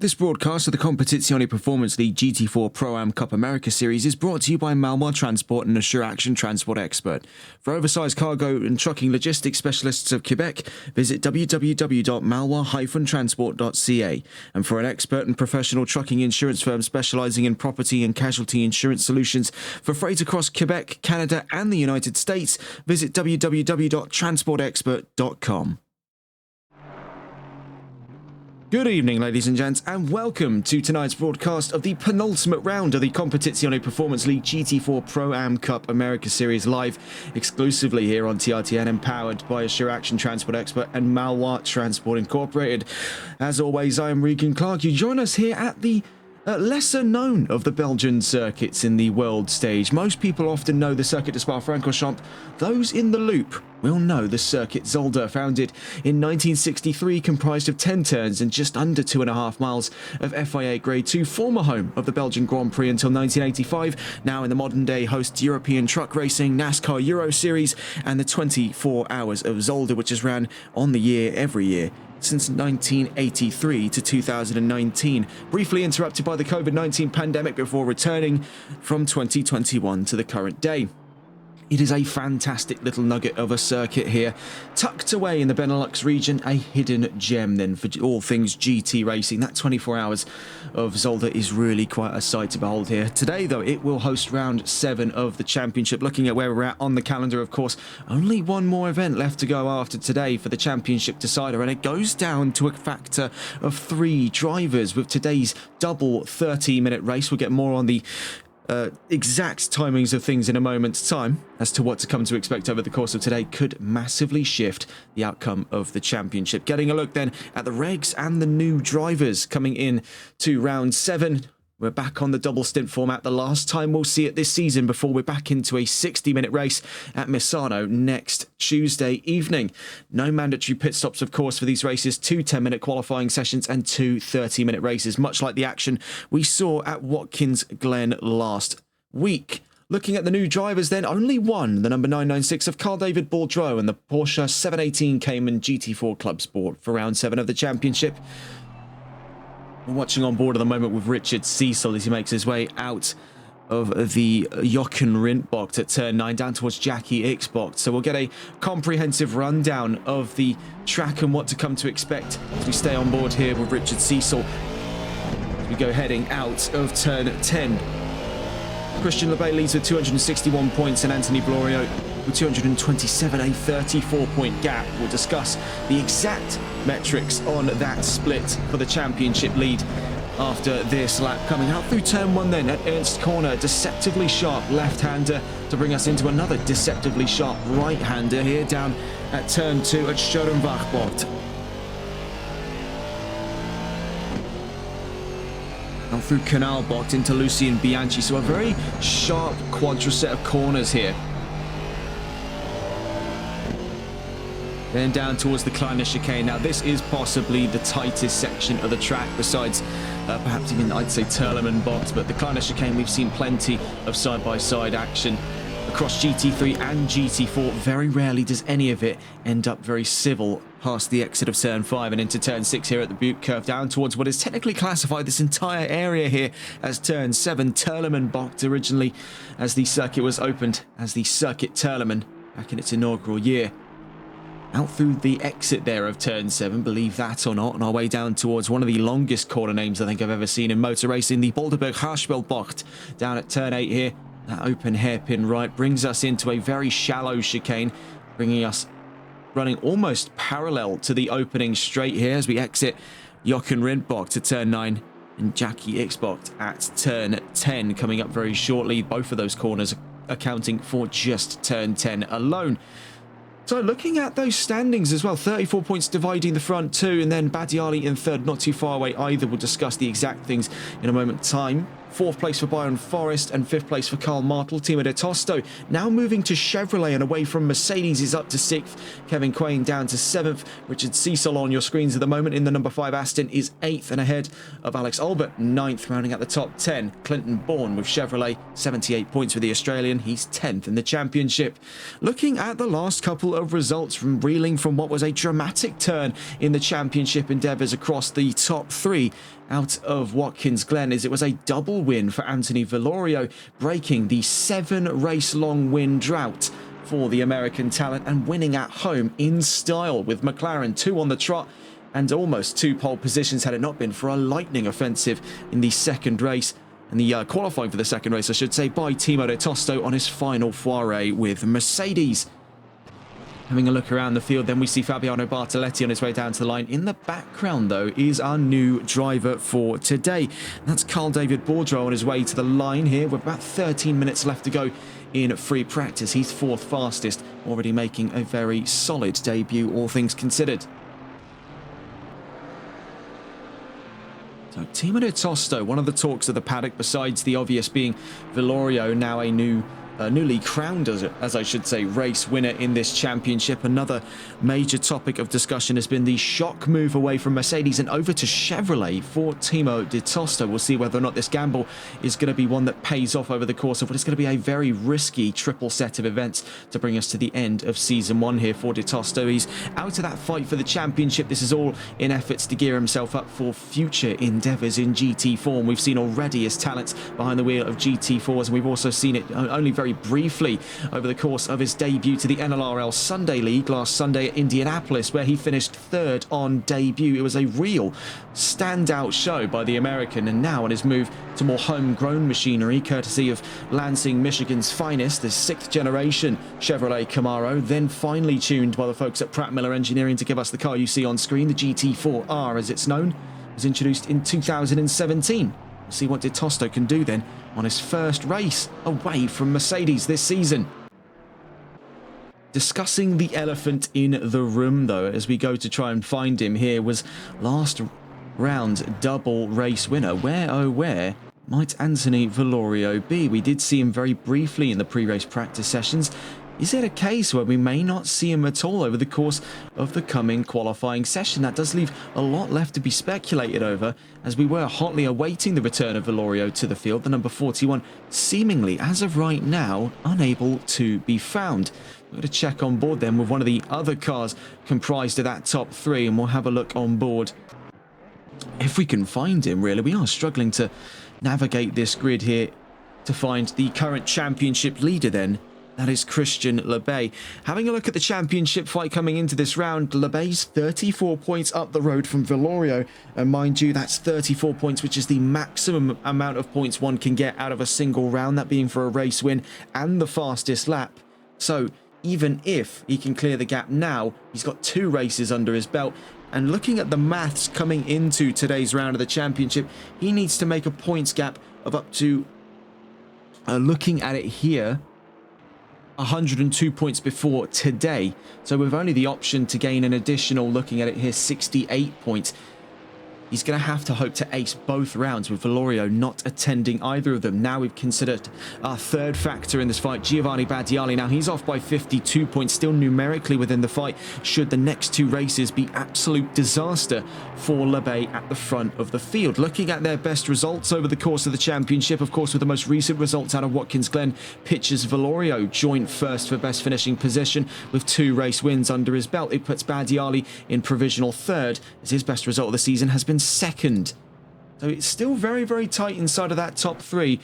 This broadcast of the Competizione Performance League GT4 Pro-Am Cup America Series is brought to you by Malwa Transport and Assure Action Transport Expert. For oversized cargo and trucking logistics specialists of Quebec, visit www.malwa-transport.ca. And for an expert and professional trucking insurance firm specializing in property and casualty insurance solutions for freight across Quebec, Canada and the United States, visit www.transportexpert.com. Good evening, ladies and gents, and welcome to tonight's broadcast of the penultimate round of the Competizione Performance League GT4 Pro-Am Cup America Series live exclusively here on TRTN, empowered by Assure Action Transport Expert and Malwa Transport Incorporated. As always, I am Regan Clark. You join us here at the lesser known of the Belgian circuits in the world stage. Most people often know the Circuit de Spa-Francorchamps. Those in the loop will know the Circuit Zolder, founded in 1963, comprised of 10 turns and just under 2.5 miles of FIA Grade 2, former home of the Belgian Grand Prix until 1985, now in the modern day hosts European truck racing, NASCAR Euro Series, and the 24 Hours of Zolder, which has ran on the year every year since 1983 to 2019, briefly interrupted by the COVID-19 pandemic before returning from 2021 to the current day. It is a fantastic little nugget of a circuit here, tucked away in the Benelux region, a hidden gem then for all things GT racing. That 24 hours of Zolder is really quite a sight to behold here. Today, though, it will host round 7 of the championship. Looking at where we're at on the calendar, of course, only one more event left to go after today for the championship decider, and it goes down to a factor of 3 drivers with today's double 30-minute race. We'll get more on the exact timings of things in a moment's time as to what to come to expect over the course of today. Could massively shift the outcome of the championship. Getting a look then at the regs and the new drivers coming in to round 7. We're back on the double stint format, the last time we'll see it this season before we're back into a 60-minute race at Misano next Tuesday evening. No mandatory pit stops, of course, for these races. 2 10-minute qualifying sessions and 2 30-minute races, much like the action we saw at Watkins Glen last week. Looking at the new drivers then, only one, the number 996 of Carl David Bourdreau and the Porsche 718 Cayman GT4 Club Sport for round 7 of the championship. We're watching on board at the moment with Richard Cecil as he makes his way out of the Jochen Rindt at turn 9 down towards Jackie Ixbox. So we'll get a comprehensive rundown of the track and what to come to expect as we stay on board here with Richard Cecil as we go heading out of turn 10. Christian Lebay leads with 261 points and Anthony Blorio with 227, a 34-point gap. We'll discuss the exact metrics on that split for the championship lead after this lap. Coming out through turn 1 then at Ernst Corner, deceptively sharp left-hander to bring us into another deceptively sharp right-hander here down at turn 2 at Schoenbachbord. Now through Canalbot into Lucien Bianchi, so a very sharp quadra set of corners here. Then down towards the Kleiner chicane. Now this is possibly the tightest section of the track, besides perhaps even I'd say Terleman box, but the Kleiner chicane we've seen plenty of side-by-side action across GT3 and GT4. Very rarely does any of it end up very civil past the exit of turn 5 and into turn 6 here at the Butte curve, down towards what is technically classified this entire area here as turn 7. Terleman box originally as the circuit was opened as the Circuit Terleman back in its inaugural year. Out through the exit there of turn 7, believe that or not, on our way down towards one of the longest corner names I think I've ever seen in motor racing, the Bolderberg-Harschwell-Bocht, down at turn 8 here. That open hairpin right brings us into a very shallow chicane, bringing us running almost parallel to the opening straight here as we exit Jochen Rindt to turn 9 and Jackie Ixbocht at turn 10 coming up very shortly. Both of those corners accounting for just turn 10 alone. So looking at those standings as well, 34 points dividing the front 2, and then Badiali in 3rd, not too far away either. We'll discuss the exact things in a moment's time. 4th place for Byron Forrest and 5th place for Karl Martel, Team de Tosto. Now moving to Chevrolet and away from Mercedes is up to 6th. Kevin Quain down to 7th. Richard Cecil on your screens at the moment in the number 5 Aston is 8th and ahead of Alex Albert, 9th, rounding out the top 10. Clinton Bourne with Chevrolet, 78 points for the Australian. He's 10th in the championship. Looking at the last couple of results from reeling from what was a dramatic turn in the championship endeavours across the top 3. out of Watkins Glen, as it was a double win for Anthony Villorio, breaking the 7-race-long win drought for the American talent and winning at home in style, with McLaren 2 on the trot and almost 2 pole positions had it not been for a lightning offensive in the second race, and the qualifying for the second race, I should say, by Timo de Tosto on his final foray with Mercedes. Having a look around the field, then we see Fabiano Bartoletti on his way down to the line. In the background, though, is our new driver for today. That's Carl David Bourdreau on his way to the line here, with about 13 minutes left to go in free practice. He's 4th fastest, already making a very solid debut, all things considered. So Timo de Tosto, one of the talks of the paddock, besides the obvious being Villorio, now a newly crowned, as I should say, race winner in this championship. Another major topic of discussion has been the shock move away from Mercedes and over to Chevrolet for Timo de Tosto. We'll see whether or not this gamble is going to be one that pays off over the course of what is going to be a very risky triple set of events to bring us to the end of season 1 here for de Tosto. He's out of that fight for the championship. This is all in efforts to gear himself up for future endeavours in GT4. And we've seen already his talents behind the wheel of GT4s, and we've also seen it only very briefly over the course of his debut to the NLRL Sunday League last Sunday at Indianapolis, where he finished 3rd on debut. It was a real standout show by the American, and now on his move to more homegrown machinery, courtesy of Lansing, Michigan's finest, the 6th generation Chevrolet Camaro, then finely tuned by the folks at Pratt Miller Engineering to give us the car you see on screen. The GT4R, as it's known, was introduced in 2017. We'll see what de Tosto can do then on his first race away from Mercedes this season. Discussing the elephant in the room, though, as we go to try and find him here, was last round's double race winner. Where, oh where, might Anthony Villorio be? We did see him very briefly in the pre-race practice sessions. Is it a case where we may not see him at all over the course of the coming qualifying session? That does leave a lot left to be speculated over, as we were hotly awaiting the return of Villorio to the field. The number 41 seemingly, as of right now, unable to be found. We're going to check on board then with one of the other cars comprised of that top 3, and we'll have a look on board if we can find him, really. We are struggling to navigate this grid here to find the current championship leader then. That is Christian Lebay. Having a look at the championship fight coming into this round, Lebay's 34 points up the road from Villorio. And mind you, that's 34 points, which is the maximum amount of points one can get out of a single round, that being for a race win and the fastest lap. So even if he can clear the gap now, he's got 2 races under his belt. And looking at the maths coming into today's round of the championship, he needs to make a points gap of up to, looking at it here, 102 points before today. So with only the option to gain an additional, looking at it here, 68 points. He's going to have to hope to ace both rounds, with Villorio not attending either of them. Now we've considered our third factor in this fight, Giovanni Badiali. Now he's off by 52 points, still numerically within the fight, should the next 2 races be absolute disaster for Lebay at the front of the field. Looking at their best results over the course of the championship, of course, with the most recent results out of Watkins Glen, pitches Villorio joint first for best finishing position with 2 race wins under his belt. It puts Badiali in provisional 3rd, as his best result of the season has been 2nd. So it's still very, very tight inside of that top 3.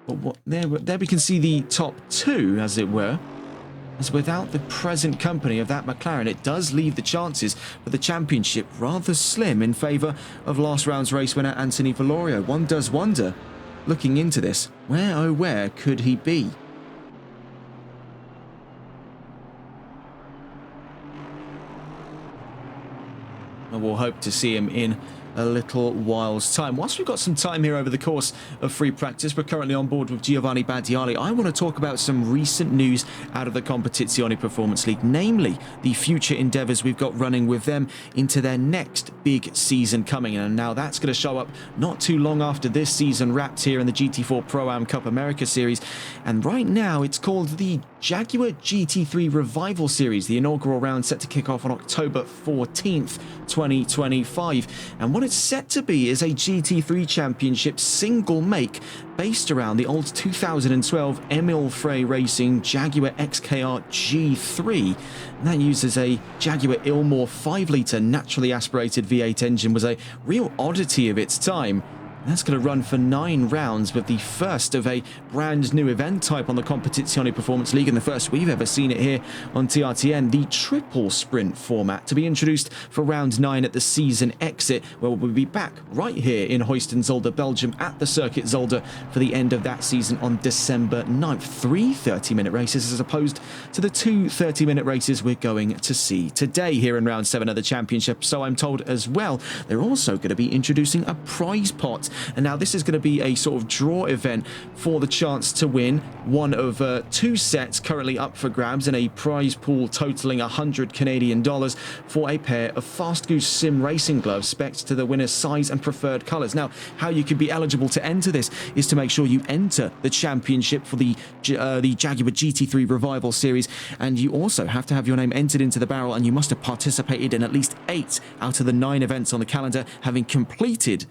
But there we can see the top 2, as it were. As without the present company of that McLaren, it does leave the chances for the championship rather slim in favour of last round's race winner Anthony Villorio. One does wonder, looking into this, where oh where could he be? And we'll hope to see him in a little while's time. Whilst we've got some time here over the course of free practice, we're currently on board with Giovanni Badiali. I want to talk about some recent news out of the Competizione Performance League, namely the future endeavours we've got running with them into their next big season coming. And now that's going to show up not too long after this season wrapped here in the GT4 Pro-Am Cup America Series. And right now it's called the Jaguar GT3 Revival Series, the inaugural round set to kick off on October 14th, 2025. And what what it's set to be is a GT3 Championship single make based around the old 2012 Emil Frey Racing Jaguar XKR G3. And that uses a Jaguar Ilmor 5-litre naturally aspirated V8 engine, was a real oddity of its time. That's going to run for 9 rounds, with the first of a brand new event type on the Competizione Performance League, and the first we've ever seen it here on TRTN, the triple sprint format, to be introduced for round 9 at the season exit, where we'll be back right here in Heusden, Zolder, Belgium at the Circuit Zolder for the end of that season on December 9th. 3 30-minute races as opposed to the 2 30-minute races we're going to see today here in round 7 of the championship. So I'm told as well, they're also going to be introducing a prize pot. And now this is going to be a sort of draw event for the chance to win one of 2 sets currently up for grabs, in a prize pool totaling $100 Canadian for a pair of Fast Goose Sim racing gloves specced to the winner's size and preferred colors. Now, how you can be eligible to enter this is to make sure you enter the championship for the Jaguar GT3 Revival Series, and you also have to have your name entered into the barrel, and you must have participated in at least 8 out of the 9 events on the calendar, having completed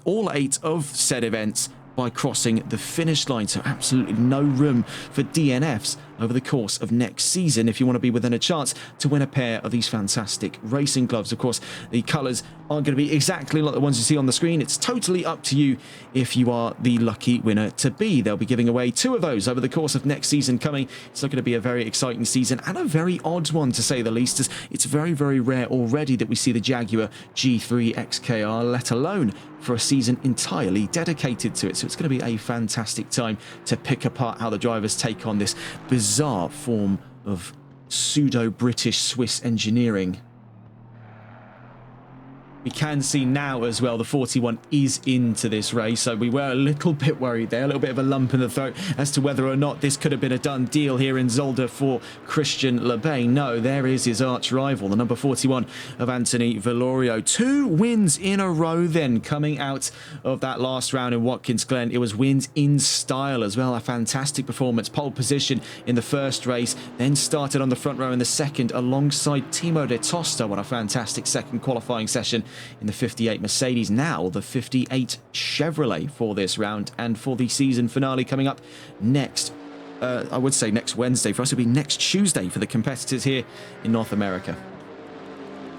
all 8 of said events by crossing the finish line. So absolutely no room for DNFs over the course of next season if you want to be within a chance to win a pair of these fantastic racing gloves. Of course, the colours aren't going to be exactly like the ones you see on the screen. It's totally up to you if you are the lucky winner to be. They'll be giving away 2 of those over the course of next season coming. It's looking to be a very exciting season, and a very odd one to say the least, as it's very, very rare already that we see the Jaguar G3 XKR, let alone for a season entirely dedicated to it. So it's going to be a fantastic time to pick apart how the drivers take on this bizarre form of pseudo-British Swiss engineering. We can see now as well the 41 is into this race, so we were a little bit worried there, a little bit of a lump in the throat as to whether or not this could have been a done deal here in Zolder for Christian Lebay. No, there is his arch rival, the number 41 of Anthony Velorio. 2 wins in a row then coming out of that last round in Watkins Glen. It was wins in style as well, a fantastic performance. Pole position in the first race, then started on the front row in the second alongside Timo de Tosta. What a fantastic second qualifying session in the 58 Mercedes, now the 58 Chevrolet for this round, and for the season finale coming up next, I would say next Wednesday. For us it'll be next Tuesday for the competitors here in North America.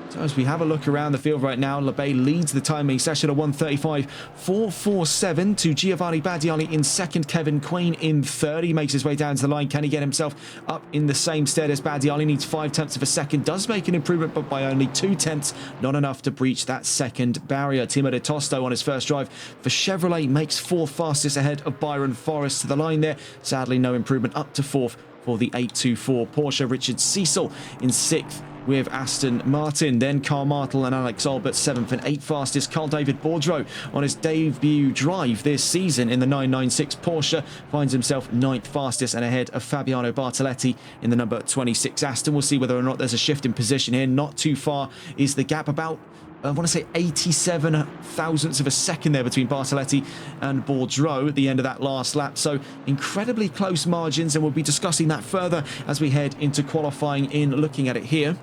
So as we have a look around the field right now, Lebay leads the timing session at 1:35.447 to Giovanni Badiali in second, Kevin Quain in third. He makes his way down to the line. Can he get himself up in the same stead as Badiali? Needs 0.5 of a second. Does make an improvement, but by only 0.2, not enough to breach that second barrier. Timo de Tosto on his first drive for Chevrolet makes 4th fastest ahead of Byron Forrest to the line there. Sadly, no improvement, up to 4th for the 824 Porsche. Richard Cecil in 6th with Aston Martin. Then Carl Martel and Alex Albert 7th and 8th fastest. Carl David Bourdreau on his debut drive this season in the 996 Porsche finds himself 9th fastest and ahead of Fabiano Bartoletti in the number 26 Aston. We'll see whether or not there's a shift in position here. Not too far is the gap, about I want to say 87 thousandths of a second there between Bartoletti and Bourdreau at the end of that last lap. So incredibly close margins, and we'll be discussing that further as we head into qualifying in looking at it here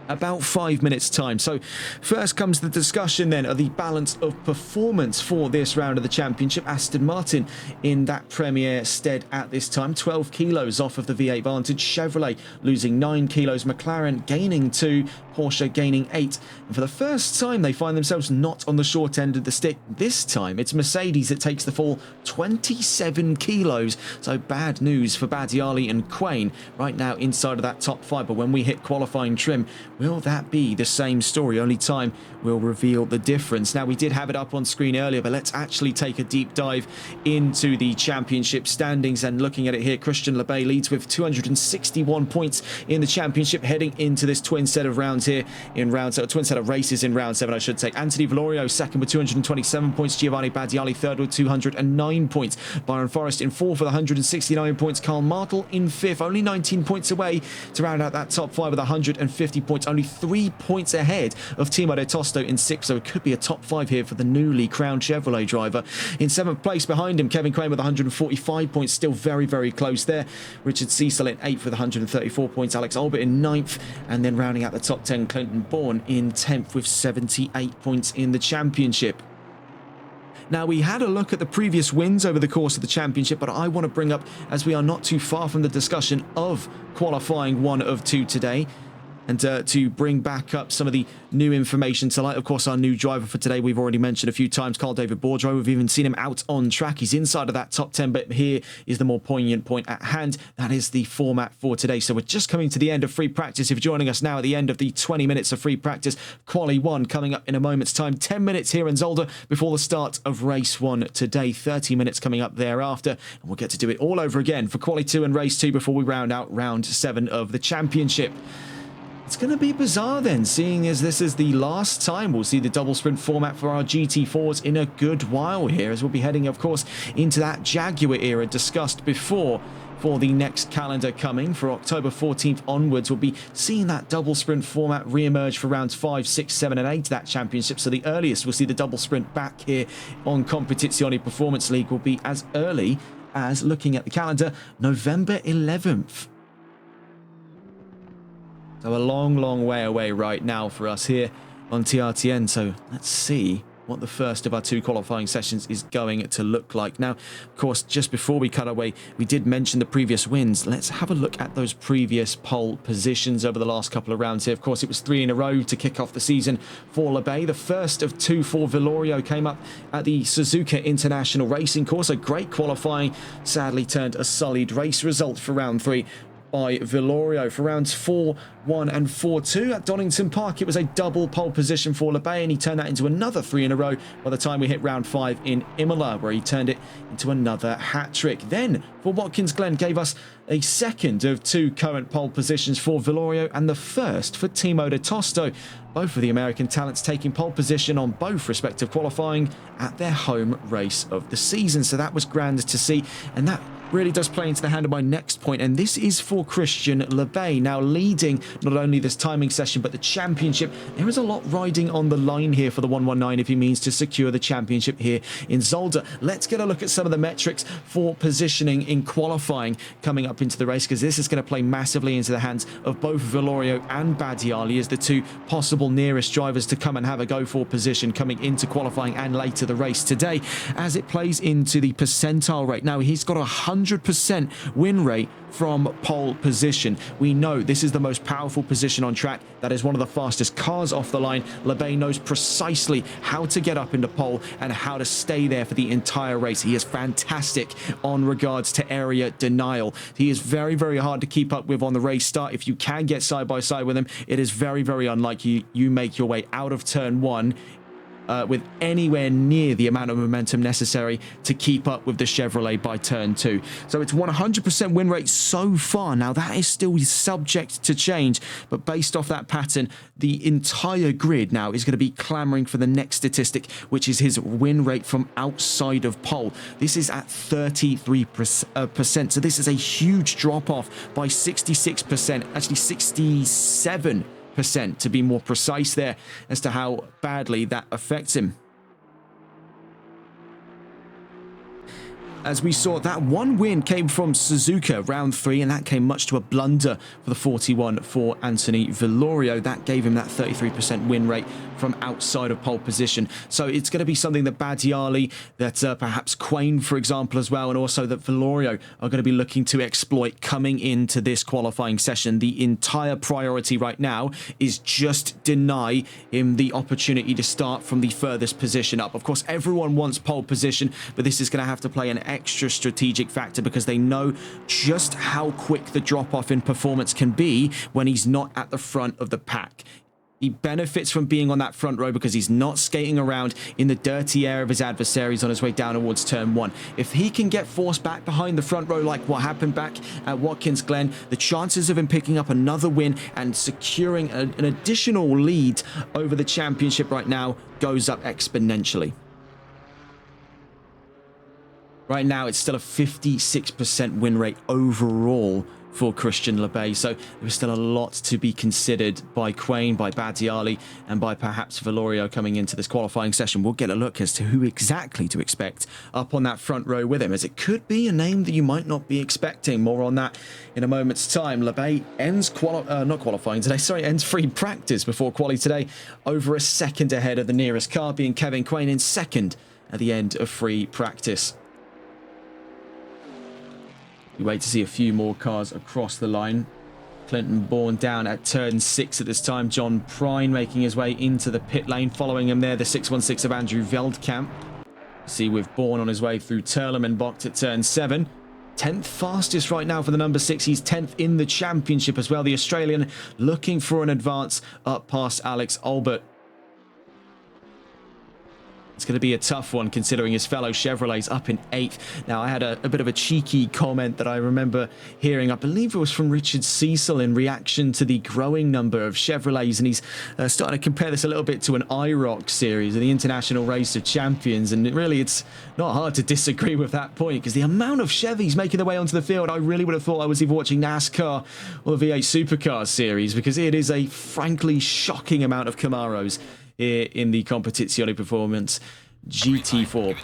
about 5 minutes time. So first comes the discussion then of the balance of performance for this round of the championship. Aston Martin in that premier stead at this time, 12 kilos off of the V8 Vantage. Chevrolet losing 9 kilos, McLaren gaining 2, Porsche gaining 8. And for the first time they find themselves not on the short end of the stick. This time it's Mercedes that takes the fall, 27 kilos. So bad news for Badiali and Quain right now inside of that top 5. But when we hit qualifying trim, will that be the same story? Only time will reveal the difference. Now, we did have it up on screen earlier, but let's actually take a deep dive into the championship standings. And looking at it here, Christian Lebay leads with 261 points in the championship, heading into this twin set of rounds here in twin set of races in round 7, I should say. Anthony Velorio second with 227 points. Giovanni Badiali third with 209 points. Byron Forrest in fourth with 169 points. Carl Martel in fifth, only 19 points away to round out that top 5 with 150 points. points, only 3 points ahead of Timo de Tosto in 6th, so it could be a top 5 here for the newly crowned Chevrolet driver. In 7th place behind him, Kevin Crane with 145 points, still very, very close there. Richard Cecil in 8th with 134 points, Alex Albert in 9th, and then rounding out the top 10, Clinton Bourne in 10th with 78 points in the championship. Now, we had a look at the previous wins over the course of the championship, but I want to bring up, as we are not too far from the discussion of qualifying 1 of 2 today, and to bring back up some of the new information to light. Of course, our new driver for today, we've already mentioned a few times, Carl David Bourdreau. We've even seen him out on track. He's inside of that top 10, but here is the more poignant point at hand. That is the format for today. So we're just coming to the end of free practice. If you're joining us now at the end of the 20 minutes of free practice, Quali 1 coming up in a moment's time. 10 minutes here in Zolder before the start of race 1 today. 30 minutes coming up thereafter. And we'll get to do it all over again for Quali 2 and race 2 before we round out round 7 of the championship. It's going to be bizarre then, seeing as this is the last time we'll see the double sprint format for our GT4s in a good while here, as we'll be heading, of course, into that Jaguar era discussed before. For the next calendar coming, for October 14th onwards, we'll be seeing that double sprint format re-emerge for rounds 5, 6, 7 and 8 of that championship. So the earliest we'll see the double sprint back here on Competizione Performance League will be as early as, looking at the calendar, November 11th. So a long, long way away right now for us here on TRTN. So let's see what the first of our 2 qualifying sessions is going to look like. Now, of course, just before we cut away, we did mention the previous wins. Let's have a look at those previous pole positions over the last couple of rounds here. Of course, it was 3 in a row to kick off the season for LeBay. The first of 2 for Villorio came up at the Suzuka International Racing Course. A great qualifying, sadly turned a sullied race result for round 3 by Villorio. For rounds 4, 1 and 4, 2 at Donington Park, it was a double pole position for LeBay, and he turned that into another 3 in a row by the time we hit round 5 in Imola, where he turned it into another hat-trick. Then for Watkins Glen, gave us a second of 2 current pole positions for Villorio and the first for Timo de Tosto. Both of the American talents taking pole position on both respective qualifying at their home race of the season. So that was grand to see, and that really does play into the hand of my next point, and this is for Christian LeBay, now leading not only this timing session but the championship. There is a lot riding on the line here for the 119 if he means to secure the championship here in Zolder. Let's get a look at some of the metrics for positioning in qualifying coming up into the race, because this is going to play massively into the hands of both Villorio and Badiali as the 2 possible nearest drivers to come and have a go for position coming into qualifying and later the race today, as it plays into the percentile rate. Now, he's got 100% win rate from pole position. We know this is the most powerful position on track. That is one of the fastest cars off the line. LeBay knows precisely how to get up into pole and how to stay there for the entire race. He is fantastic on regards to area denial. He is very, very hard to keep up with on the race start. If you can get side by side with him, it is very, very unlikely you make your way out of turn 1 with anywhere near the amount of momentum necessary to keep up with the Chevrolet by turn 2. So it's 100% win rate so far. Now, that is still subject to change, but based off that pattern, the entire grid now is going to be clamoring for the next statistic, which is his win rate from outside of pole. This is at 33%. So this is a huge drop off by 66%, actually 67%. To be more precise there as to how badly that affects him. As we saw, that one win came from Suzuka round 3, and that came much to a blunder for the 41 for Anthony Villorio. That gave him that 33% win rate from outside of pole position. So it's going to be something that Badiali, that perhaps Quain, for example, as well, and also that Villorio are going to be looking to exploit coming into this qualifying session. The entire priority right now is just deny him the opportunity to start from the furthest position up. Of course, everyone wants pole position, but this is going to have to play an extra strategic factor because they know just how quick the drop-off in performance can be when he's not at the front of the pack. He benefits from being on that front row because he's not skating around in the dirty air of his adversaries on his way down towards turn 1. If he can get forced back behind the front row like what happened back at Watkins Glen, the chances of him picking up another win and securing an additional lead over the championship right now goes up exponentially. Right now, it's still a 56% win rate overall for Christian Lebay. So there is still a lot to be considered by Quain, by Badiali, and by perhaps Valorio coming into this qualifying session. We'll get a look as to who exactly to expect up on that front row with him, as it could be a name that you might not be expecting. More on that in a moment's time. Lebay ends ends free practice before quali today, over a second ahead of the nearest car, being Kevin Quain in second at the end of free practice. We wait to see a few more cars across the line. Clinton Bourne down at turn 6 at this time. John Prine making his way into the pit lane. Following him there, the 616 of Andrew Veldkamp. See with Bourne on his way through Terlemenbocht at turn 7. 10th fastest right now for the number 6. He's 10th in the championship as well. The Australian looking for an advance up past Alex Albert. It's going to be a tough one considering his fellow Chevrolets up in 8th. Now, I had a bit of a cheeky comment that I remember hearing. I believe it was from Richard Cecil in reaction to the growing number of Chevrolets. And he's starting to compare this a little bit to an IROC series, the International Race of Champions. And really, it's not hard to disagree with that point, because the amount of Chevys making their way onto the field, I really would have thought I was either watching NASCAR or the V8 Supercars series, because it is a frankly shocking amount of Camaros here in the Competizione Performance GT4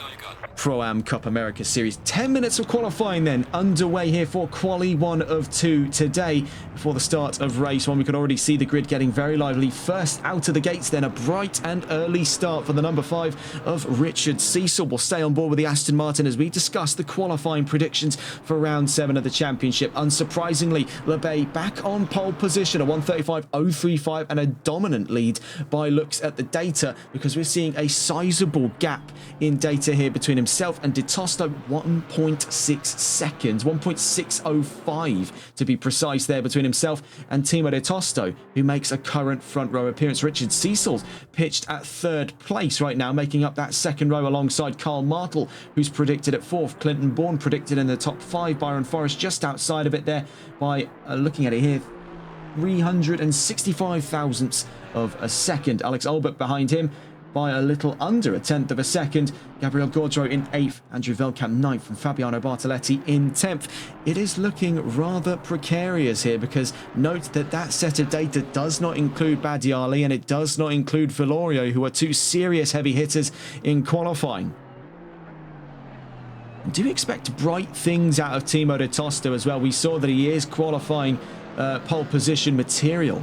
Pro-Am Cup America Series. 10 minutes of qualifying then underway here for Quali 1 of 2 today before the start of race 1. We can already see the grid getting very lively. First out of the gates then, a bright and early start for the number 5 of Richard Cecil. We'll stay on board with the Aston Martin as we discuss the qualifying predictions for round 7 of the championship. Unsurprisingly, Lebay back on pole position, a 1:35.035 and a dominant lead by looks at the data, because we're seeing a sizable gap in data here between himself and De Tosto. 1.6 seconds, 1.605 to be precise there between himself and Timo De Tosto, who makes a current front row appearance. Richard Cecil's pitched at 3rd place right now, making up that 2nd row alongside Carl Martel, who's predicted at 4th. Clinton Bourne predicted in the top 5. Byron Forrest just outside of it there by looking at it here, 365 thousandths of a second. Alex Albert behind him by a little under a 10th of a second. Gabriel Gaudreau in 8th, Andrew Veldkamp 9th, and Fabiano Bartoletti in 10th. It is looking rather precarious here, because note that that set of data does not include Badiali and it does not include Valorio, who are 2 serious heavy hitters in qualifying. And do expect bright things out of Timo De Tosto as well. We saw that he is qualifying pole position material,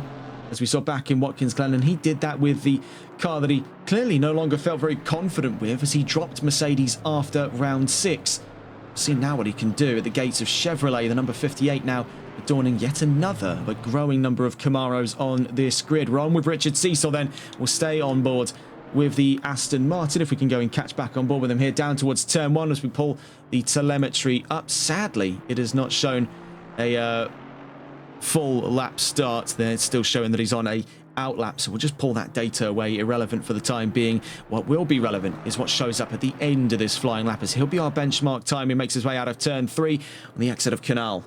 as we saw back in Watkins Glen, and he did that with the car that he clearly no longer felt very confident with, as he dropped Mercedes after round 6. See now what he can do at the gates of Chevrolet, the number 58 now adorning yet another but growing number of Camaros on this grid. We're on with Richard Cecil then. We'll stay on board with the Aston Martin, if we can go and catch back on board with him here down towards turn 1 as we pull the telemetry up. Sadly, it has not shown a full lap start there. It's still showing that he's on a outlap, so we'll just pull that data away, irrelevant for the time being. What will be relevant is what shows up at the end of this flying lap, as he'll be our benchmark time. He makes his way out of turn 3 on the exit of Canal.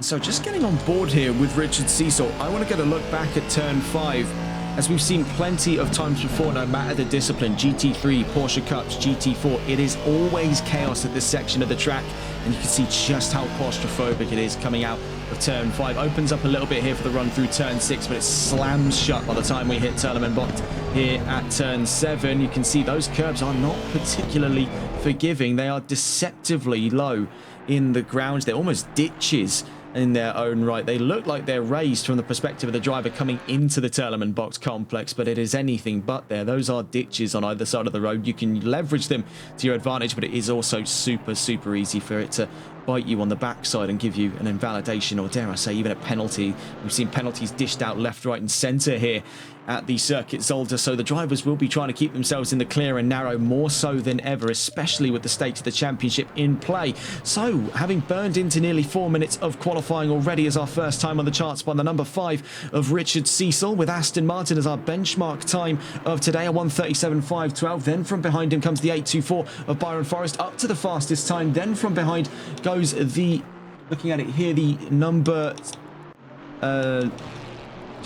So just getting on board here with Richard Cecil, I want to get a look back at turn 5. As we've seen plenty of times before, no matter the discipline, GT3, Porsche Cups, GT4, it is always chaos at this section of the track. And you can see just how claustrophobic it is coming out of turn 5. Opens up a little bit here for the run through turn 6, but it slams shut by the time we hit Terlemenbocht here at turn 7. You can see those curbs are not particularly forgiving. They are deceptively low in the ground. They're almost ditches in their own right. They look like they're raised from the perspective of the driver coming into the Terlemenbocht complex, but it is anything but there. Those are ditches on either side of the road. You can leverage them to your advantage, but it is also super easy for it to bite you on the backside and give you an invalidation, or dare I say even a penalty. We've seen penalties dished out left, right and centre here at the circuit Zolder, so the drivers will be trying to keep themselves in the clear and narrow more so than ever, especially with the stakes of the championship in play. So, having burned into nearly 4 minutes of qualifying already as our first time on the charts by the number 5 of Richard Cecil, with Aston Martin as our benchmark time of today, a 1:37.512. Then from behind him comes the 8:24 of Byron Forrest, up to the fastest time. Then from behind goes the, looking at it here, the number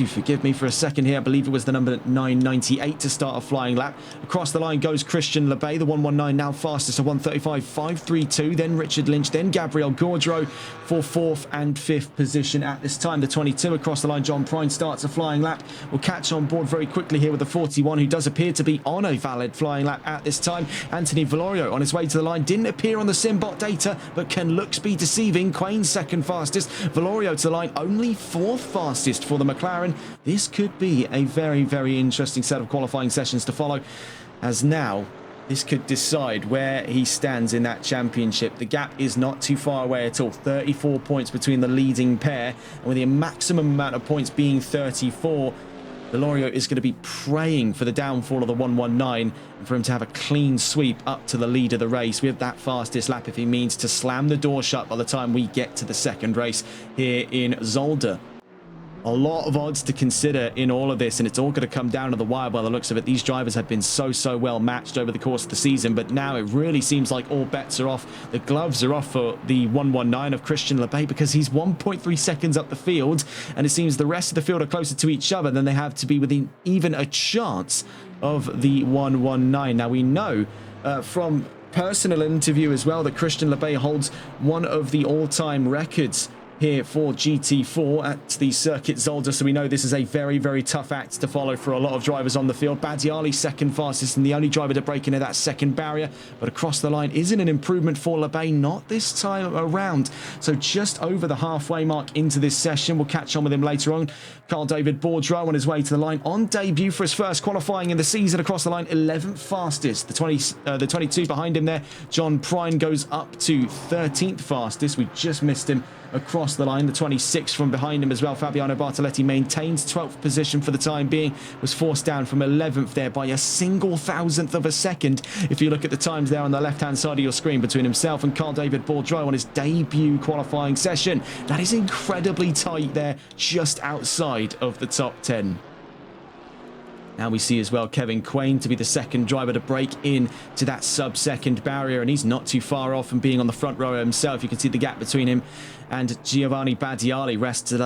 Do forgive me for a second here. I believe it was the number 998 to start a flying lap. Across the line goes Christian Lebay, the 119 now fastest at 1:35.532. Then Richard Lynch, then Gabriel Gaudreau for 4th and 5th position at this time. The 22 across the line, John Prine, starts a flying lap. We'll catch on board very quickly here with the 41, who does appear to be on a valid flying lap at this time. Anthony Valorio on his way to the line, didn't appear on the Simbot data, but can looks be deceiving. Quain's 2nd fastest, Valorio to the line, only 4th fastest for the McLaren. This could be a very, very interesting set of qualifying sessions to follow, as now this could decide where he stands in that championship. The gap is not too far away at all. 34 points between the leading pair, and with the maximum amount of points being 34, Valorio is going to be praying for the downfall of the 119 and for him to have a clean sweep up to the lead of the race with that fastest lap, if he means to slam the door shut by the time we get to the second race here in Zolder. A lot of odds to consider in all of this, and it's all going to come down to the wire by the looks of it. These drivers have been so well matched over the course of the season, but now it really seems like all bets are off. The gloves are off for the 119 of Christian Lebay, because he's 1.3 seconds up the field, and it seems the rest of the field are closer to each other than they have to be within even a chance of the 119. Now, we know from personal interview as well that Christian Lebay holds one of the all-time records here for GT4 at the circuit Zolder, so we know this is a very tough act to follow for a lot of drivers on the field. Badiali 2nd fastest and the only driver to break into that second barrier, but across the line isn't an improvement for Lebay, not this time around. So just over the halfway mark into this session. We'll catch on with him later on. Carl David Bourdreau on his way to the line on debut for his first qualifying in the season. Across the line, 11th fastest. The 22 behind him there, John Prine, goes up to 13th fastest. We just missed him across the line. The 26 from behind him as well, Fabiano Bartoletti, maintains 12th position for the time being, was forced down from 11th there by a single thousandth of a second. If you look at the times there on the left hand side of your screen between himself and Carl David Bourdreau on his debut qualifying session, that is incredibly tight there, just outside of the top 10. Now we see as well Kevin Quain to be the second driver to break in to that sub-second barrier, and he's not too far off from being on the front row himself. You can see the gap between him and Giovanni Badiali rests at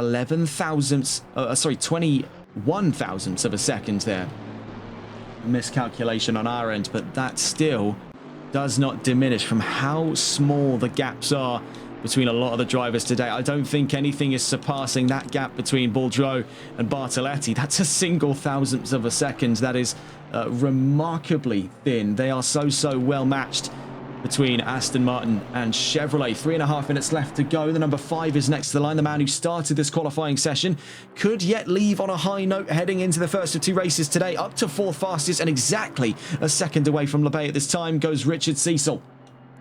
21 thousandths of a second there. Miscalculation on our end, but that still does not diminish from how small the gaps are between a lot of the drivers today. I don't think anything is surpassing that gap between Bourdreau and Bartoletti. That's a single thousandth of a second. That is remarkably thin. They are so well matched between Aston Martin and Chevrolet. 3.5 minutes left to go. The number 5 is next to the line. The man who started this qualifying session could yet leave on a high note heading into the first of 2 races today. Up to 4th fastest and exactly a second away from Lebay at this time goes Richard Cecil.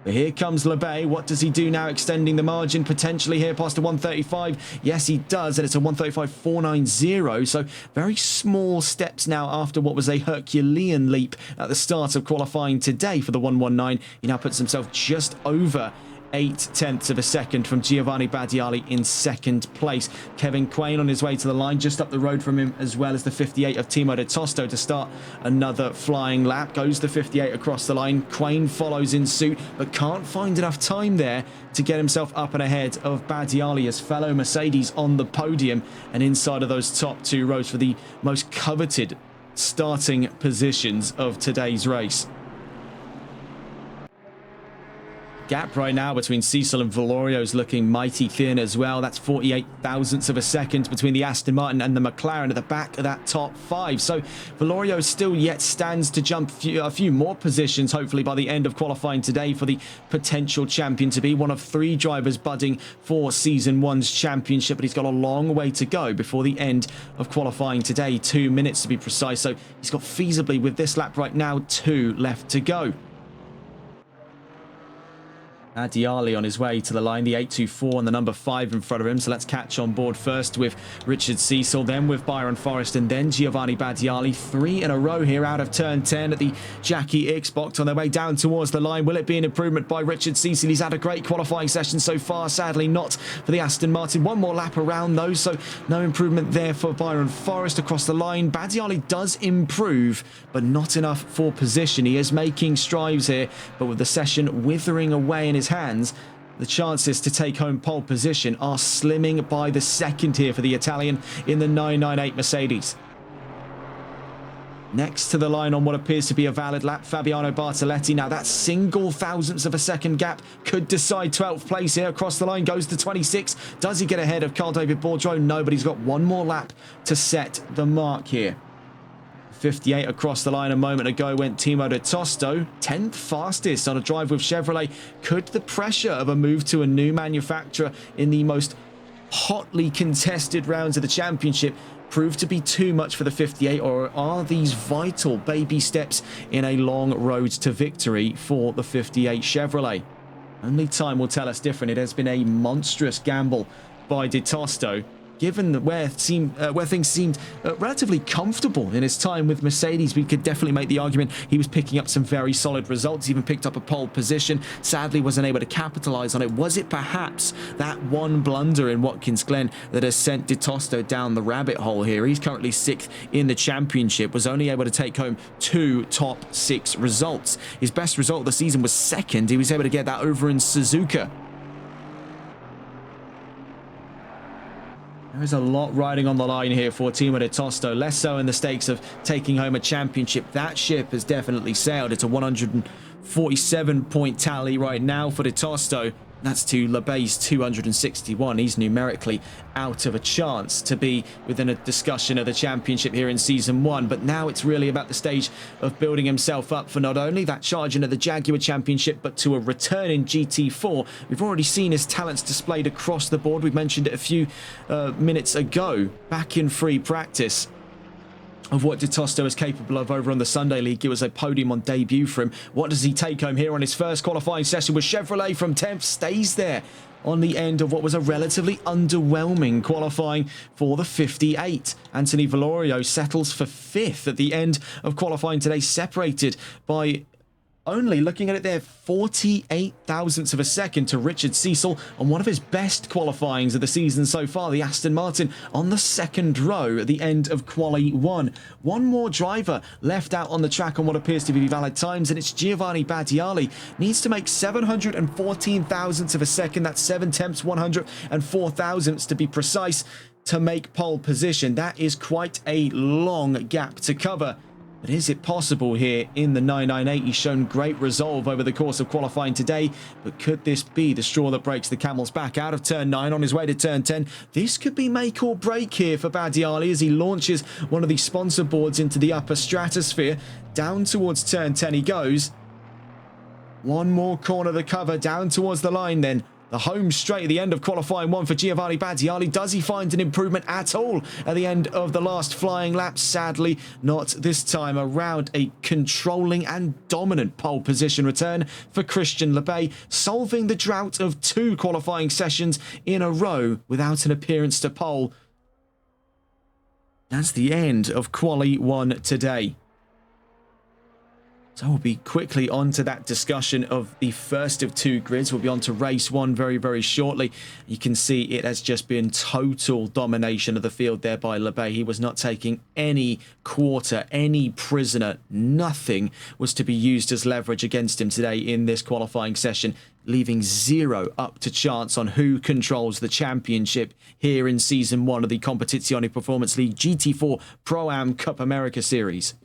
But here comes Lebay. What does he do now? Extending the margin potentially here past the 135. Yes, he does, and it's a 135.490. So very small steps now after what was a Herculean leap at the start of qualifying today for the 119. He now puts himself just over 0.8 of a second from Giovanni Badiali in second place. Kevin Quain on his way to the line, just up the road from him, as well as the 58 of Timo de Tosto to start another flying lap. Goes the 58 across the line. Quain follows in suit, but can't find enough time there to get himself up and ahead of Badiali, as fellow Mercedes on the podium and inside of those top 2 rows for the most coveted starting positions of today's race. Gap right now between Cecil and Valorio is looking mighty thin as well. That's 48 thousandths of a second between the Aston Martin and the McLaren at the back of that top 5. So Valorio still yet stands to jump a few more positions, hopefully by the end of qualifying today, for the potential champion to be one of 3 drivers budding for Season 1's championship. But he's got a long way to go before the end of qualifying today. 2 minutes to be precise. So he's got feasibly, with this lap right now, 2 left to go. Badiali on his way to the line, the 824 and the number 5 in front of him. So let's catch on board first with Richard Cecil, then with Byron Forrest, and then Giovanni Badiali. 3 in a row here out of turn 10 at the Jackie Xbox on their way down towards the line. Will it be an improvement by Richard Cecil? He's had a great qualifying session so far. Sadly not for the Aston Martin. One more lap around though, so no improvement there for Byron Forrest across the line. Badiali does improve, but not enough for position. He is making strides here, but with the session withering away in his hands, The chances to take home pole position are slimming by the second here for the Italian in the 998 Mercedes. Next to the line on what appears to be a valid lap, Fabiano Bartoletti. Now that single thousandths of a second gap could decide 12th place here. Across the line goes to 26. Does he get ahead of Carl David Bourdreau? No, but he's got one more lap to set the mark here. 58 across the line a moment ago went Timo de Tosto, 10th fastest on a drive with Chevrolet. Could the pressure of a move to a new manufacturer in the most hotly contested rounds of the championship prove to be too much for the 58, or are these vital baby steps in a long road to victory for the 58 Chevrolet? Only time will tell us different. It has been a monstrous gamble by De Tosto, given where things seemed relatively comfortable in his time with Mercedes. We could definitely make the argument he was picking up some very solid results, even picked up a pole position. Sadly, wasn't able to capitalize on it. Was it perhaps that one blunder in Watkins Glen that has sent De Tosto down the rabbit hole here? He's currently 6th in the championship, was only able to take home 2 top 6 results. His best result of the season was 2nd. He was able to get that over in Suzuka. There is a lot riding on the line here for Timo de Tosto, less so in the stakes of taking home a championship. That ship has definitely sailed. It's a 147-point tally right now for de Tosto. That's to Lebey's 261. He's numerically out of a chance to be within a discussion of the championship here in Season 1. But now it's really about the stage of building himself up for not only that charge into the Jaguar Championship, but to a return in GT4. We've already seen his talents displayed across the board. We mentioned it a few minutes ago, back in free practice, of what De Tosto is capable of over on the Sunday League. It was a podium on debut for him. What does he take home here on his first qualifying session with Chevrolet from 10th? Stays there on the end of what was a relatively underwhelming qualifying for the 58. Anthony Valorio settles for 5th at the end of qualifying today, separated by only, looking at it there, 48 thousandths of a second to Richard Cecil on one of his best qualifyings of the season so far, the Aston Martin on the 2nd row at the end of Quali 1. One more driver left out on the track on what appears to be valid times, and it's Giovanni Badiali. Needs to make 714 thousandths of a second. That's 7 tenths, 104 thousandths to be precise, to make pole position. That is quite a long gap to cover. But is it possible here in the 998? He's shown great resolve over the course of qualifying today, but could this be the straw that breaks the camel's back? Out of turn 9 on his way to turn 10. This could be make or break here for Badiali as he launches one of these sponsor boards into the upper stratosphere. Down towards turn 10 he goes. One more corner to cover, down towards the line then. The home straight at the end of qualifying 1 for Giovanni Badiali. Does he find an improvement at all at the end of the last flying lap? Sadly, not this time around. A controlling and dominant pole position return for Christian Lebey, solving the drought of 2 qualifying sessions in a row without an appearance to pole. That's the end of Quali 1 today. So we'll be quickly on to that discussion of the first of 2 grids. We'll be on to race 1 very, very shortly. You can see it has just been total domination of the field there by Lebey. He was not taking any quarter, any prisoner. Nothing was to be used as leverage against him today in this qualifying session, leaving 0 up to chance on who controls the championship here in Season 1 of the Competizione Performance League GT4 Pro-Am Cup America Series.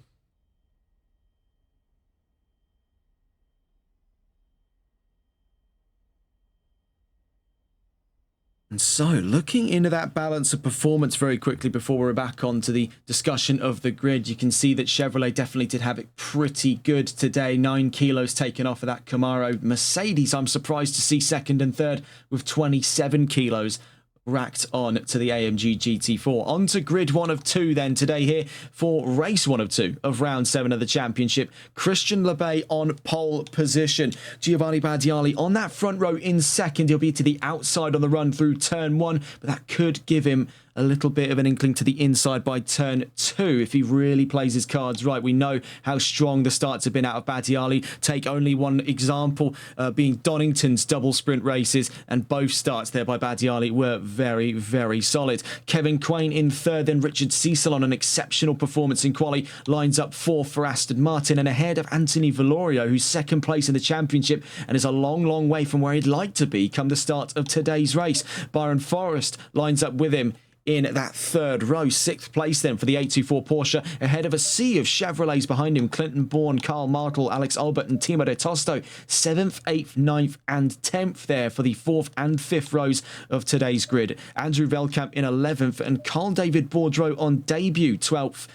And so, looking into that balance of performance very quickly before we're back on to the discussion of the grid, you can see that Chevrolet definitely did have it pretty good today. 9 kilos taken off of that Camaro. Mercedes, I'm surprised to see 2nd and 3rd with 27 kilos racked on to the AMG GT4. On to grid 1 of 2 then today here for race 1 of 2 of round 7 of the championship. Christian Lebey on pole position. Giovanni Badiali on that front row in 2nd. He'll be to the outside on the run through turn 1, but that could give him a little bit of an inkling to the inside by turn 2 if he really plays his cards right. We know how strong the starts have been out of Badiali. Take only one example, being Donington's double sprint races, and both starts there by Badiali were very, very solid. Kevin Quain in third, then Richard Cecil on an exceptional performance in quali lines up fourth for Aston Martin and ahead of Anthony Valorio, who's second place in the championship and is a long, long way from where he'd like to be come the start of today's race. Byron Forrest lines up with him in that third row. Sixth place then for the 824 Porsche, ahead of a sea of Chevrolets behind him. Clinton Bourne, Carl Martel, Alex Albert and Timo de Tosto. 7th, 8th, 9th and 10th there for the 4th and 5th rows of today's grid. Andrew Velkamp in 11th and Carl David Bourdreau on debut 12th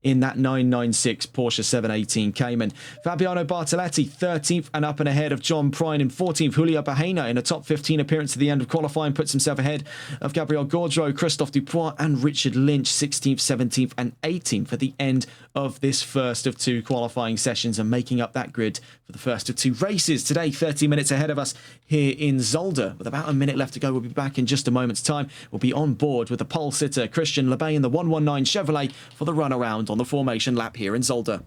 in that 996 Porsche 718 Cayman. Fabiano Bartoletti 13th and up and ahead of John Prine in 14th. Julio Bahena in a top 15 appearance at the end of qualifying puts himself ahead of Gabriel Gaudreau, Christophe Dupois and Richard Lynch 16th, 17th and 18th at the end of this first of 2 qualifying sessions and making up that grid for the first of 2 races. Today, 30 minutes ahead of us here in Zolder. With about a minute left to go, we'll be back in just a moment's time. We'll be on board with the pole sitter Christian Lebay in the 119 Chevrolet for the run around on the formation lap here in Zolder.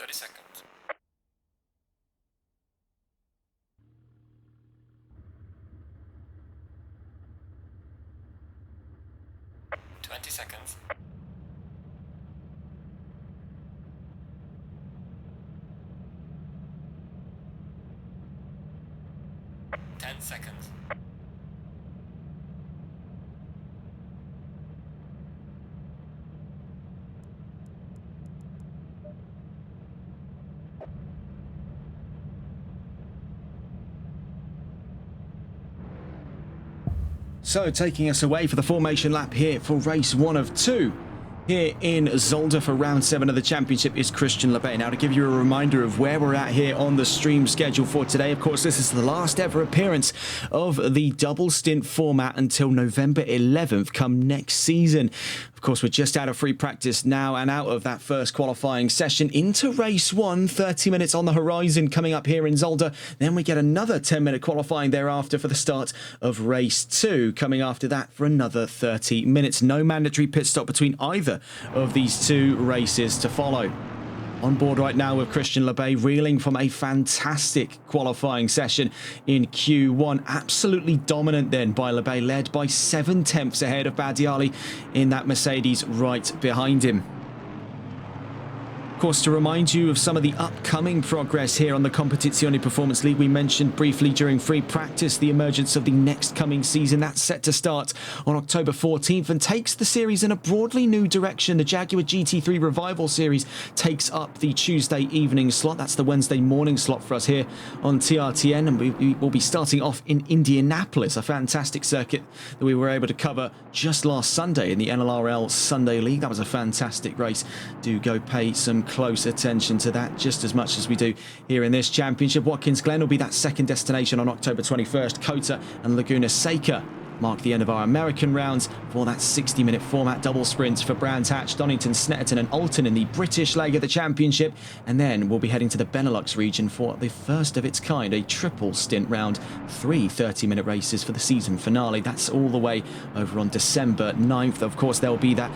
Seconds. 20 seconds. 10 seconds. So taking us away for the formation lap here for race 1 of 2 here in Zolder for round 7 of the championship is Christian Lebay. Now, to give you a reminder of where we're at here on the stream schedule for today, of course, this is the last ever appearance of the double stint format until November 11th come next season. Of course, we're just out of free practice now and out of that first qualifying session into race 1, 30 minutes on the horizon coming up here in Zolder. Then we get another 10-minute qualifying thereafter for the start of race 2, coming after that for another 30 minutes. No mandatory pit stop between either of these 2 races to follow. On board right now with Christian Lebay, reeling from a fantastic qualifying session in Q1. Absolutely dominant then by Lebay, led by 7 tenths ahead of Badiali in that Mercedes right behind him. Of course, to remind you of some of the upcoming progress here on the Competizione Performance League, we mentioned briefly during free practice the emergence of the next coming season. That's set to start on October 14th and takes the series in a broadly new direction. The Jaguar GT3 Revival Series takes up the Tuesday evening slot. That's the Wednesday morning slot for us here on TRTN, and we will be starting off in Indianapolis, a fantastic circuit that we were able to cover just last Sunday in the NLRL Sunday League. That was a fantastic race. Do go pay some close attention to that, just as much as we do here in this championship. Watkins Glen will be that second destination on October 21st. Kota and Laguna Seca mark the end of our American rounds for that 60-minute format. Double sprints for Brands Hatch, Donington, Snetterton and Alton in the British leg of the championship. And then we'll be heading to the Benelux region for the first of its kind, a triple stint round. 3 30-minute races for the season finale. That's all the way over on December 9th. Of course, there will be that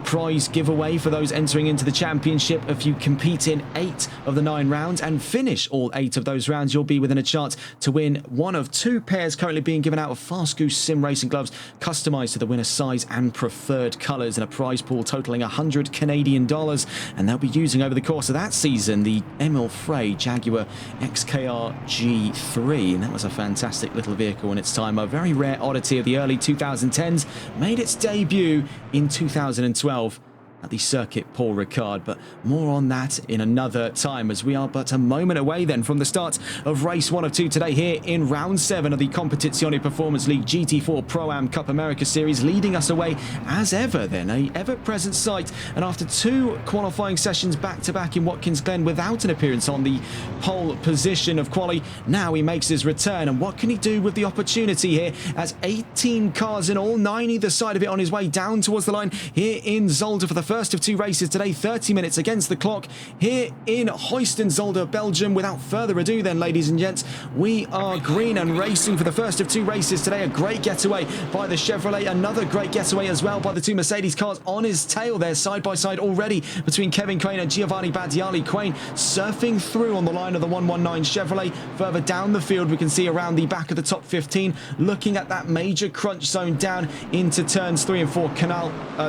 prize giveaway for those entering into the championship. If you compete in 8 of the 9 rounds and finish all 8 of those rounds, you'll be within a chance to win one of 2 pairs currently being given out of Fast Goose Sim Racing gloves, customised to the winner's size and preferred colours, in a prize pool totalling $100 Canadian. And they'll be using over the course of that season the Emil Frey Jaguar XKR G3. And that was a fantastic little vehicle in its time. A very rare oddity of the early 2010s. Made its debut in 2012 at the Circuit Paul Ricard, but more on that in another time, as we are but a moment away then from the start of race 1 of 2 today here in round 7 of the Competizione Performance League GT4 Pro-Am Cup America Series, leading us away as ever then, a ever-present sight, and after 2 qualifying sessions back-to-back in Watkins Glen without an appearance on the pole position of quali, now he makes his return, and what can he do with the opportunity here as 18 cars in all, 9 either side of it, on his way down towards the line here in Zolder for the first of 2 races today, 30 minutes against the clock here in Heusden, Zolder, Belgium. Without further ado then, ladies and gents, we are green and racing for the first of 2 races today. A great getaway by the Chevrolet, another great getaway as well by the 2 Mercedes cars on his tail there, side by side already between Kevin Quain and Giovanni Badiali. Quain surfing through on the line of the 119 Chevrolet. Further down the field, we can see around the back of the top 15, looking at that major crunch zone down into turns 3 and 4,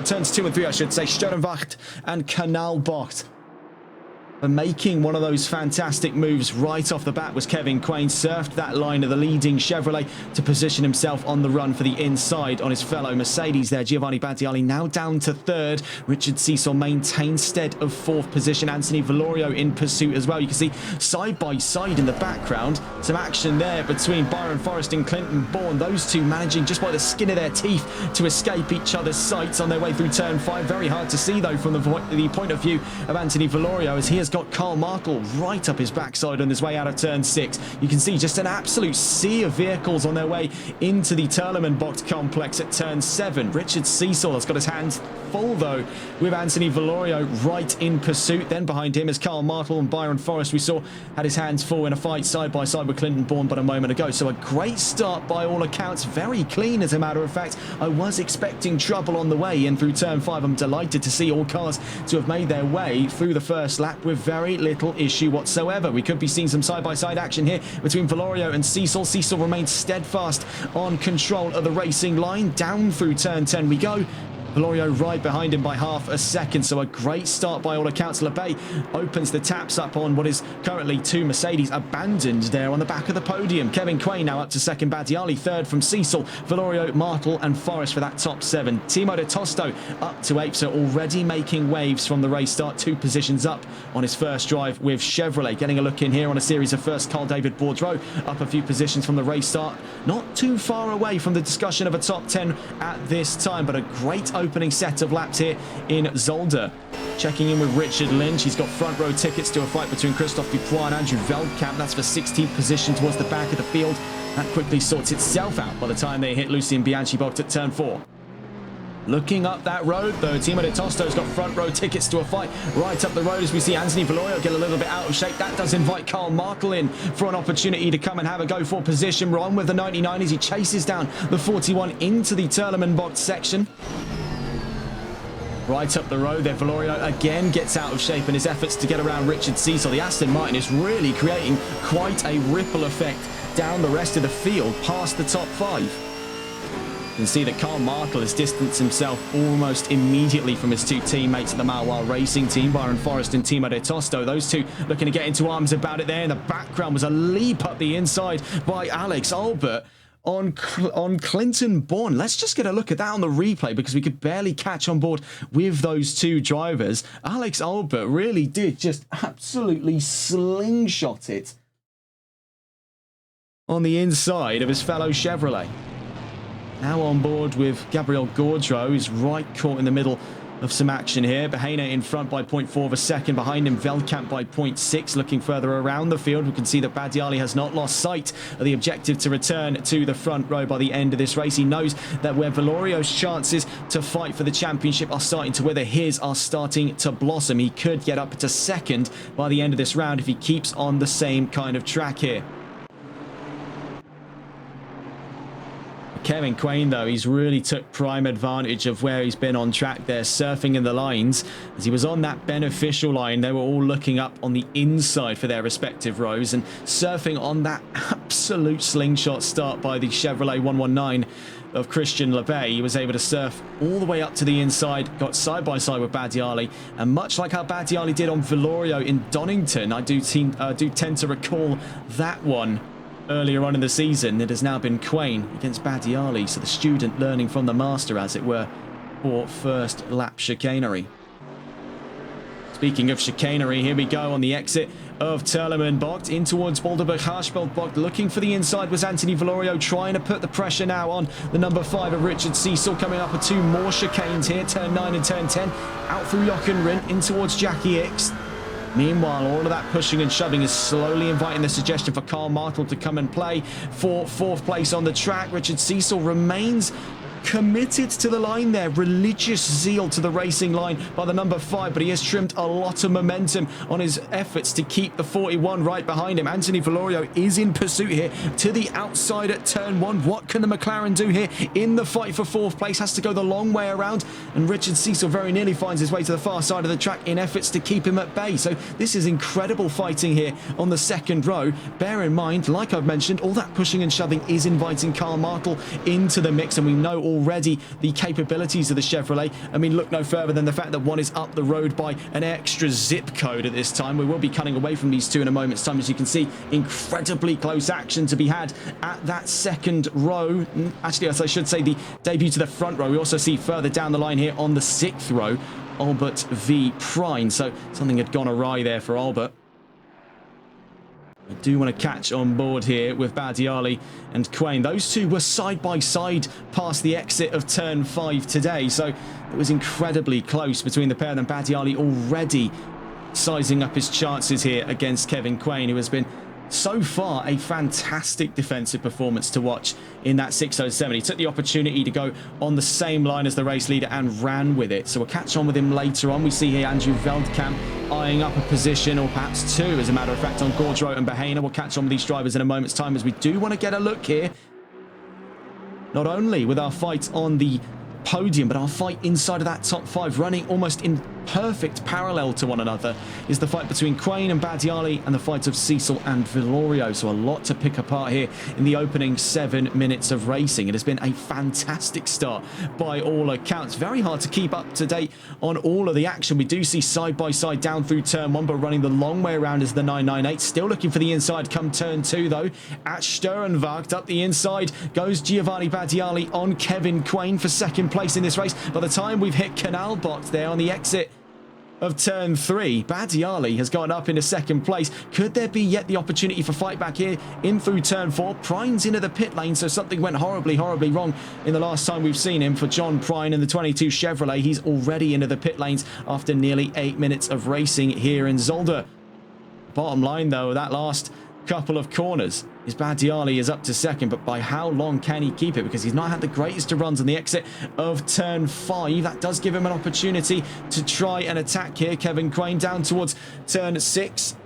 turns 2 and 3, I should say, Sturmwacht and Kanalbocht. And making one of those fantastic moves right off the bat was Kevin Quain. Surfed that line of the leading Chevrolet to position himself on the run for the inside on his fellow Mercedes there. Giovanni Badiali now down to 3rd. Richard Cecil maintains stead of 4th position. Anthony Valorio in pursuit as well. You can see side by side in the background some action there between Byron Forrest and Clinton Bourne. Those two managing just by the skin of their teeth to escape each other's sights on their way through turn 5. Very hard to see though from the point of view of Anthony Valorio, as he has got Carl Markle right up his backside on his way out of turn 6. You can see just an absolute sea of vehicles on their way into the Terlemanbocht complex at turn 7. Richard Cecil has got his hands full though with Anthony Valorio right in pursuit. Then behind him is Carl Markle, and Byron Forrest we saw had his hands full in a fight side by side with Clinton Bourne but a moment ago. So a great start by all accounts, very clean as a matter of fact. I was expecting trouble on the way in through turn 5. I'm delighted to see all cars to have made their way through the first lap with very little issue whatsoever. We could be seeing some side-by-side action here between Valorio and Cecil. Cecil remains steadfast on control of the racing line. Down through turn 10 we go. Valorio right behind him by half a second, so a great start by all accounts. LeBay opens the taps up on what is currently 2 Mercedes abandoned there on the back of the podium. Kevin Quain now up to 2nd, Badiali 3rd from Cecil, Valorio, Martle and Forrest for that top 7. Timo de Tosto up to 8th, so already making waves from the race start, 2 positions up on his first drive with Chevrolet. Getting a look in here on a series of first, Carl David Bourdreau up a few positions from the race start, not too far away from the discussion of a top 10 at this time, but a great opening set of laps here in Zolder. Checking in with Richard Lynch. He's got front row tickets to a fight between Christophe Dupois and Andrew Veldkamp. That's for 16th position towards the back of the field. That quickly sorts itself out by the time they hit Lucien Bianchi-Bocht at turn 4. Looking up that road though, Timo de Tosto's got front row tickets to a fight right up the road as we see Anthony Valorio get a little bit out of shape. That does invite Carl Markle in for an opportunity to come and have a go for position. We're on with the 99 as he chases down the 41 into the Terlemanbocht section. Right up the road there, Valorio again gets out of shape in his efforts to get around Richard Cecil. The Aston Martin is really creating quite a ripple effect down the rest of the field past the top 5. You can see that Carl Markle has distanced himself almost immediately from his 2 teammates at the Maloir Racing team, Byron Forrest and Timo de Tosto. Those 2 looking to get into arms about it there. In the background was a leap up the inside by Alex Albert on Clinton Bourne. Let's just get a look at that on the replay because we could barely catch on board with those 2 drivers. Alex Albert really did just absolutely slingshot it on the inside of his fellow Chevrolet. Now on board with Gabriel Gaudreau, who's right caught in the middle of some action here. Bahena in front by 0.4 of a second. Behind him, Veldkamp by 0.6. Looking further around the field, we can see that Badiali has not lost sight of the objective to return to the front row by the end of this race. He knows that where Valorio's chances to fight for the championship are starting to wither, his are starting to blossom. He could get up to 2nd by the end of this round if he keeps on the same kind of track here. Kevin Quain, though, he's really took prime advantage of where he's been on track there, surfing in the lines. As he was on that beneficial line, they were all looking up on the inside for their respective rows and surfing on that absolute slingshot start by the Chevrolet 119 of Christian LeBay. He was able to surf all the way up to the inside, got side by side with Badiali, and much like how Badiali did on Valorio in Donington, I do tend to recall that one earlier on in the season. It has now been Quain against Badiali, so the student learning from the master, as it were, for first lap chicanery. Speaking of chicanery, here we go on the exit of Terlemenbocht in towards Boulderberg-Harschfeldbocht. Looking for the inside was Anthony Valorio, trying to put the pressure now on the number 5 of Richard Cecil. Coming up with 2 more chicanes here, turn 9 and turn 10. Out through Jochenrin in towards Jackie X. Meanwhile, all of that pushing and shoving is slowly inviting the suggestion for Carl Martel to come and play for 4th place on the track. Richard Cecil remains committed to the line there. Religious zeal to the racing line by the number 5, but he has trimmed a lot of momentum on his efforts to keep the 41 right behind him. Anthony Valorio is in pursuit here to the outside at turn 1. What can the McLaren do here in the fight for 4th place? Has to go the long way around, and Richard Cecil very nearly finds his way to the far side of the track in efforts to keep him at bay. So this is incredible fighting here on the 2nd row. Bear in mind, like I've mentioned, all that pushing and shoving is inviting Carl Martel into the mix, and we know already the capabilities of the Chevrolet. I mean, look no further than the fact that one is up the road by an extra zip code at this time. We will be cutting away from these two in a moment's time. As you can see, incredibly close action to be had at that 2nd row. Actually, as I should say, the debut to the front row. We also see further down the line here on the 6th row, Albert v Prine. So something had gone awry there for Albert. I do want to catch on board here with Badiali and Quain. Those two were side by side past the exit of turn 5 today, so it was incredibly close between the pair of them. Badiali already sizing up his chances here against Kevin Quain, who has been so far a fantastic defensive performance to watch in that 607. He took the opportunity to go on the same line as the race leader and ran with it. So we'll catch on with him later on. We see here Andrew Veldkamp eyeing up a position, or perhaps 2, as a matter of fact, on Gaudreau and Bahena. We'll catch on with these drivers in a moment's time, as we do want to get a look here, not only with our fight on the podium, but our fight inside of that top 5, running almost in perfect parallel to one another, is the fight between Quain and Badiali and the fight of Cecil and Valorio. So a lot to pick apart here in the opening 7 minutes of racing. It has been a fantastic start by all accounts. Very hard to keep up to date on all of the action. We do see side by side down through turn 1, but running the long way around is the 998. Still looking for the inside come turn 2 though. At Störenwagt up the inside goes Giovanni Badiali on Kevin Quain for 2nd place in this race. By the time we've hit Canalbot there on the exit of turn 3, Badiali has gone up into 2nd place. Could there be yet the opportunity for fight back here in through turn 4? Prine's into the pit lane, so something went horribly wrong in the last time we've seen him for John Prine in the 22 Chevrolet. He's already into the pit lanes after nearly 8 minutes of racing here in Zolder. Bottom line though, that last couple of corners is Badiali is up to 2nd, but by how long can he keep it? Because he's not had the greatest of runs on the exit of turn 5. That does give him an opportunity to try and attack here. Kevin Quain down towards turn 6.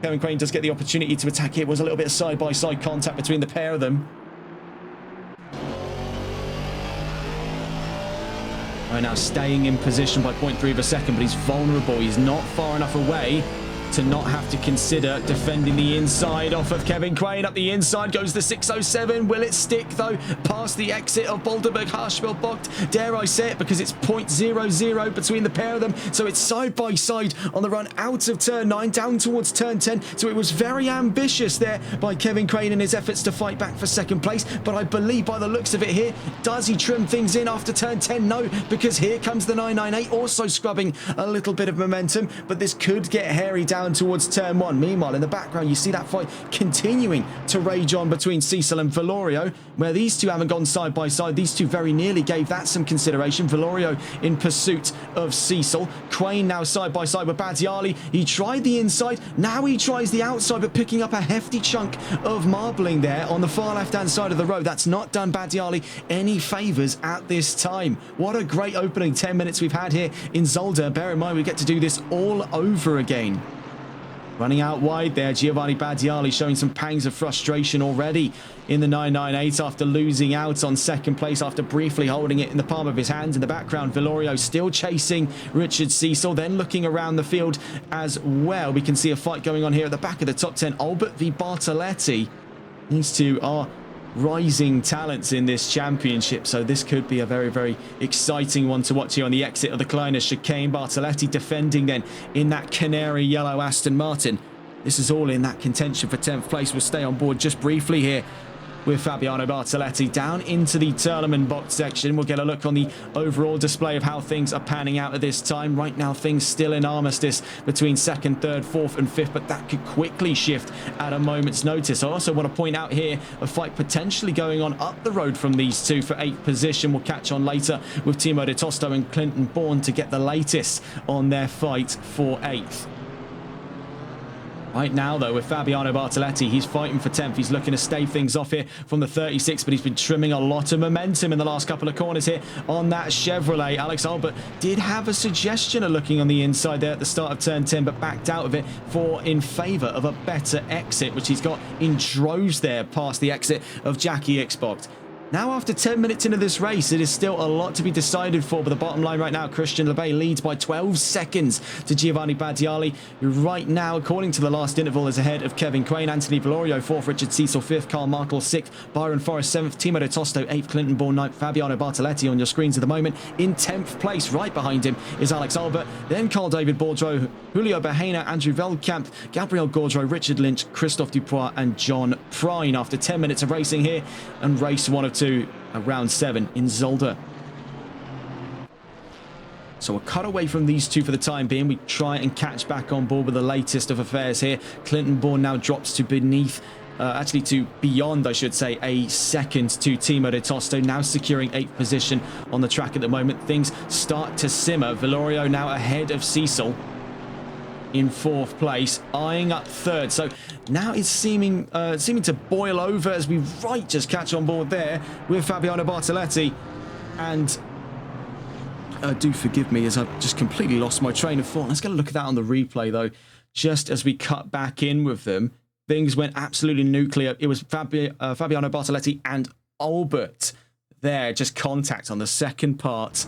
Kevin Quain does get the opportunity to attack here. It was a little bit of side-by-side contact between the pair of them. Right now staying in position by 0.3 of a second, but he's vulnerable. He's not far enough away to not have to consider defending the inside off of Kevin Quain. Up the inside goes the 607. Will it stick though past the exit of Boulderberg-Harschfeldbocht? Dare I say it, because it's 0.00 between the pair of them. So it's side by side on the run out of turn 9 down towards turn 10. So it was very ambitious there by Kevin Quain in his efforts to fight back for 2nd place. But I believe by the looks of it here, does he trim things in after turn 10? No, because here comes the 998 also scrubbing a little bit of momentum. But this could get hairy down towards turn 1. Meanwhile, in the background, you see that fight continuing to rage on between Cecil and Valorio, where these two haven't gone side by side. These two very nearly gave that some consideration. Valorio in pursuit of Cecil. Quain now side by side with Badiali. He tried the inside. Now he tries the outside, but picking up a hefty chunk of marbling there on the far left-hand side of the road. That's not done Badiali any favours at this time. What a great opening 10 minutes we've had here in Zolder. Bear in mind, we get to do this all over again. Running out wide there, Giovanni Badiali showing some pangs of frustration already in the 998 after losing out on 2nd place after briefly holding it in the palm of his hands. In the background, Valorio still chasing Richard Cecil, then looking around the field as well. We can see a fight going on here at the back of the top 10. Albert v Bartoletti. These two are rising talents in this championship, so this could be a very exciting one to watch here on the exit of the Kleiner chicane. Bartoletti defending then in that canary yellow Aston Martin. This is all in that contention for 10th place. We'll stay on board just briefly here with Fabiano Bartoletti down into the Turleman box section. We'll get a look on the overall display of how things are panning out at this time. Right now, things still in armistice between 2nd, 3rd, 4th and 5th, but that could quickly shift at a moment's notice. I also want to point out here a fight potentially going on up the road from these two for 8th position. We'll catch on later with Timo de Tosto and Clinton Bourne to get the latest on their fight for 8th. Right now, though, with Fabiano Bartoletti, he's fighting for 10th. He's looking to stave things off here from the 36, but he's been trimming a lot of momentum in the last couple of corners here on that Chevrolet. Alex Albert did have a suggestion of looking on the inside there at the start of turn 10, but backed out of it in favour of a better exit, which he's got in droves there past the exit of Jackie Xbox. Now, after 10 minutes into this race, it is still a lot to be decided for, but the bottom line right now, Christian Lebay leads by 12 seconds to Giovanni Badiali, who right now, according to the last interval, is ahead of Kevin Quain, Anthony Valorio 4th, Richard Cecil 5th, Carl Markle 6th, Byron Forrest 7th, Timo de Tosto 8th, Clinton Bourne 9th, Fabiano Bartoletti on your screens at the moment in 10th place. Right behind him is Alex Albert, then Carl David Bourdreau, Julio Bahena, Andrew Veldkamp, Gabriel Gaudreau, Richard Lynch, Christophe Dupois and John Prine after 10 minutes of racing here, and race 1 of 2 round 7 in Zolder. So we'll cut away from these two for the time being. We try and catch back on board with the latest of affairs here. Clinton Bourne now drops to beneath, actually to beyond, I should say, a second to Timo de Tosto, now securing 8th position on the track at the moment. Things start to simmer. Valorio now ahead of Cecil in 4th place, eyeing up 3rd. So now it's seeming to boil over as we just catch on board there with Fabiano Bartoletti. And do forgive me as I've just completely lost my train of thought. Let's get a look at that on the replay, though. Just as we cut back in with them, things went absolutely nuclear. It was Fabiano Bartoletti and Albert there, just contact on the second part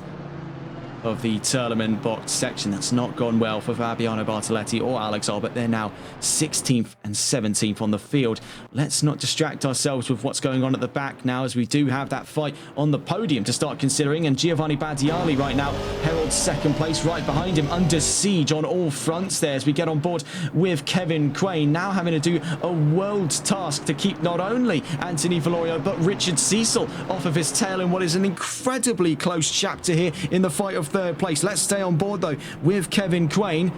of the Turleman box section. That's not gone well for Fabiano Bartoletti or Alex Albert. They're now 16th and 17th on the field. Let's not distract ourselves with what's going on at the back now, as we do have that fight on the podium to start considering. And Giovanni Badiali right now heralds 2nd place, right behind him, under siege on all fronts there as we get on board with Kevin Quain, now having to do a world's task to keep not only Anthony Valorio but Richard Cecil off of his tail in what is an incredibly close chapter here in the fight of 3rd place. Let's stay on board though with Kevin Quain.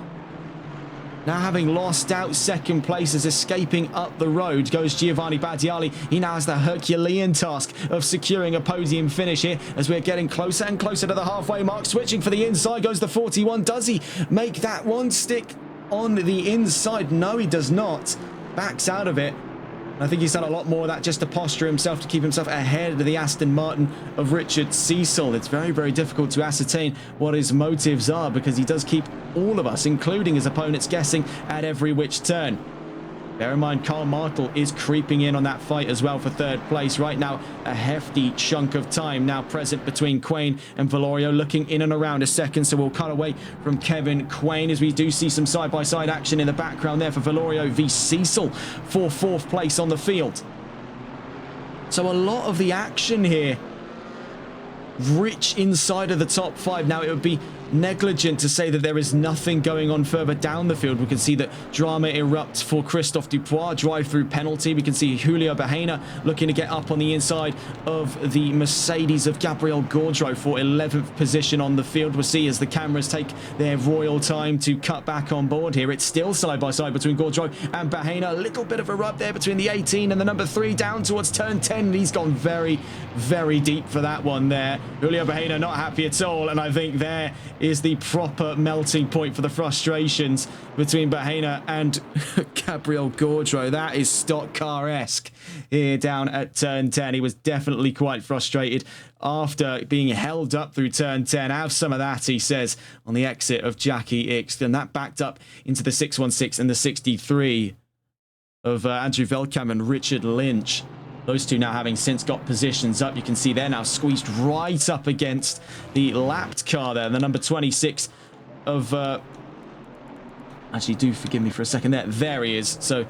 Now having lost out 2nd place, as escaping up the road goes Giovanni Badiali. He now has the Herculean task of securing a podium finish here as we're getting closer and closer to the halfway mark. Switching for the inside goes the 41. Does he make that one stick on the inside? No, he does not. Backs out of it. I think he's done a lot more of that just to posture himself, to keep himself ahead of the Aston Martin of Richard Cecil. It's very, very difficult to ascertain what his motives are, because he does keep all of us, including his opponents, guessing at every which turn. Bear in mind, Carl Markle is creeping in on that fight as well for 3rd place. Right now, a hefty chunk of time now present between Quain and Valorio, looking in and around a second. So we'll cut away from Kevin Quain as we do see some side-by-side action in the background there for Valorio v Cecil for 4th place on the field. So a lot of the action here rich inside of the top 5. Now, it would be negligent to say that there is nothing going on further down the field. We can see that drama erupts for Christophe Dupois, drive-through penalty. We can see Julio Bahena looking to get up on the inside of the Mercedes of Gabriel Gaudreau for 11th position on the field. We'll see as the cameras take their royal time to cut back on board here. It's still side-by-side between Gaudreau and Bahena. A little bit of a rub there between the 18 and the number 3 down towards turn 10. He's gone very, very deep for that one there. Julio Bahena not happy at all, and I think there is the proper melting point for the frustrations between Bahena and Gabriel Gaudreau. That is stock car-esque here down at turn 10. He was definitely quite frustrated after being held up through turn 10. Have some of that, he says, on the exit of Jackie X. Then that backed up into the 616 and the 63 of Andrew Veldkamp and Richard Lynch. Those two now having since got positions up. You can see they're now squeezed right up against the lapped car there. The number 26 of... actually, do forgive me for a second there. There he is. So,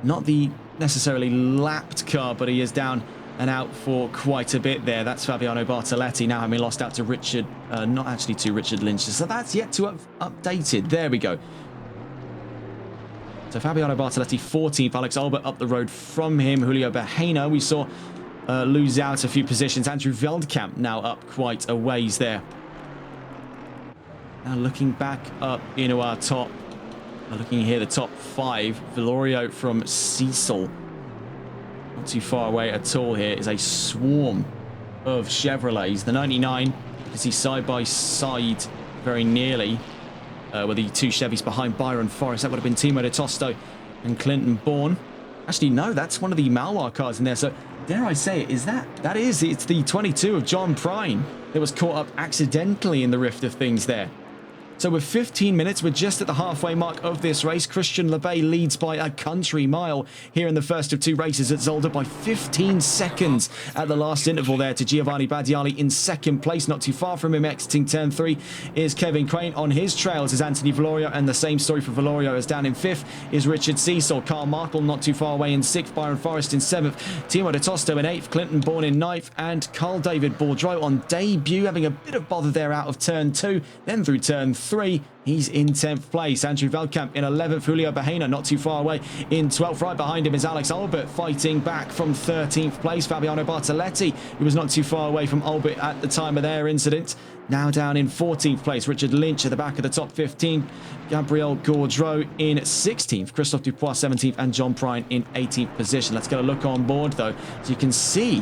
not the necessarily lapped car, but he is down and out for quite a bit there. That's Fabiano Bartoletti now having lost out to Richard... not actually to Richard Lynch. So that's yet to have updated. There we go. So Fabiano Bartoletti 14th, Alex Albert up the road from him. Julio Bahena, we saw lose out a few positions. Andrew Veldkamp now up quite a ways there. Now looking back up into our top, looking here, the top 5. Valorio from Cecil, not too far away at all here, is a swarm of Chevrolets. The 99, you can see side by side very nearly with the 2 Chevys behind Byron Forrest. That would have been Timo de Tosto and Clinton Bourne. Actually, no, that's one of the Malwar cars in there. So, dare I say it, is that? It's the 22 of John Prine that was caught up accidentally in the rift of things there. So with 15 minutes, we're just at the halfway mark of this race. Christian LeBay leads by a country mile here in the first of 2 races at Zolder by 15 seconds at the last interval there to Giovanni Badiali in second place. Not too far from him, exiting turn 3 is Kevin Crane. On his trails is Anthony Valorio, and the same story for Valorio as down in 5th is Richard Cecil. Carl Markle not too far away in 6th, Byron Forrest in 7th, Timo de Tosto in 8th, Clinton Bourne in 9th, and Carl David Bourdreau on debut having a bit of bother there out of turn 2, then through turn 3. He's in 10th place. Andrew Veldkamp in 11th. Julio Bahena not too far away in 12th. Right behind him is Alex Albert fighting back from 13th place. Fabiano Bartoletti, who was not too far away from Albert at the time of their incident, now down in 14th place. Richard Lynch at the back of the top 15. Gabriel Gaudreau in 16th. Christophe Dupois 17th. And John Prine in 18th position. Let's get a look on board though. So you can see,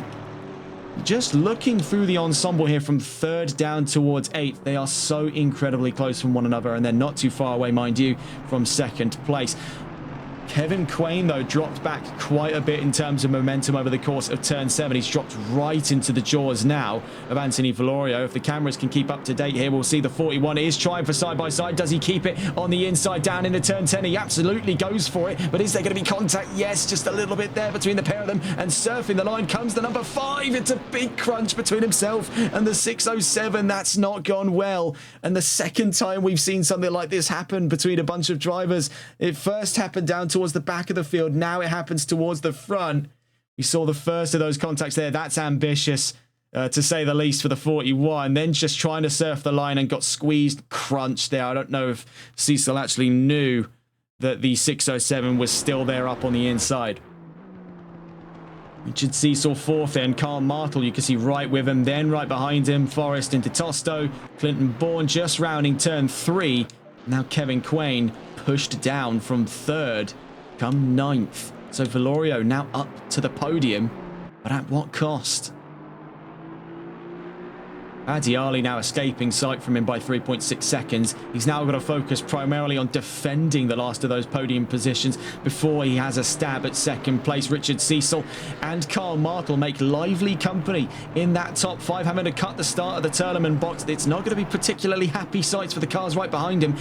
just looking through the ensemble here from 3rd down towards 8th, they are so incredibly close from one another, and they're not too far away, mind you, from 2nd place. Kevin Quain, though, dropped back quite a bit in terms of momentum over the course of turn 7. He's dropped right into the jaws now of Anthony Valorio. If the cameras can keep up to date here, we'll see the 41 is trying for side-by-side. Does he keep it on the inside down into turn 10? He absolutely goes for it, but is there going to be contact? Yes, just a little bit there between the pair of them, and surfing the line comes the number 5. It's a big crunch between himself and the 607. That's not gone well, and the second time we've seen something like this happen between a bunch of drivers. It first happened down towards the back of the field. Now it happens towards the front. We saw the first of those contacts there. That's ambitious, to say the least, for the 41. Then just trying to surf the line and got squeezed, crunched there. I don't know if Cecil actually knew that the 607 was still there up on the inside. Richard Cecil 4th then. Carl Martel, you can see right with him. Then right behind him, Forrest into Tosto. Clinton Bourne just rounding turn 3. Now Kevin Quain pushed down from 3rd, come 9th. So Valorio now up to the podium, but at what cost? Adiali now escaping sight from him by 3.6 seconds. He's now got to focus primarily on defending the last of those podium positions before he has a stab at 2nd place. Richard Cecil and Carl Martel make lively company in that top 5, having to cut the start of the Turleman box. It's not going to be particularly happy sights for the cars right behind him,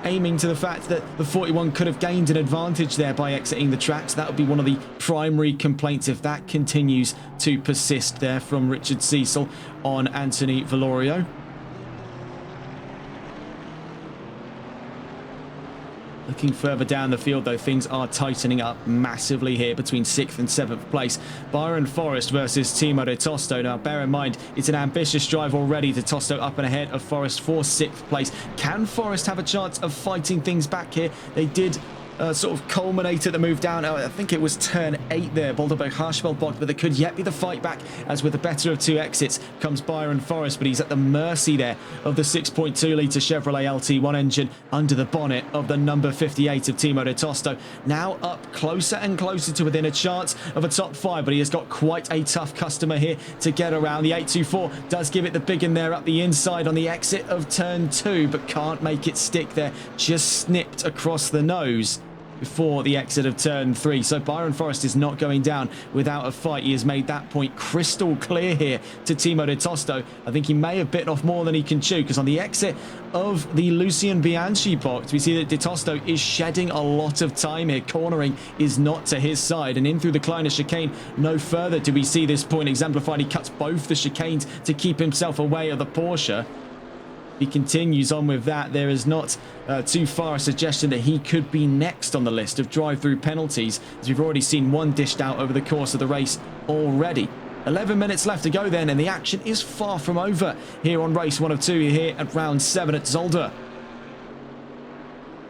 aiming to the fact that the 41 could have gained an advantage there by exiting the tracks. That would be one of the primary complaints if that continues to persist there from Richard Cecil on Anthony Valorio. Looking further down the field, though, things are tightening up massively here between 6th and 7th place. Byron Forrest versus Timo de Tosto. Now, bear in mind, it's an ambitious drive already. De Tosto up and ahead of Forrest for 6th place. Can Forrest have a chance of fighting things back here? They did sort of culminate at the move down. I think it was turn 8 there. Boulderberg Harshveld, but there could yet be the fight back, as with the better of 2 exits comes Byron Forrest, but he's at the mercy there of the 6.2 litre Chevrolet LT1 engine under the bonnet of the number 58 of Timo de Tosto. Now up closer and closer to within a chance of a top 5, but he has got quite a tough customer here to get around. The 824 does give it the big in there up the inside on the exit of turn 2, but can't make it stick there. Just snipped across the nose before the exit of turn 3. So Byron Forrest is not going down without a fight. He has made that point crystal clear here to Timo de Tosto. I think he may have bitten off more than he can chew, because on the exit of the Lucien Bianchi box, we see that de Tosto is shedding a lot of time here. Cornering is not to his side, and in through the Kleiner chicane, no further do we see this point exemplified. He cuts both the chicanes to keep himself away of the Porsche. He continues on with that. There is not too far a suggestion that he could be next on the list of drive-through penalties, as we've already seen one dished out over the course of the race already. 11 minutes left to go then, and the action is far from over here on race 1 of 2 here at round 7 at Zolder.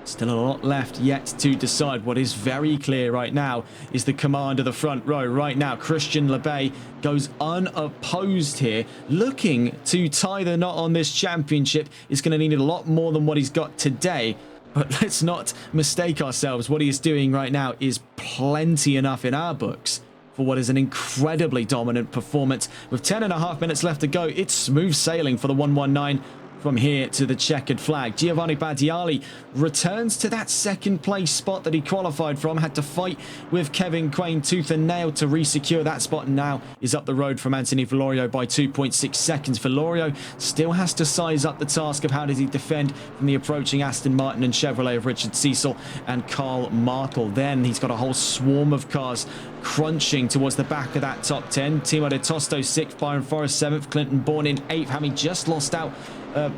Still a lot left yet to decide. What is very clear right now is the command of the front row. Right now, Christian LeBay goes unopposed here, looking to tie the knot on this championship. Is going to need a lot more than what he's got today. But let's not mistake ourselves. What he is doing right now is plenty enough in our books for what is an incredibly dominant performance. With 10.5 minutes left to go, it's smooth sailing for the 119. From here to the checkered flag. Giovanni Badiali returns to that second place spot that he qualified from. Had to fight with Kevin Quain tooth and nail to re-secure that spot, and now is up the road from Anthony Valorio by 2.6 seconds. Valorio still has to size up the task of how does he defend from the approaching Aston Martin and Chevrolet of Richard Cecil and Carl Martel. Then he's got a whole swarm of cars crunching towards the back of that top 10. Timo de Tosto 6th, Byron Forrest 7th, Clinton Bourne in 8th, having just lost out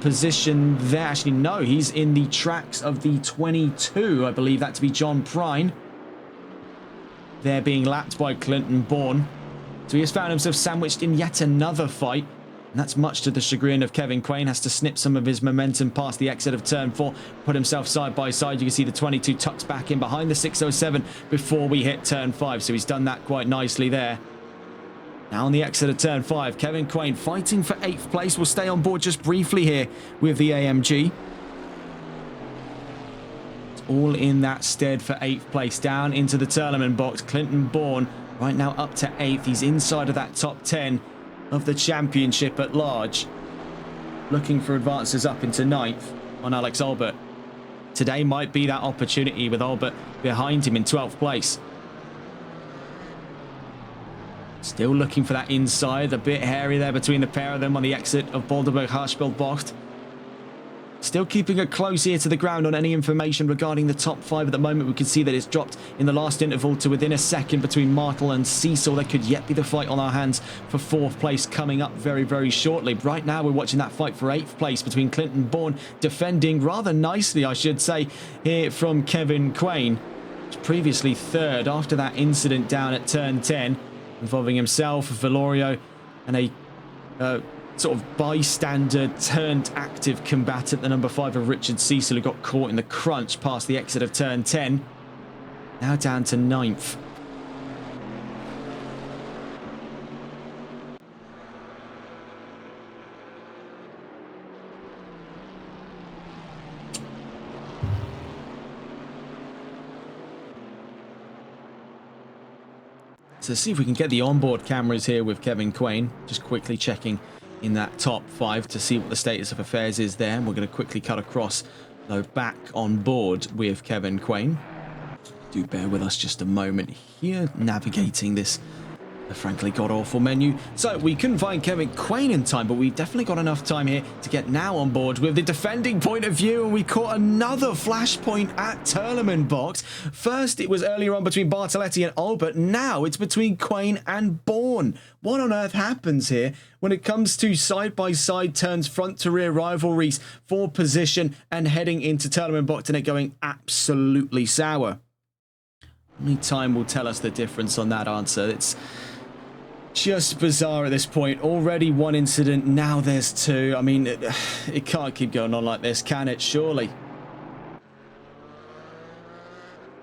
position there. Actually, no, he's in the tracks of the 22. I believe that to be John Prine. They're being lapped by Clinton Bourne. So he has found himself sandwiched in yet another fight. And that's much to the chagrin of Kevin Quain. Has to snip some of his momentum past the exit of turn 4. Put himself side by side. You can see the 22 tucks back in behind the 607 before we hit turn 5. So he's done that quite nicely there. Now on the exit of turn 5, Kevin Quain fighting for 8th place. We'll stay on board just briefly here with the AMG. It's all in that stead for 8th place. Down into the tournament box. Clinton Bourne right now up to 8th. He's inside of that top 10 of the championship at large. Looking for advances up into 9th on Alex Albert. Today might be that opportunity with Albert behind him in 12th place. Still looking for that inside, a bit hairy there between the pair of them on the exit of Boulderberg-Harschbild-Bocht. Still keeping a close ear to the ground on any information regarding the top 5 at the moment. We can see that it's dropped in the last interval to within a second between Martel and Cecil. There could yet be the fight on our hands for 4th place coming up very, very shortly. Right now, we're watching that fight for 8th place between Clinton Bourne, defending rather nicely, I should say, here from Kevin Quain. Previously 3rd after that incident down at turn 10. Involving himself, Valorio, and a sort of bystander turned active combatant, the number 5 of Richard Cecil, who got caught in the crunch past the exit of turn 10. Now down to 9th. So see if we can get the onboard cameras here with Kevin Quain. Just quickly checking in that top 5 to see what the status of affairs is there. And we're going to quickly cut across, though, back on board with Kevin Quain. Do bear with us just a moment here, navigating this frankly god-awful menu. So we couldn't find Kevin Quain in time, but we definitely got enough time here to get now on board with the defending point of view, and we caught another flashpoint at tournament box. First it was earlier on between Bartoletti and Albert, now it's between Quain and Bourne. What on earth happens here when it comes to side-by-side turns, front to rear rivalries for position and heading into tournament box and it going absolutely sour? Only time will tell us the difference on that answer. It's just bizarre at this point. Already one incident, now there's 2. I mean, it can't keep going on like this, can it? Surely.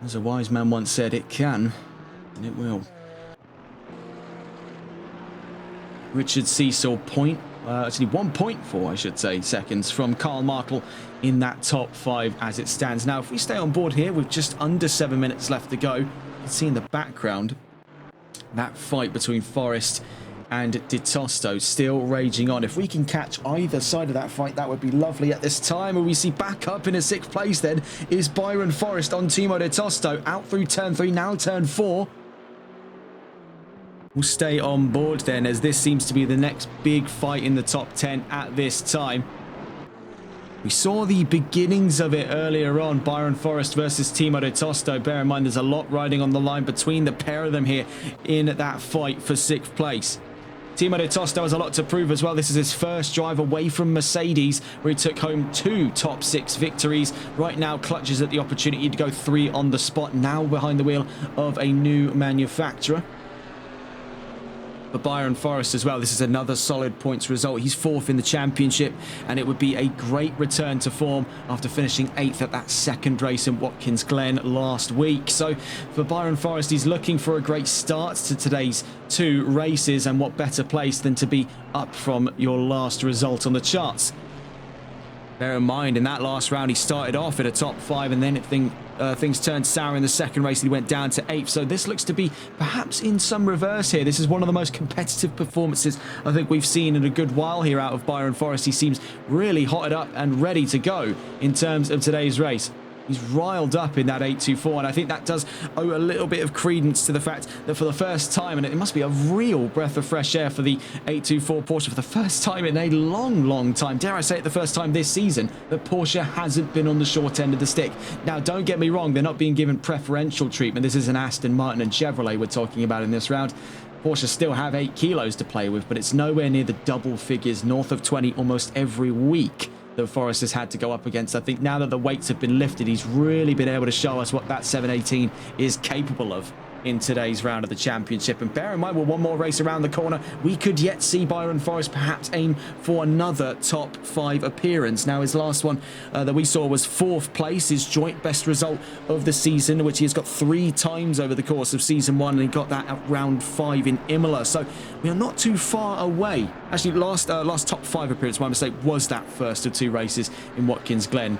As a wise man once said, it can, and it will. Richard Cecil actually 1.4, I should say, seconds from Carl Martel in that top 5 as it stands. Now, if we stay on board here with just under 7 minutes left to go, you can see in the background that fight between Forrest and De Tosto still raging on. If we can catch either side of that fight, that would be lovely at this time. And we see back up in a 6th place then is Byron Forrest on Timo De Tosto, out through turn 3, now turn 4. We'll stay on board then, as this seems to be the next big fight in the top 10 at this time. We saw the beginnings of it earlier on, Byron Forrest versus Timo De Tosto. Bear in mind, there's a lot riding on the line between the pair of them here in that fight for 6th place. Timo De Tosto has a lot to prove as well. This is his first drive away from Mercedes, where he took home 2 top 6 victories. Right now, clutches at the opportunity to go 3 on the spot, now behind the wheel of a new manufacturer. For Byron Forrest as well, this is another solid points result. He's 4th in the championship, and it would be a great return to form after finishing 8th at that second race in Watkins Glen last week. So for Byron Forrest, he's looking for a great start to today's 2 races, and what better place than to be up from your last result on the charts. Bear in mind, in that last round, he started off at a top 5, and then things turned sour in the second race. He went down to 8th. So this looks to be perhaps in some reverse here. This is one of the most competitive performances I think we've seen in a good while here out of Byron Forrest. He seems really hotted up and ready to go in terms of today's race. He's riled up in that 824, and I think that does owe a little bit of credence to the fact that for the first time, and it must be a real breath of fresh air for the 824 Porsche for the first time in a long time, dare I say it, the first time this season, that Porsche hasn't been on the short end of the stick. Now, don't get me wrong, they're not being given preferential treatment. This is an Aston Martin and Chevrolet we're talking about in this round. Porsche still have 8 kilos to play with, but it's nowhere near the double figures, north of 20 almost every week that Forrest has had to go up against. I think now that the weights have been lifted, he's really been able to show us what that 718 is capable of in today's round of the championship. And bear in mind, we're one more race around the corner. We could yet see Byron Forrest perhaps aim for another top 5 appearance. Now, his last one that we saw was 4th place, his joint best result of the season, which he has got 3 times over the course of season 1, and he got that at round 5 in Imola. So we are not too far away. Actually, last top 5 appearance, my mistake, was that first of 2 races in Watkins Glen,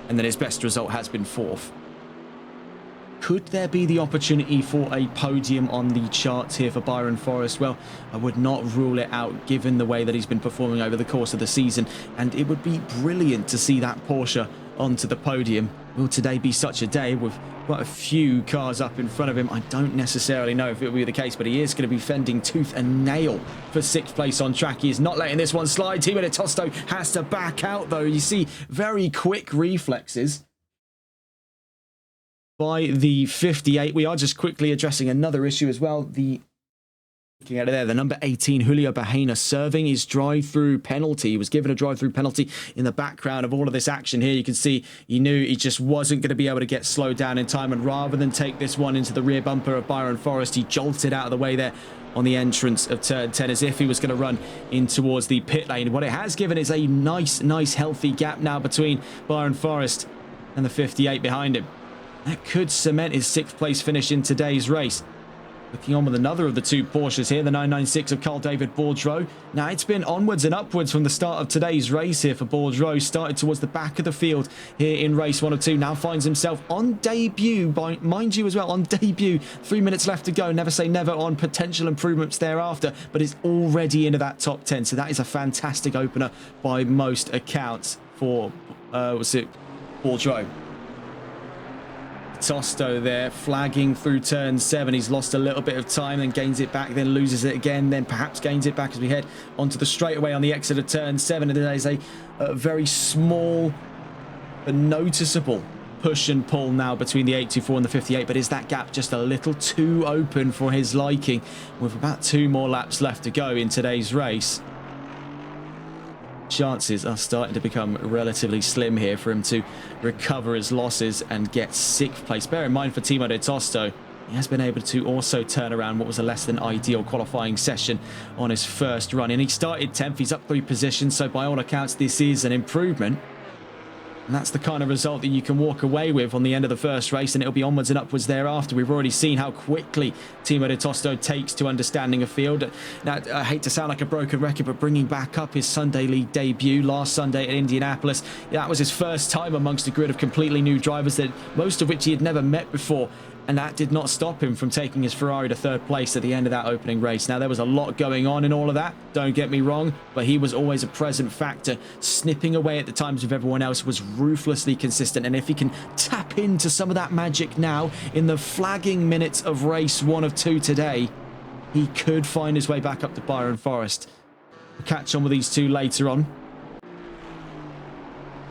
and then his best result has been 4th. Could there be the opportunity for a podium on the charts here for Byron Forrest? Well, I would not rule it out given the way that he's been performing over the course of the season, and it would be brilliant to see that Porsche onto the podium. Will today be such a day with quite a few cars up in front of him? I don't necessarily know if it will be the case, but he is going to be fending tooth and nail for 6th place on track. He is not letting this one slide. Timo de Tosto has to back out, though. You see very quick reflexes by the 58. We are just quickly addressing another issue as well. Looking at it there, the number 18, Julio Bahena, serving his drive-through penalty. He was given a drive-through penalty in the background of all of this action here. You can see he knew he just wasn't going to be able to get slowed down in time, and rather than take this one into the rear bumper of Byron Forrest, he jolted out of the way there on the entrance of turn 10 as if he was going to run in towards the pit lane. What it has given is a nice healthy gap now between Byron Forrest and the 58 behind him. That could cement his 6th place finish in today's race. Looking on with another of the 2 Porsches here, the 996 of Carl David Bourdreau. Now, it's been onwards and upwards from the start of today's race here for Bourdreau. Started towards the back of the field here in race 1 of 2. Now finds himself on debut, mind you as well, on debut. 3 minutes left to go. Never say never on potential improvements thereafter, but is already into that top 10. So that is a fantastic opener by most accounts for, Bourdreau. Tosto there, flagging through turn 7. He's lost a little bit of time, then gains it back, then loses it again, then perhaps gains it back as we head onto the straightaway on the exit of turn 7. And there is a very small but noticeable push and pull now between the 824 and the 58, but is that gap just a little too open for his liking? With about 2 more laps left to go in today's race, chances are starting to become relatively slim here for him to recover his losses and get 6th place. Bear in mind, for Timo de Tosto, he has been able to also turn around what was a less than ideal qualifying session on his first run, and he started 10th. He's up 3 positions, so by all accounts this is an improvement. And that's the kind of result that you can walk away with on the end of the first race, and it'll be onwards and upwards thereafter. We've already seen how quickly Timo de Tosto takes to understanding a field. Now, I hate to sound like a broken record, but bringing back up his Sunday League debut last Sunday at Indianapolis, that was his first time amongst a grid of completely new drivers, that most of which he had never met before. And that did not stop him from taking his Ferrari to 3rd place at the end of that opening race. Now, there was a lot going on in all of that, don't get me wrong, but he was always a present factor. Snipping away at the times of everyone else, was ruthlessly consistent. And if he can tap into some of that magic now in the flagging minutes of race 1 of 2 today, he could find his way back up to Byron Forrest. We'll catch on with these 2 later on.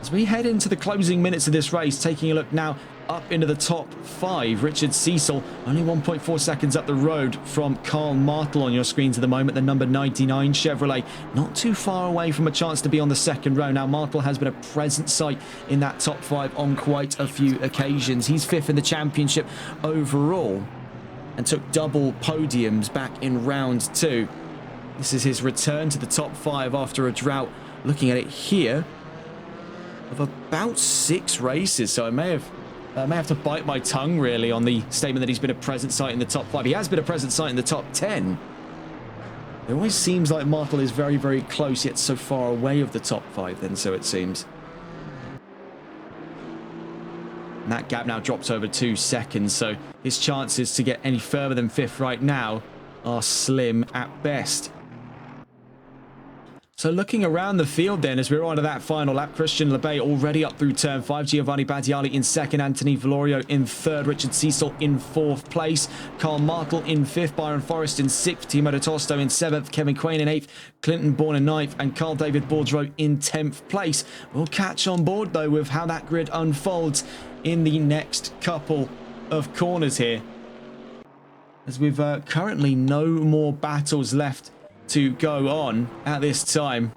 As we head into the closing minutes of this race, taking a look now up into the top 5. Richard Cecil, only 1.4 seconds up the road from Carl Martel on your screens at the moment, the number 99 Chevrolet. Not too far away from a chance to be on the 2nd row. Now, Martel has been a present sight in that top 5 on quite a few occasions. He's 5th in the championship overall and took double podiums back in round 2. This is his return to the top 5 after a drought, looking at it here, of about 6 races. So I may have to bite my tongue, really, on the statement that he's been a present sight in the top 5. He has been a present sight in the top 10. It always seems like Martel is very, very close, yet so far away of the top 5 then, so it seems. And that gap now drops over 2 seconds, so his chances to get any further than 5th right now are slim at best. So looking around the field then, as we're on to that final lap, Christian Lebay already up through turn 5, Giovanni Badiali in 2nd, Anthony Valorio in 3rd, Richard Cecil in 4th place, Carl Martel in 5th, Byron Forrest in 6th, Timo de Tosto in 7th, Kevin Quain in 8th, Clinton Bourne in 9th, and Carl David Boudreau in 10th place. We'll catch on board though with how that grid unfolds in the next couple of corners here, as we've currently no more battles left to go on at this time.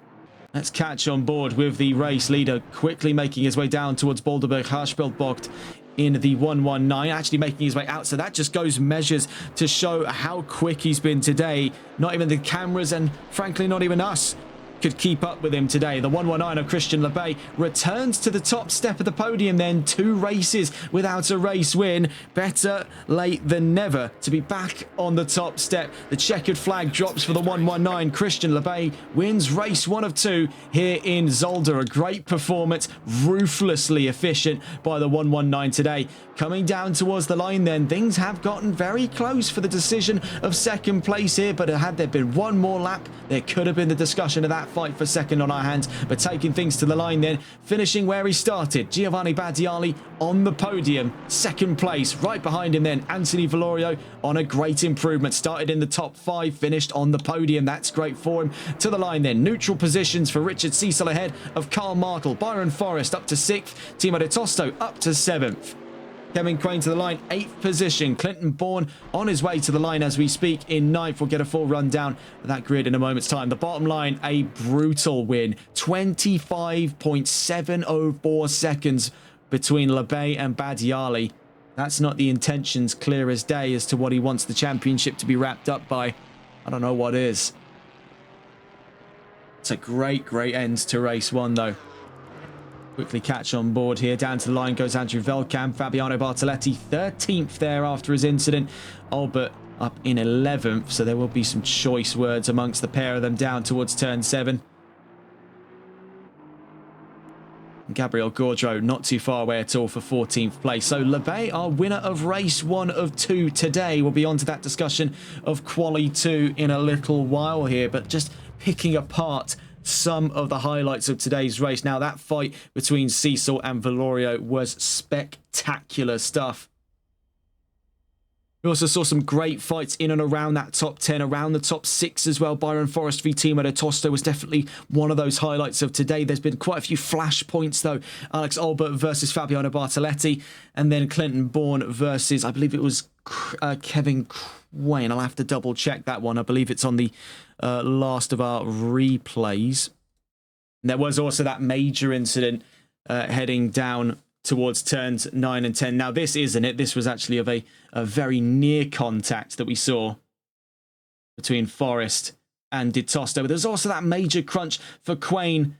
Let's catch on board with the race leader quickly making his way down towards Boulderberg Harshbeldbocht in the 119, actually making his way out. So that just goes measures to show how quick he's been today. Not even the cameras, and frankly not even us, could keep up with him today. The 119 of Christian Lebay returns to the top step of the podium then, 2 races without a race win. Better late than never to be back on the top step. The checkered flag drops for the 119. Christian Lebay wins race 1 of 2 here in Zolder. A great performance, ruthlessly efficient by the 119 today. Coming down towards the line then, things have gotten very close for the decision of 2nd place here, but had there been one more lap, there could have been the discussion of that fight for 2nd on our hands. But taking things to the line then, finishing where he started, Giovanni Badiali on the podium, 2nd place. Right behind him then, Anthony Valorio on a great improvement. Started in the top 5, finished on the podium. That's great for him. To the line then, neutral positions for Richard Cecil ahead of Carl Martel. Byron Forrest up to 6th, Timo de Tosto up to 7th. Kevin Quain to the line, 8th position. Clinton Bourne on his way to the line as we speak in 9th. We'll get a full rundown of that grid in a moment's time. The bottom line, a brutal win. 25.704 seconds between Lebay and Badiali. That's not the intentions clear as day as to what he wants the championship to be wrapped up by. I don't know what is. It's a great, great end to race 1 though. Quickly catch on board here. Down to the line goes Andrew Velkamp. Fabiano Bartoletti 13th there after his incident. Albert up in 11th. So there will be some choice words amongst the pair of them down towards turn 7. And Gabriel Gaudreau not too far away at all for 14th place. So Lebay, our winner of race 1 of 2 today. We'll be on to that discussion of Quali 2 in a little while here. But just picking apart some of the highlights of today's race. Now, that fight between Cecil and Valorio was spectacular stuff. We also saw some great fights in and around that top 10, around the top 6 as well. Byron Forrest v Timo de Tosto was definitely one of those highlights of today. There's been quite a few flash points, though. Alex Albert versus Fabiano Bartoletti, and then Clinton Bourne versus, I believe it was Kevin Quain. I'll have to double check that one. I believe it's on the last of our replays. And there was also that major incident heading down towards turns 9 and 10. Now, this isn't it. This was actually of a very near contact that we saw between Forrest and De Tosto. But there's also that major crunch for Quain.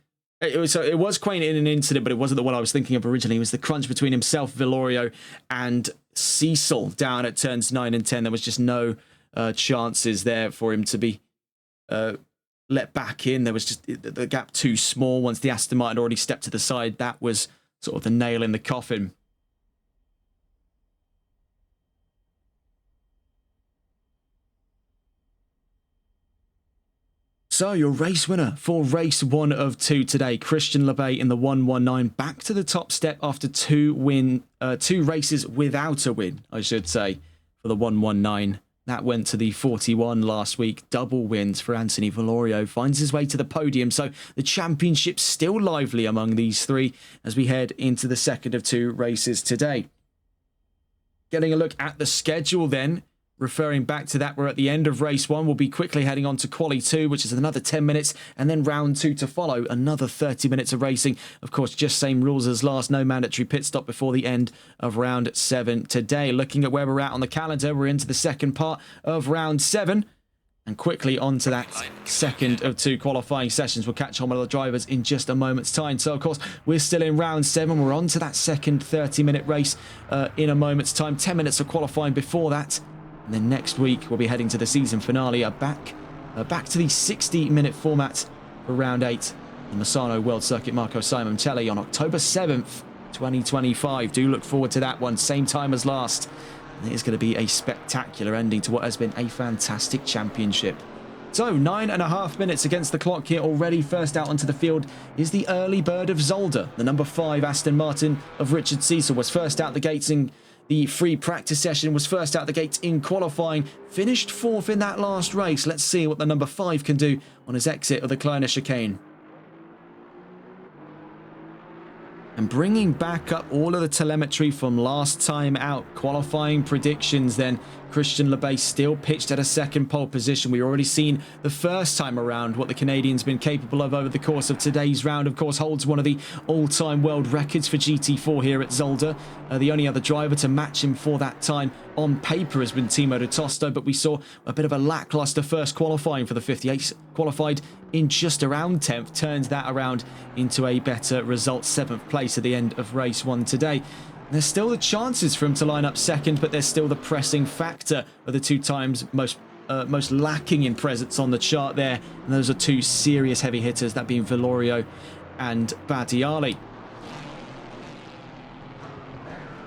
It was Quain in an incident, but it wasn't the one I was thinking of originally. It was the crunch between himself, Valorio, and Cecil down at turns 9 and 10. There was just no chances there for him to be let back in. There was just the gap too small. Once the Aston Martin already stepped to the side, that was sort of the nail in the coffin. So your race winner for race 1 of 2 today, Christian Lebay in the 119, back to the top step after 2 races without a win, I should say, for the 119. That went to the 41 last week. Double wins for Anthony Valorio. Finds his way to the podium. So the championship's still lively among these 3 as we head into the 2nd of 2 races today. Getting a look at the schedule then. Referring back to that, we're at the end of race 1. We'll be quickly heading on to Quali 2, which is another 10 minutes, and then round 2 to follow. Another 30 minutes of racing. Of course, just same rules as last. No mandatory pit stop before the end of round 7 today. Looking at where we're at on the calendar, we're into the second part of round 7. And quickly onto that second of 2 qualifying sessions. We'll catch on with the drivers in just a moment's time. So, of course, we're still in round 7. We're on to that second 30-minute race in a moment's time. 10 minutes of qualifying before that. And then next week, we'll be heading to the season finale. Back to the 60-minute format for round 8. The Misano World Circuit Marco Simoncelli on October 7th, 2025. Do look forward to that one. Same time as last. It is going to be a spectacular ending to what has been a fantastic championship. So, 9.5 minutes against the clock here already. First out onto the field is the early bird of Zolder. The number 5 Aston Martin of Richard Cecil was first out the gates in the free practice session, was first out the gates in qualifying, finished 4th in that last race. Let's see what the number 5 can do on his exit of the Kleiner chicane. And bringing back up all of the telemetry from last time out, qualifying predictions then, Christian Lebay still pitched at a second pole position. We've already seen the first time around what the Canadian's been capable of over the course of today's round. Of course, holds one of the all-time world records for GT4 here at Zolder. The only other driver to match him for that time on paper has been Timo de Tosto, but we saw a bit of a lackluster first qualifying for the 58. Qualified in just around 10th, turns that around into a better result, 7th place at the end of race 1 today. There's still the chances for him to line up second, but there's still the pressing factor of the 2 times most lacking in presence on the chart there. And those are 2 serious heavy hitters, that being Vilorio and Badiali.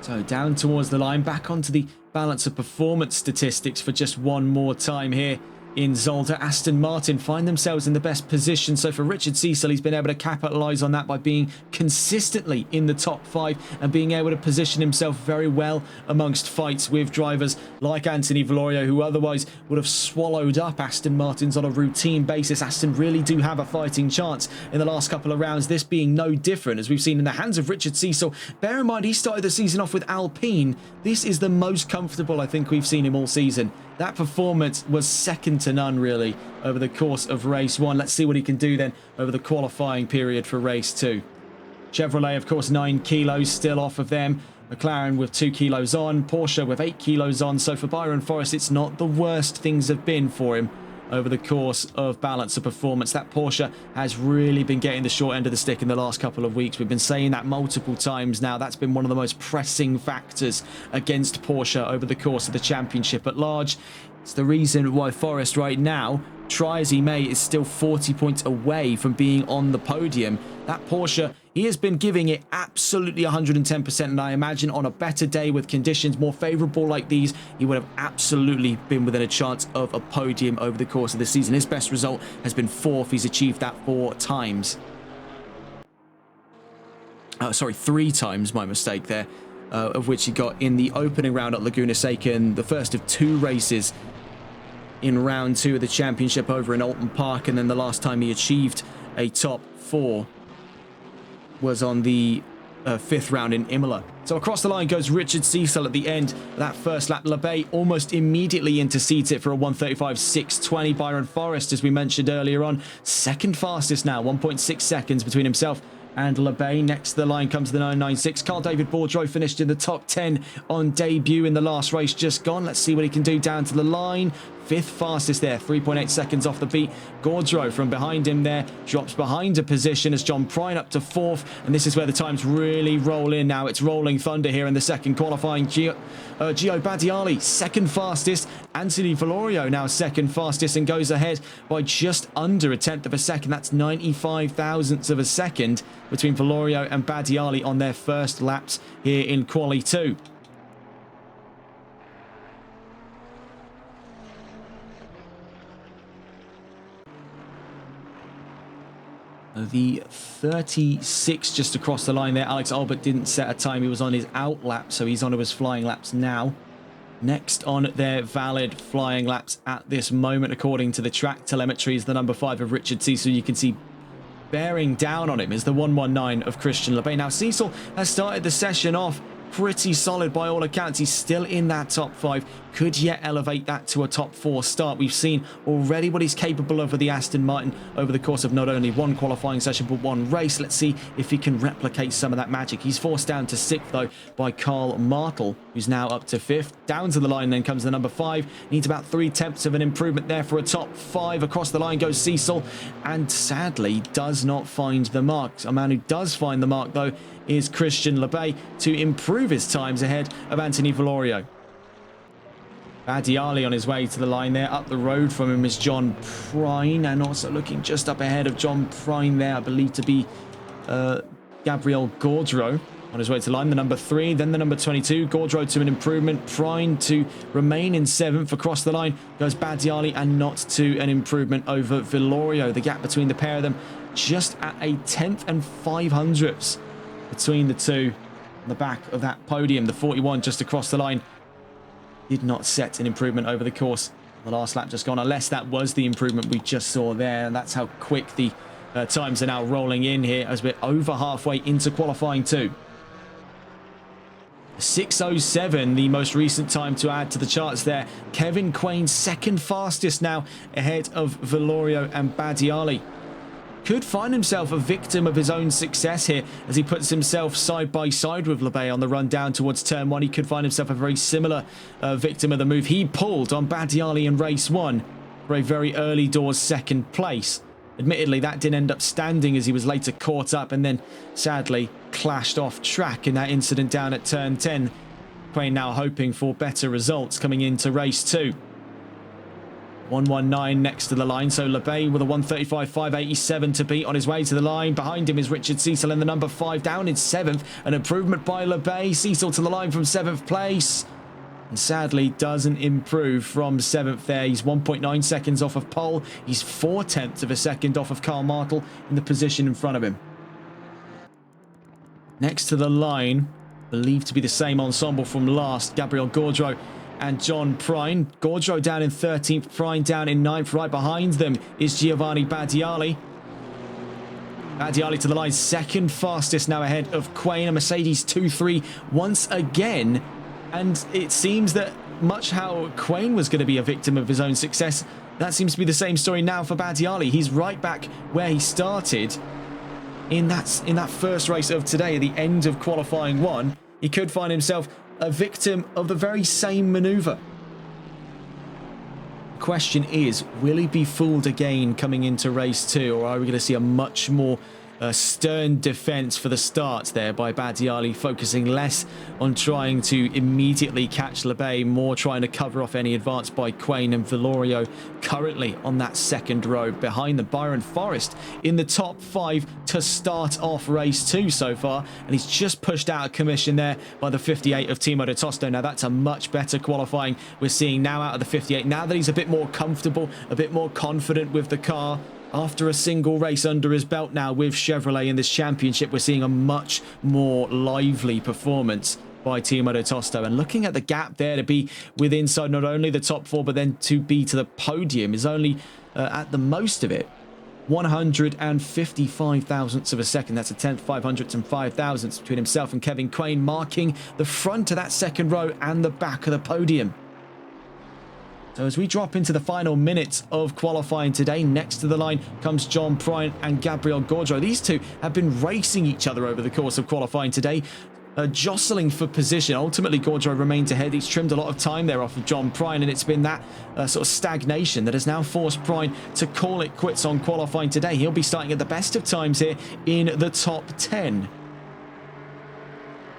So down towards the line, back onto the balance of performance statistics for just one more time here in Zolder. Aston Martin find themselves in the best position. So for Richard Cecil, he's been able to capitalise on that by being consistently in the top 5 and being able to position himself very well amongst fights with drivers like Anthony Vilorio, who otherwise would have swallowed up Aston Martins on a routine basis. Aston really do have a fighting chance in the last couple of rounds, this being no different, as we've seen in the hands of Richard Cecil. Bear in mind, he started the season off with Alpine. This is the most comfortable I think we've seen him all season. That performance was second to none, really, over the course of race 1. Let's see what he can do then over the qualifying period for race 2. Chevrolet, of course, 9 kilos still off of them. McLaren with 2 kilos on. Porsche with 8 kilos on. So for Byron Forrest, it's not the worst things have been for him over the course of balance of performance. That Porsche has really been getting the short end of the stick in the last couple of weeks. We've been saying that multiple times now. That's been one of the most pressing factors against Porsche over the course of the championship at large. It's the reason why Forrest right now, try as he may, is still 40 points away from being on the podium. That Porsche, he has been giving it absolutely 110%, and I imagine on a better day with conditions more favourable like these, he would have absolutely been within a chance of a podium over the course of the season. His best result has been 4th. He's achieved that 4 times. Sorry, 3 times, my mistake there, of which he got in the opening round at Laguna Seca, in the first of 2 races in round 2 of the championship over in Alton Park, and then the last time he achieved a top 4 was on the 5th round in Imola. So across the line goes Richard Cecil at the end of that first lap. Lebay almost immediately intercedes it for a 1:35.620. Byron Forrest, as we mentioned earlier on, second fastest now, 1.6 seconds between himself and Lebay. Next to the line comes the 996. Carl David Bourdreau finished in the top 10 on debut in the last race just gone. Let's see what he can do down to the line. 5th fastest there, 3.8 seconds off the beat. Gaudreau from behind him there drops behind a position as John Prine up to 4th, and this is where the times really roll in now. It's rolling thunder here in the second qualifying. Gio Badiali, 2nd fastest. Anthony Vilorio now 2nd fastest and goes ahead by just under 1/10 of a second. That's 95 thousandths of a second between Vilorio and Badiali on their first laps here in Quali 2. The 36 just across the line there. Alex Albert didn't set a time. He was on his out lap, so he's on to his flying laps now. Next on their valid flying laps at this moment, according to the track telemetry, is the number 5 of Richard Cecil. You can see bearing down on him is the 119 of Christian Lebay. Now, Cecil has started the session off pretty solid by all accounts. He's still in that top 5. Could yet elevate that to a top 4 start. We've seen already what he's capable of with the Aston Martin over the course of not only one qualifying session but one race. Let's see if he can replicate some of that magic. He's forced down to 6th though by Karl Martel, who's now up to 5th. Down to the line then comes the number 5. Needs about 3/10 of an improvement there for a top 5. Across the line goes Cecil, and sadly does not find the mark. A man who does find the mark though is Christian Lebay to improve his times ahead of Anthony Valorio. Badiali on his way to the line there. Up the road from him is John Prine, and also looking just up ahead of John Prine there, I believe to be Gabriel Gaudreau on his way to the line, the number 3, then the number 22. Gaudreau to an improvement, Prine to remain in 7th. Across the line goes Badiali, and not to an improvement over Valorio. The gap between the pair of them just at a 10th and 500ths between the two on the back of that podium. The 41 just across the line did not set an improvement over the course the last lap just gone, unless that was the improvement we just saw there. And that's how quick the times are now rolling in here as we're over halfway into qualifying 2. 6:07, the most recent time to add to the charts there. Kevin Quain second fastest now ahead of Valorio and Badiali. Could find himself a victim of his own success here as he puts himself side by side with Lebay on the run down towards turn 1. He could find himself a very similar victim of the move he pulled on Badiali in race 1 for a very early doors 2nd place. Admittedly, that didn't end up standing as he was later caught up and then sadly clashed off track in that incident down at turn 10. Quain now hoping for better results coming into race 2. 119 next to the line, so Lebay with a 135.587 to beat on his way to the line. Behind him is Richard Cecil in the number 5, down in 7th. An improvement by Lebay. Cecil to the line from 7th place, and sadly doesn't improve from 7th there. He's 1.9 seconds off of pole. He's 4/10 of a second off of Karl Martel in the position in front of him. Next to the line, believed to be the same ensemble from last, Gabriel Gaudreau and John Prine. Gaudreau down in 13th, Prine down in 9th. Right behind them is Giovanni Badiali. Badiali to the line, second fastest now ahead of Quain. A Mercedes 2-3 once again. And it seems that much how Quain was going to be a victim of his own success, that seems to be the same story now for Badiali. He's right back where he started in that first race of today, at the end of qualifying 1. He could find himself a victim of the very same maneuver. The question is, will he be fooled again coming into race 2, or are we going to see a much more stern defense for the start there by Badiali, focusing less on trying to immediately catch Lebay, more trying to cover off any advance by Quain and Valorio currently on that second row. Behind the Byron Forrest in the top 5 to start off race 2 so far, and he's just pushed out of commission there by the 58 of Timo de Tosto. Now that's a much better qualifying we're seeing now out of the 58, now that he's a bit more comfortable, a bit more confident with the car. After a single race under his belt now with Chevrolet in this championship, we're seeing a much more lively performance by Timo de Tosto. And looking at the gap there to be with inside not only the top 4, but then to be to the podium is only at the most of it 155 thousandths of a second. That's a 10th, 500ths and 5 thousandths between himself and Kevin Quain, marking the front of that second row and the back of the podium. So as we drop into the final minutes of qualifying today, next to the line comes John Prine and Gabriel Gaudreau. These two have been racing each other over the course of qualifying today, jostling for position. Ultimately, Gaudreau remained ahead. He's trimmed a lot of time there off of John Prine, and it's been that sort of stagnation that has now forced Prine to call it quits on qualifying today. He'll be starting at the best of times here in the top 10.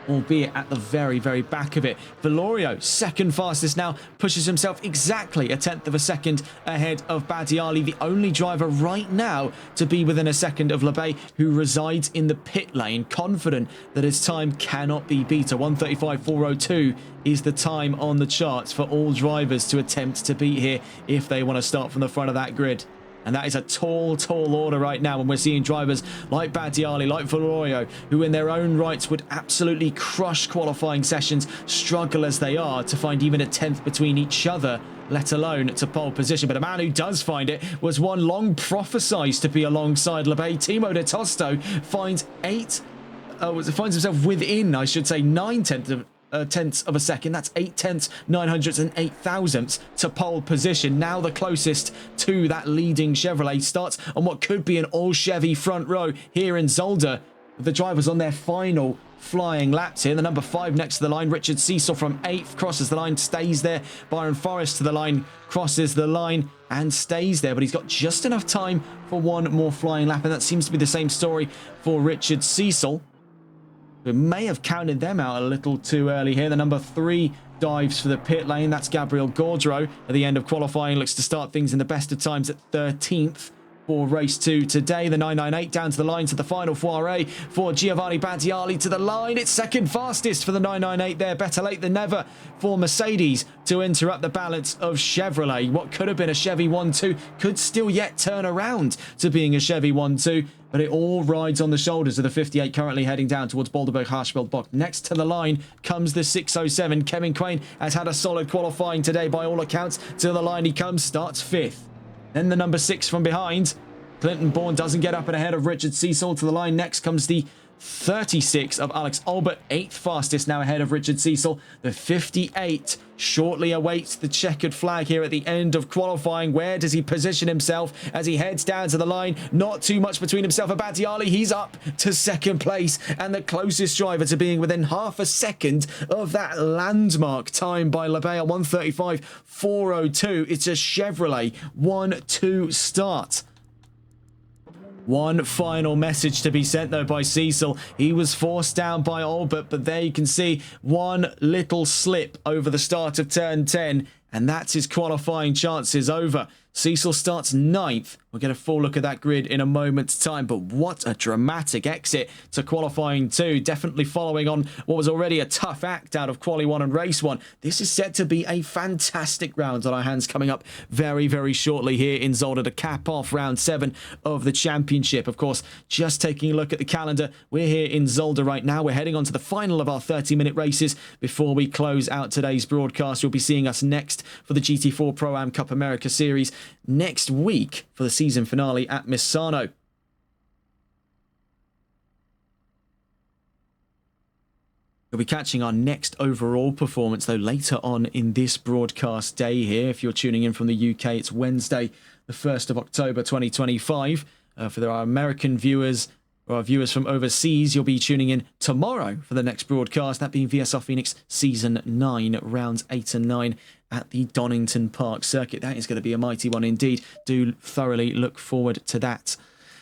Albeit at the very, very back of it. Valorio, second fastest now, pushes himself exactly a 10th of a second ahead of Badiali, the only driver right now to be within a second of Lebay, who resides in the pit lane, confident that his time cannot be beat. A 135.402 is the time on the charts for all drivers to attempt to beat here if they want to start from the front of that grid. And that is a tall, tall order right now when we're seeing drivers like Badiali, like Valorio, who in their own rights would absolutely crush qualifying sessions, struggle as they are to find even a 10th between each other, let alone to pole position. But a man who does find it was one long prophesied to be alongside Lebay. Timo de Tosto finds finds himself within, I should say, 9 tenths of a second. That's 8 tenths, 900ths and 8 thousandths to pole position. Now the closest to that leading Chevrolet starts on what could be an all Chevy front row here in Zolder. The drivers on their final flying laps here. The number 5 next to the line, Richard Cecil from 8th, crosses the line, stays there. Byron Forrest to the line, crosses the line and stays there, but he's got just enough time for one more flying lap, and that seems to be the same story for Richard Cecil. We may have counted them out a little too early here. The number 3 dives for the pit lane. That's Gabriel Gaudreau at the end of qualifying. Looks to start things in the best of times at 13th. For race 2 today. The 998 down to the line to the final foray for Giovanni Battiali to the line. It's second fastest for the 998 there. Better late than never for Mercedes to interrupt the balance of Chevrolet. What could have been a Chevy 1-2 could still yet turn around to being a Chevy 1-2. But it all rides on the shoulders of the 58 currently heading down towards Boulderberg-Harshfield-Bock. Next to the line comes the 607. Kevin Quain has had a solid qualifying today by all accounts. To the line he comes, starts 5th. Then the number 6 from behind. Clinton Bourne doesn't get up and ahead of Richard Cecil. To the line next comes the 36 of Alex Albert, 8th fastest now ahead of Richard Cecil. The 58 shortly awaits the checkered flag here at the end of qualifying. Where does he position himself as he heads down to the line? Not too much between himself and Battiali. He's up to second place and the closest driver to being within half a second of that landmark time by LeBay on 1:35.402. It's a Chevrolet 1-2 start. One final message to be sent, though, by Cecil. He was forced down by Albert, but there you can see one little slip over the start of turn 10, and that's his qualifying chances over. Cecil starts 9th. We'll get a full look at that grid in a moment's time, but what a dramatic exit to qualifying 2. Definitely following on what was already a tough act out of Quali 1 and Race 1. This is set to be a fantastic round on our hands coming up very, very shortly here in Zolder to cap off round 7 of the championship. Of course, just taking a look at the calendar, we're here in Zolder right now. We're heading on to the final of our 30-minute races before we close out today's broadcast. You'll be seeing us next for the GT4 Pro-Am Cup America Series next week for the season finale at Misano. You'll be catching our next overall performance, though, later on in this broadcast day here. If you're tuning in from the UK, it's Wednesday, the 1st of October, 2025. For our American viewers or our viewers from overseas, you'll be tuning in tomorrow for the next broadcast, that being VSR Phoenix Season 9, Rounds 8 and 9 at the Donington Park circuit. That is going to be a mighty one indeed. Do thoroughly look forward to that.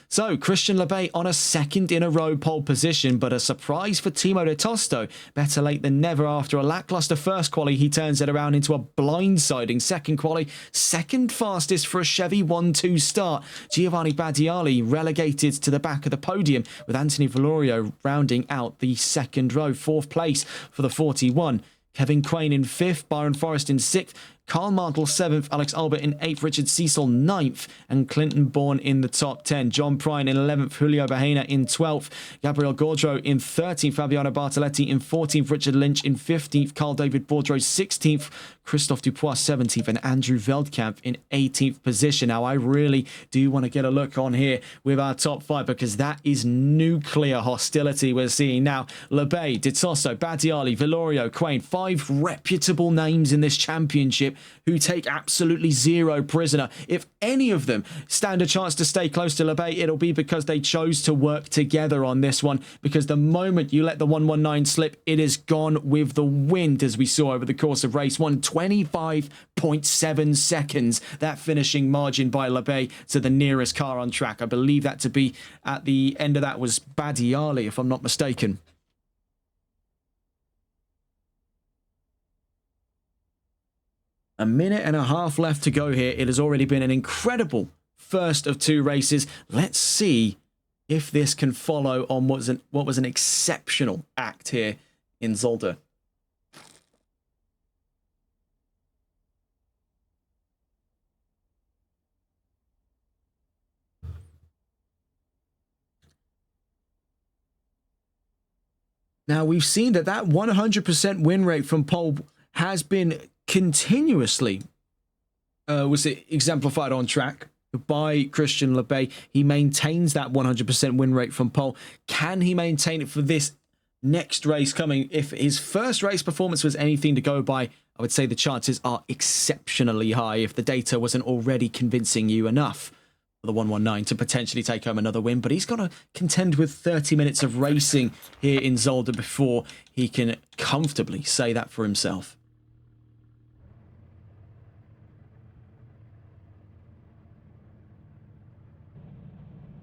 So, Christian LeBay on a second in a row pole position, but a surprise for Timo de Tosto. Better late than never. After a lackluster first quali, he turns it around into a blindsiding second quali. Second fastest for a Chevy 1-2 start. Giovanni Battiali relegated to the back of the podium, with Anthony Valorio rounding out the second row. 4th place for the 41. Kevin Quain in 5th, Byron Forrest in 6th, Karl Martel 7th, Alex Albert in 8th, Richard Cecil 9th, and Clinton Bourne in the top 10. John Prine in 11th, Julio Bahena in 12th, Gabriel Gaudreau in 13th, Fabiano Bartoletti in 14th, Richard Lynch in 15th, Carl David Bourdreau 16th, Christophe Dupois 17th, and Andrew Veldkamp in 18th position. Now, I really do want to get a look on here with our top 5, because that is nuclear hostility we're seeing now. LeBay, De Tosto, Battiali, Valorio, Quain, 5 reputable names in this championship who take absolutely zero prisoner. If any of them stand a chance to stay close to LeBay, it'll be because they chose to work together on this one, because the moment you let the 119 slip, it is gone with the wind, as we saw over the course of race 1. 25.7 seconds, that finishing margin by LeBay to the nearest car on track. I believe that to be at the end of that was Battiali, if I'm not mistaken. A minute and a half left to go here. It has already been an incredible first of 2 races. Let's see if this can follow on what was an exceptional act here in Zolder. Now, we've seen that 100% win rate from pole has been continuously was it exemplified on track. by Christian Lebay. He maintains that 100% win rate from pole. Can he maintain it for this next race coming? If his first race performance was anything to go by, I would say the chances are exceptionally high if the data wasn't already convincing you enough for the 119 to potentially take home another win. But he's got to contend with 30 minutes of racing here in Zolder before he can comfortably say that for himself.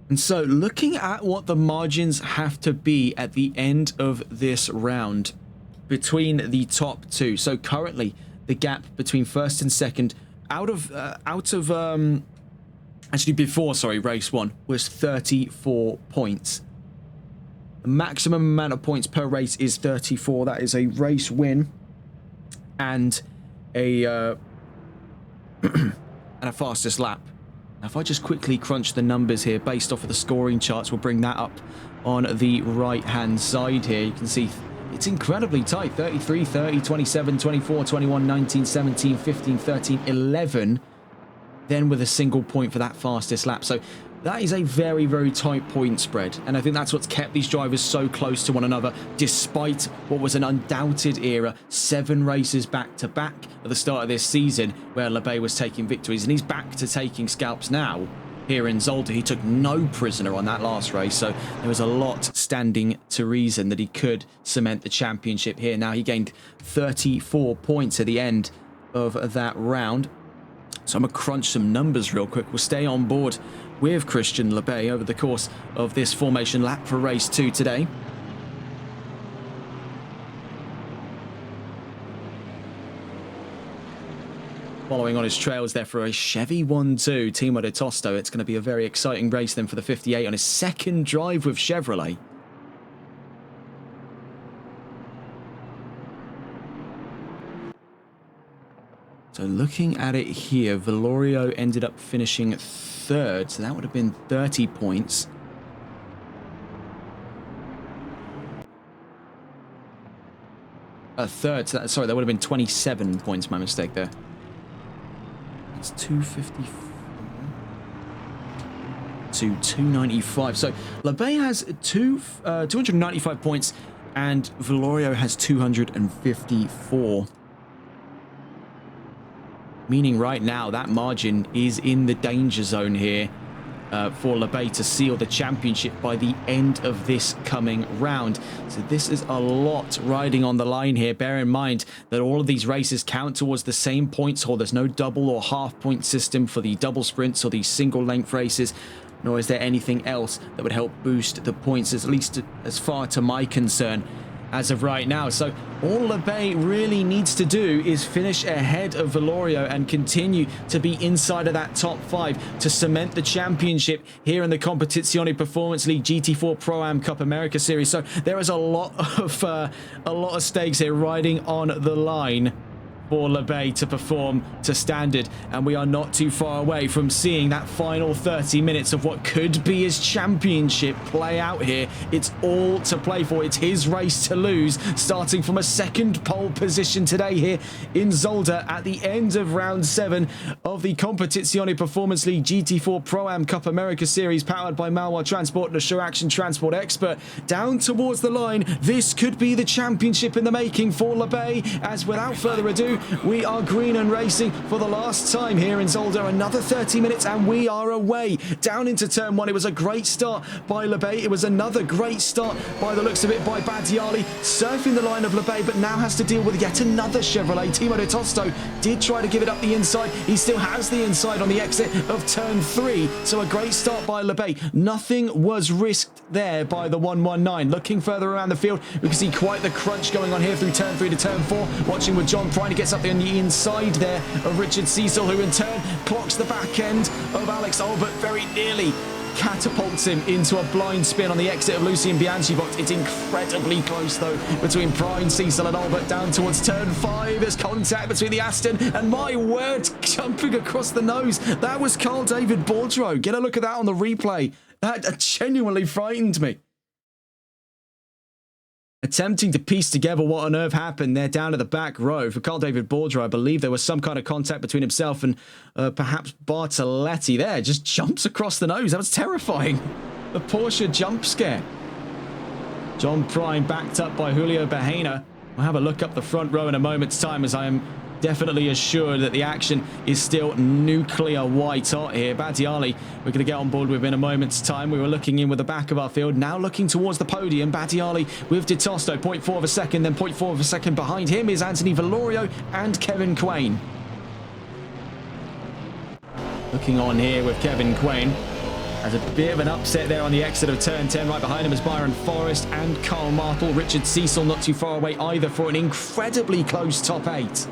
And so looking at what the margins have to be at the end of this round between the top two. So currently the gap between first and second actually before, sorry, race one was 34 points. The maximum amount of points per race is 34. That is a race win and a fastest lap. Now, if I just quickly crunch the numbers here based off of the scoring charts, we'll bring that up on the right-hand side here. You can see it's incredibly tight. 33, 30, 27, 24, 21, 19, 17, 15, 13, 11. Then with a single point for that fastest lap. So that is a very, very tight point spread. And I think that's what's kept these drivers so close to one another, despite what was an undoubted era, 7 races back-to-back at the start of this season, where Lebay was taking victories. And he's back to taking scalps now here in Zolder. He took no prisoner on that last race, so there was a lot standing to reason that he could cement the championship here. Now, he gained 34 points at the end of that round. So I'm going to crunch some numbers real quick. We'll stay on board with Christian Lebay over the course of this formation lap for race 2 today. Following on his trails there for a Chevy 1-2, Timo de Tosto. It's going to be a very exciting race then for the 58 on his second drive with Chevrolet. So looking at it here, Valorio ended up finishing 3rd, so that would have been 30 points. Third, so sorry, that would have been 27 points, my mistake there. It's 254 to 295. So Lebay has 295 points and Valorio has 254. Meaning right now that margin is in the danger zone here for Lebay to seal the championship by the end of this coming round. So this is a lot riding on the line here. Bear in mind that all of these races count towards the same points haul. There's no double or half point system for the double sprints or the single length races, nor is there anything else that would help boost the points, at least as far to my concern as of right now. So all Lebay really needs to do is finish ahead of Valorio and continue to be inside of that top 5 to cement the championship here in the Competizione Performance League GT4 Pro-Am Cup America Series. So there is a lot of stakes here riding on the line for Lebay to perform to standard, and we are not too far away from seeing that final 30 minutes of what could be his championship play out here. It's all to play for. It's his race to lose, starting from a second pole position today here in Zolder at the end of round 7 of the Competizione Performance League GT4 Pro-Am Cup America Series, powered by Malwa Transport and the Show Action Transport Expert. Down towards the line, this could be the championship in the making for Lebay, as without further ado, we are green and racing for the last time here in Zolder. Another 30 minutes and we are away down into turn 1. It was a great start by Lebay. It was another great start by the looks of it by Badiali, surfing the line of Lebay, but now has to deal with yet another Chevrolet. Timo de Tosto did try to give it up the inside. He still has the inside on the exit of turn 3. So a great start by Lebay. Nothing was risked there by the 119. Looking further around the field, we can see quite the crunch going on here through turn 3 to turn 4. Watching with John Prine, he gets up there on the inside there of Richard Cecil, who in turn clocks the back end of Alex Albert, very nearly catapults him into a blind spin on the exit of Lucien Bianchi box. It's incredibly close though between Prine, Cecil and Albert down towards turn 5. There's contact between the Aston and my word, jumping across the nose. That was Carl David Bourdreau. Get a look at that on the replay. That genuinely frightened me. attempting to piece together what on earth happened there down at the back row. For Carl David Bourdreau, I believe there was some kind of contact between himself and perhaps Bartoletti there. Just jumps across the nose. That was terrifying. The Porsche jump scare. John Prine backed up by Julio Bahena. We'll have a look up the front row in a moment's time, as I am definitely assured that the action is still nuclear white hot here. Battiali, we're going to get on board with in a moment's time. We were looking in with the back of our field, now looking towards the podium. Battiali with Di Tosto, 0.4 of a second, then 0.4 of a second behind him is Anthony Valorio and Kevin Quain. Looking on here with Kevin Quain. Has a bit of an upset there on the exit of turn 10. Right behind him is Byron Forrest and Carl Martel. Richard Cecil not too far away either for an incredibly close top 8.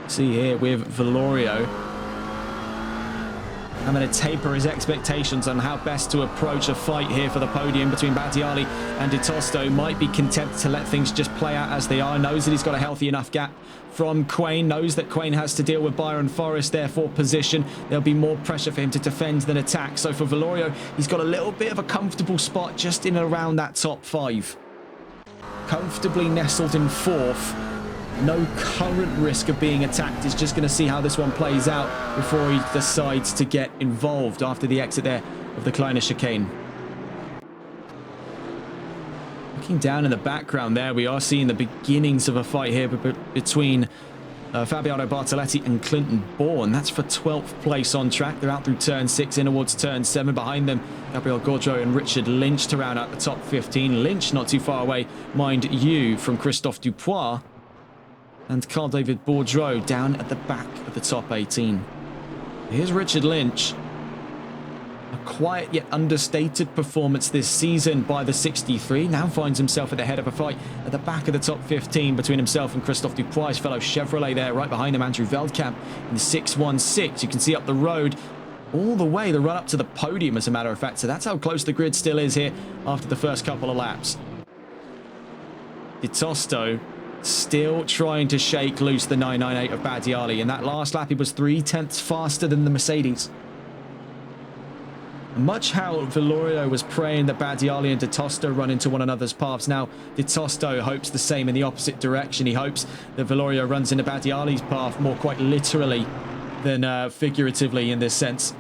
See here with Valorio having to taper his expectations on how best to approach a fight here for the podium between Battiali and Di Tosto. Might be content to let things just play out as they are. Knows that he's got a healthy enough gap from Quain. Knows that Quain has to deal with Byron Forrest, therefore position. There'll be more pressure for him to defend than attack. So for Valorio, he's got a little bit of a comfortable spot just in and around that top 5. Comfortably nestled in 4th. No current risk of being attacked. He's just going to see how this one plays out before he decides to get involved after the exit there of the Kleiner chicane. Looking down in the background there, we are seeing the beginnings of a fight here between Fabiano Bartoletti and Clinton Bourne. That's for 12th place on track. They're out through turn 6 in towards turn 7. Behind them, Gabriel Gaudreau and Richard Lynch to round out the top 15. Lynch not too far away, mind you, from Christophe Dupois. And Carl David Bourdreau down at the back of the top 18. Here's Richard Lynch. A quiet yet understated performance this season by the 63. Now finds himself at the head of a fight at the back of the top 15 between himself and Christophe Dupois, his fellow Chevrolet there. Right behind him, Andrew Veldkamp in the 616. You can see up the road all the way, the run up to the podium, as a matter of fact. So that's how close the grid still is here after the first couple of laps. Di Tosto still trying to shake loose the 998 of Battiali. In that last lap, he was 3/10 faster than the Mercedes. Much how Valorio was praying that Battiali and Di Tosto run into one another's paths. Now, Di Tosto hopes the same in the opposite direction. He hopes that Valorio runs into Battiali's path more quite literally than figuratively in this sense.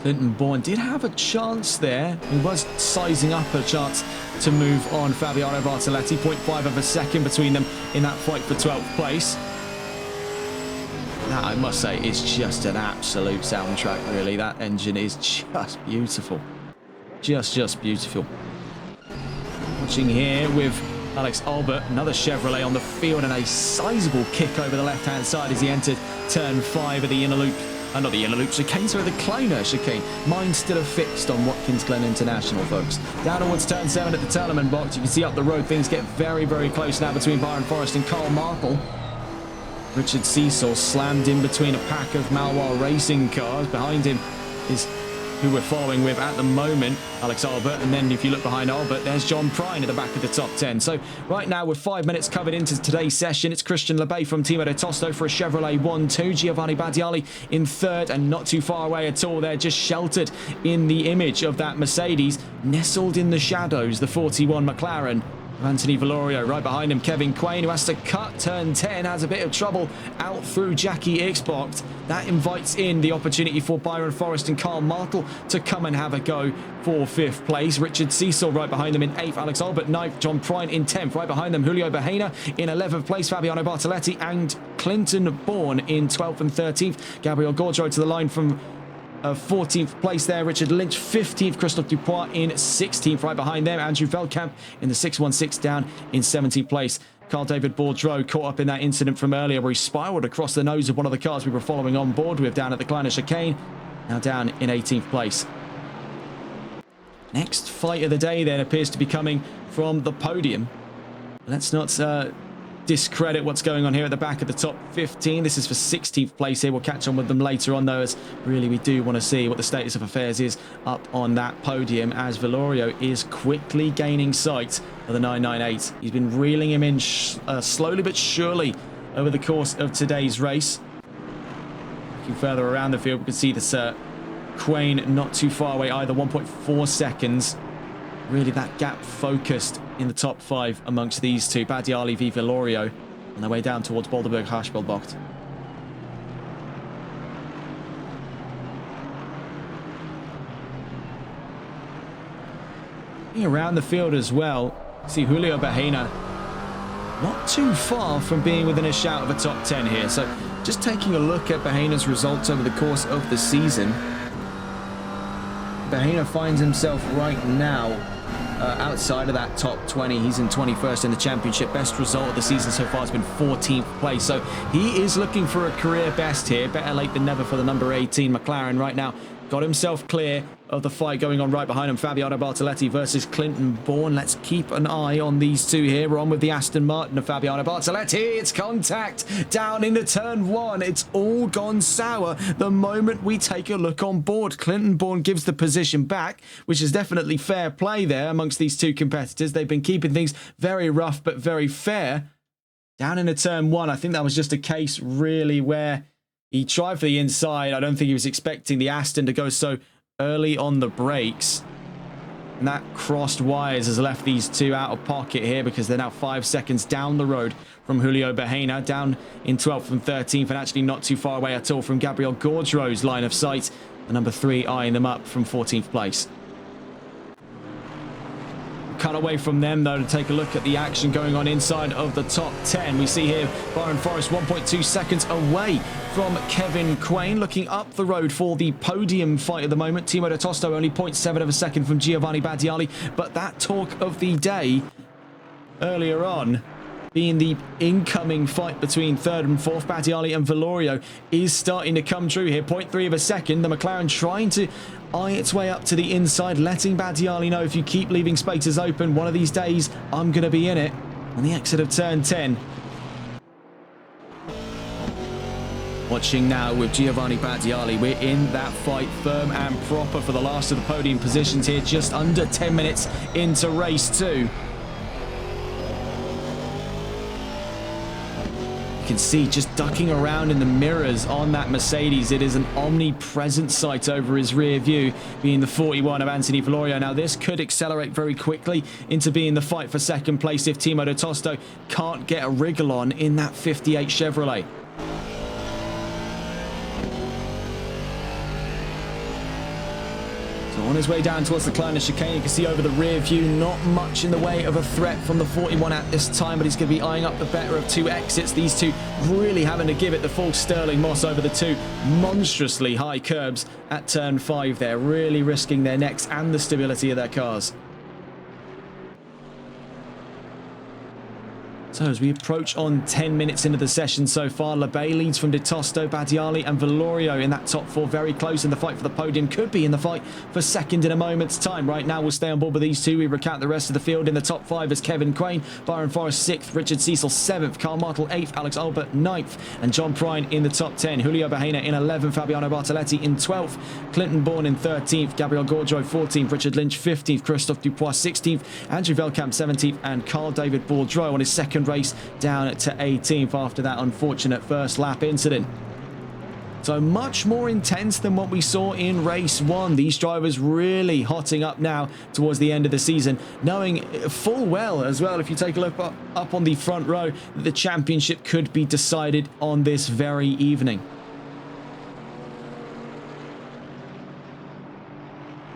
Clinton Bourne did have a chance there. He was sizing up a chance to move on Fabiano Bartoletti. 0.5 of a second between them in that fight for 12th place. That, I must say, is just an absolute soundtrack, really. That engine is just beautiful. Just beautiful. Watching here with Alex Albert, another Chevrolet on the field, and a sizable kick over the left-hand side as he entered turn 5 of the inner loop. Not the inner loop chicane, sorry, the Kleiner chicane. Mind still affixed on Watkins Glen International, folks. Down towards turn 7 at the Tellerman box. You can see up the road things get very, very close now between Byron Forrest and Carl Martel. Richard Cecil slammed in between a pack of Malwar racing cars. Behind him is who we're following with at the moment, Alex Albert. And then if you look behind Albert, there's John Prine at the back of the top 10. So right now, with 5 minutes covered into today's session, it's Christian Lebay from Team Di Tosto for a Chevrolet 1-2. Giovanni Battiali in 3rd and not too far away at all. They're just sheltered in the image of that Mercedes, nestled in the shadows, the 41 McLaren. Anthony Valorio right behind him. Kevin Quain, who has to cut turn 10, has a bit of trouble out through Jackie Ixbocht. That invites in the opportunity for Byron Forrest and Carl Martel to come and have a go for 5th place. Richard Cecil right behind them in 8th. Alex Albert 9th. John Prine in 10th. Right behind them, Julio Bahena in 11th place. Fabiano Bartoletti and Clinton Bourne in 12th and 13th. Gabriel Gaudreau to the line from 14th place there. Richard Lynch 15th. Christophe Dupois in 16th. Right behind them, Andrew Veldkamp in the 616 down in 17th place. Carl David Bourdreau caught up in that incident from earlier where he spiraled across the nose of one of the cars we were following on board with down at the Kleiner chicane. Now down in 18th place. Next fight of the day then appears to be coming from the podium. Let's not discredit what's going on here at the back of the top 15. This is for 16th place here. We'll catch on with them later on, though, as really we do want to see what the status of affairs is up on that podium, as Valorio is quickly gaining sight of the 998. He's been reeling him in slowly but surely over the course of today's race. Looking further around the field, we can see this Quain not too far away either, 1.4 seconds. Really that gap focused in the top 5 amongst these two. Badiali v Velorio on their way down towards Boulderberg Haspelbocht. Around the field as well, see Julio Bahena not too far from being within a shout of a top 10 here. So just taking a look at Bahena's results over the course of the season, Bahena finds himself right now outside of that top 20. He's in 21st in the championship. Best result of the season so far has been 14th place. So he is looking for a career best here. Better late than never for the number 18 McLaren right now. Got himself clear of the fight going on right behind him. Fabiano Bartoletti versus Clinton Bourne. Let's keep an eye on these two here. We're on with the Aston Martin of Fabiano Bartoletti. It's contact down into turn 1. It's all gone sour the moment we take a look on board. Clinton Bourne gives the position back, which is definitely fair play there amongst these two competitors. They've been keeping things very rough but very fair. Down into turn 1, I think that was just a case really where he tried for the inside. I don't think he was expecting the Aston to go so early on the brakes. And that crossed wires has left these two out of pocket here because they're now 5 seconds down the road from Julio Bahena, down in 12th and 13th, and actually not too far away at all from Gabriel Gaudreau's line of sight. The number 3 eyeing them up from 14th place. Cut away from them though to take a look at the action going on inside of the top 10. We see here Byron Forrest 1.2 seconds away from Kevin Quain, looking up the road for the podium fight at the moment. Timo de Tosto only 0.7 of a second from Giovanni Badiali, but that talk of the day earlier on being the incoming fight between 3rd and 4th, Badiali and Velorio, is starting to come true here. 0.3 of a second. The McLaren trying to eye its way up to the inside, letting Badiali know, if you keep leaving spaces open, one of these days, I'm going to be in it. On the exit of turn 10. Watching now with Giovanni Badiali. We're in that fight firm and proper for the last of the podium positions here, just under 10 minutes into race 2. You can see just ducking around in the mirrors on that Mercedes. It is an omnipresent sight over his rear view, being the 41 of Anthony Velorio. Now this could accelerate very quickly into being the fight for second place if Timo de Tosto can't get a wriggle on in that 58 Chevrolet. On his way down towards the Kleiner chicane, you can see over the rear view, not much in the way of a threat from the 41 at this time, but he's going to be eyeing up the better of 2 exits. These two really having to give it the full Sterling Moss over the 2 monstrously high curbs at turn 5 there, really risking their necks and the stability of their cars. So as we approach on 10 minutes into the session so far, Lebay leads from De Tosto, Badiali and Velorio in that top 4, very close in the fight for the podium. Could be in the fight for second in a moment's time. Right now we'll stay on board with these two. We recount the rest of the field. In the top 5 is Kevin Quain, Byron Forrest 6th, Richard Cecil 7th, Carl Martel 8th, Alex Albert 9th, and John Prine in the top 10. Julio Bahena in 11th, Fabiano Bartoletti in 12th, Clinton Bourne in 13th, Gabriel Gaudreau 14th, Richard Lynch 15th, Christophe Dupois 16th, Andrew Velkamp 17th, and Carl David Bourdreau on his second race down to 18th after that unfortunate first lap incident. So much more intense than what we saw in race 1. These drivers really hotting up now towards the end of the season, knowing full well as well, if you take a look up on the front row, that the championship could be decided on this very evening.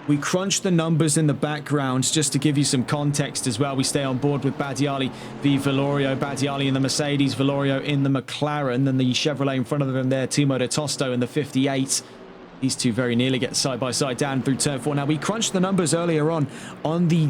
We crunch the numbers in the background just to give you some context as well. We stay on board with Badiali v Velorio. Badiali in the Mercedes, Velorio in the McLaren, and the Chevrolet in front of them there, Timo de Tosto in the 58. These two very nearly get side by side down through turn 4. Now, we crunched the numbers earlier on the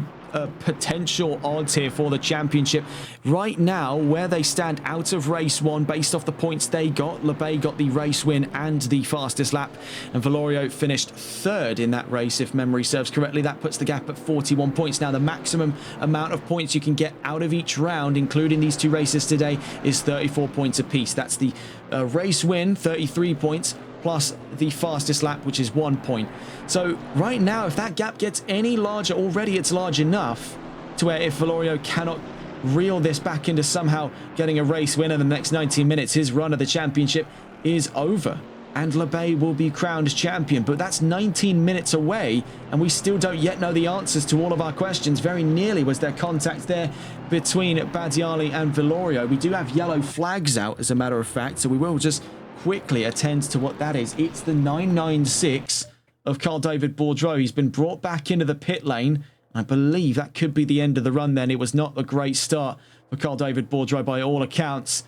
potential odds here for the championship. Right now, where they stand out of race 1 based off the points they got, Lebay got the race win and the fastest lap, and Velorio finished 3rd in that race, if memory serves correctly. That puts the gap at 41 points. Now, the maximum amount of points you can get out of each round, including these two races today, is 34 points apiece. That's the race win, 33 points, plus the fastest lap, which is 1 point. So right now, if that gap gets any larger, already it's large enough to where if Velorio cannot reel this back into somehow getting a race win in the next 19 minutes, his run of the championship is over. and Lebay will be crowned as champion. But that's 19 minutes away, and we still don't yet know the answers to all of our questions. Very nearly was there contact there between Badiali and Vilorio. We do have yellow flags out, as a matter of fact, so we will just quickly attend to what that is. It's the 996 of Carl David Bourdreau. He's been brought back into the pit lane. I believe that could be the end of the run then. It was not a great start for Carl David Bourdreau by all accounts.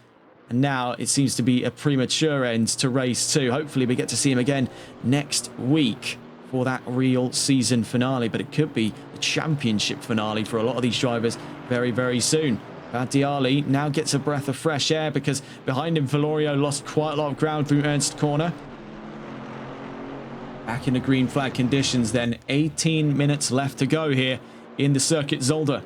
And now it seems to be a premature end to race 2. Hopefully we get to see him again next week for that real season finale. But it could be the championship finale for a lot of these drivers very, very soon. Badiali now gets a breath of fresh air because behind him Vilorio lost quite a lot of ground through Ernst Corner. Back in the green flag conditions then. 18 minutes left to go here in the circuit Zolder.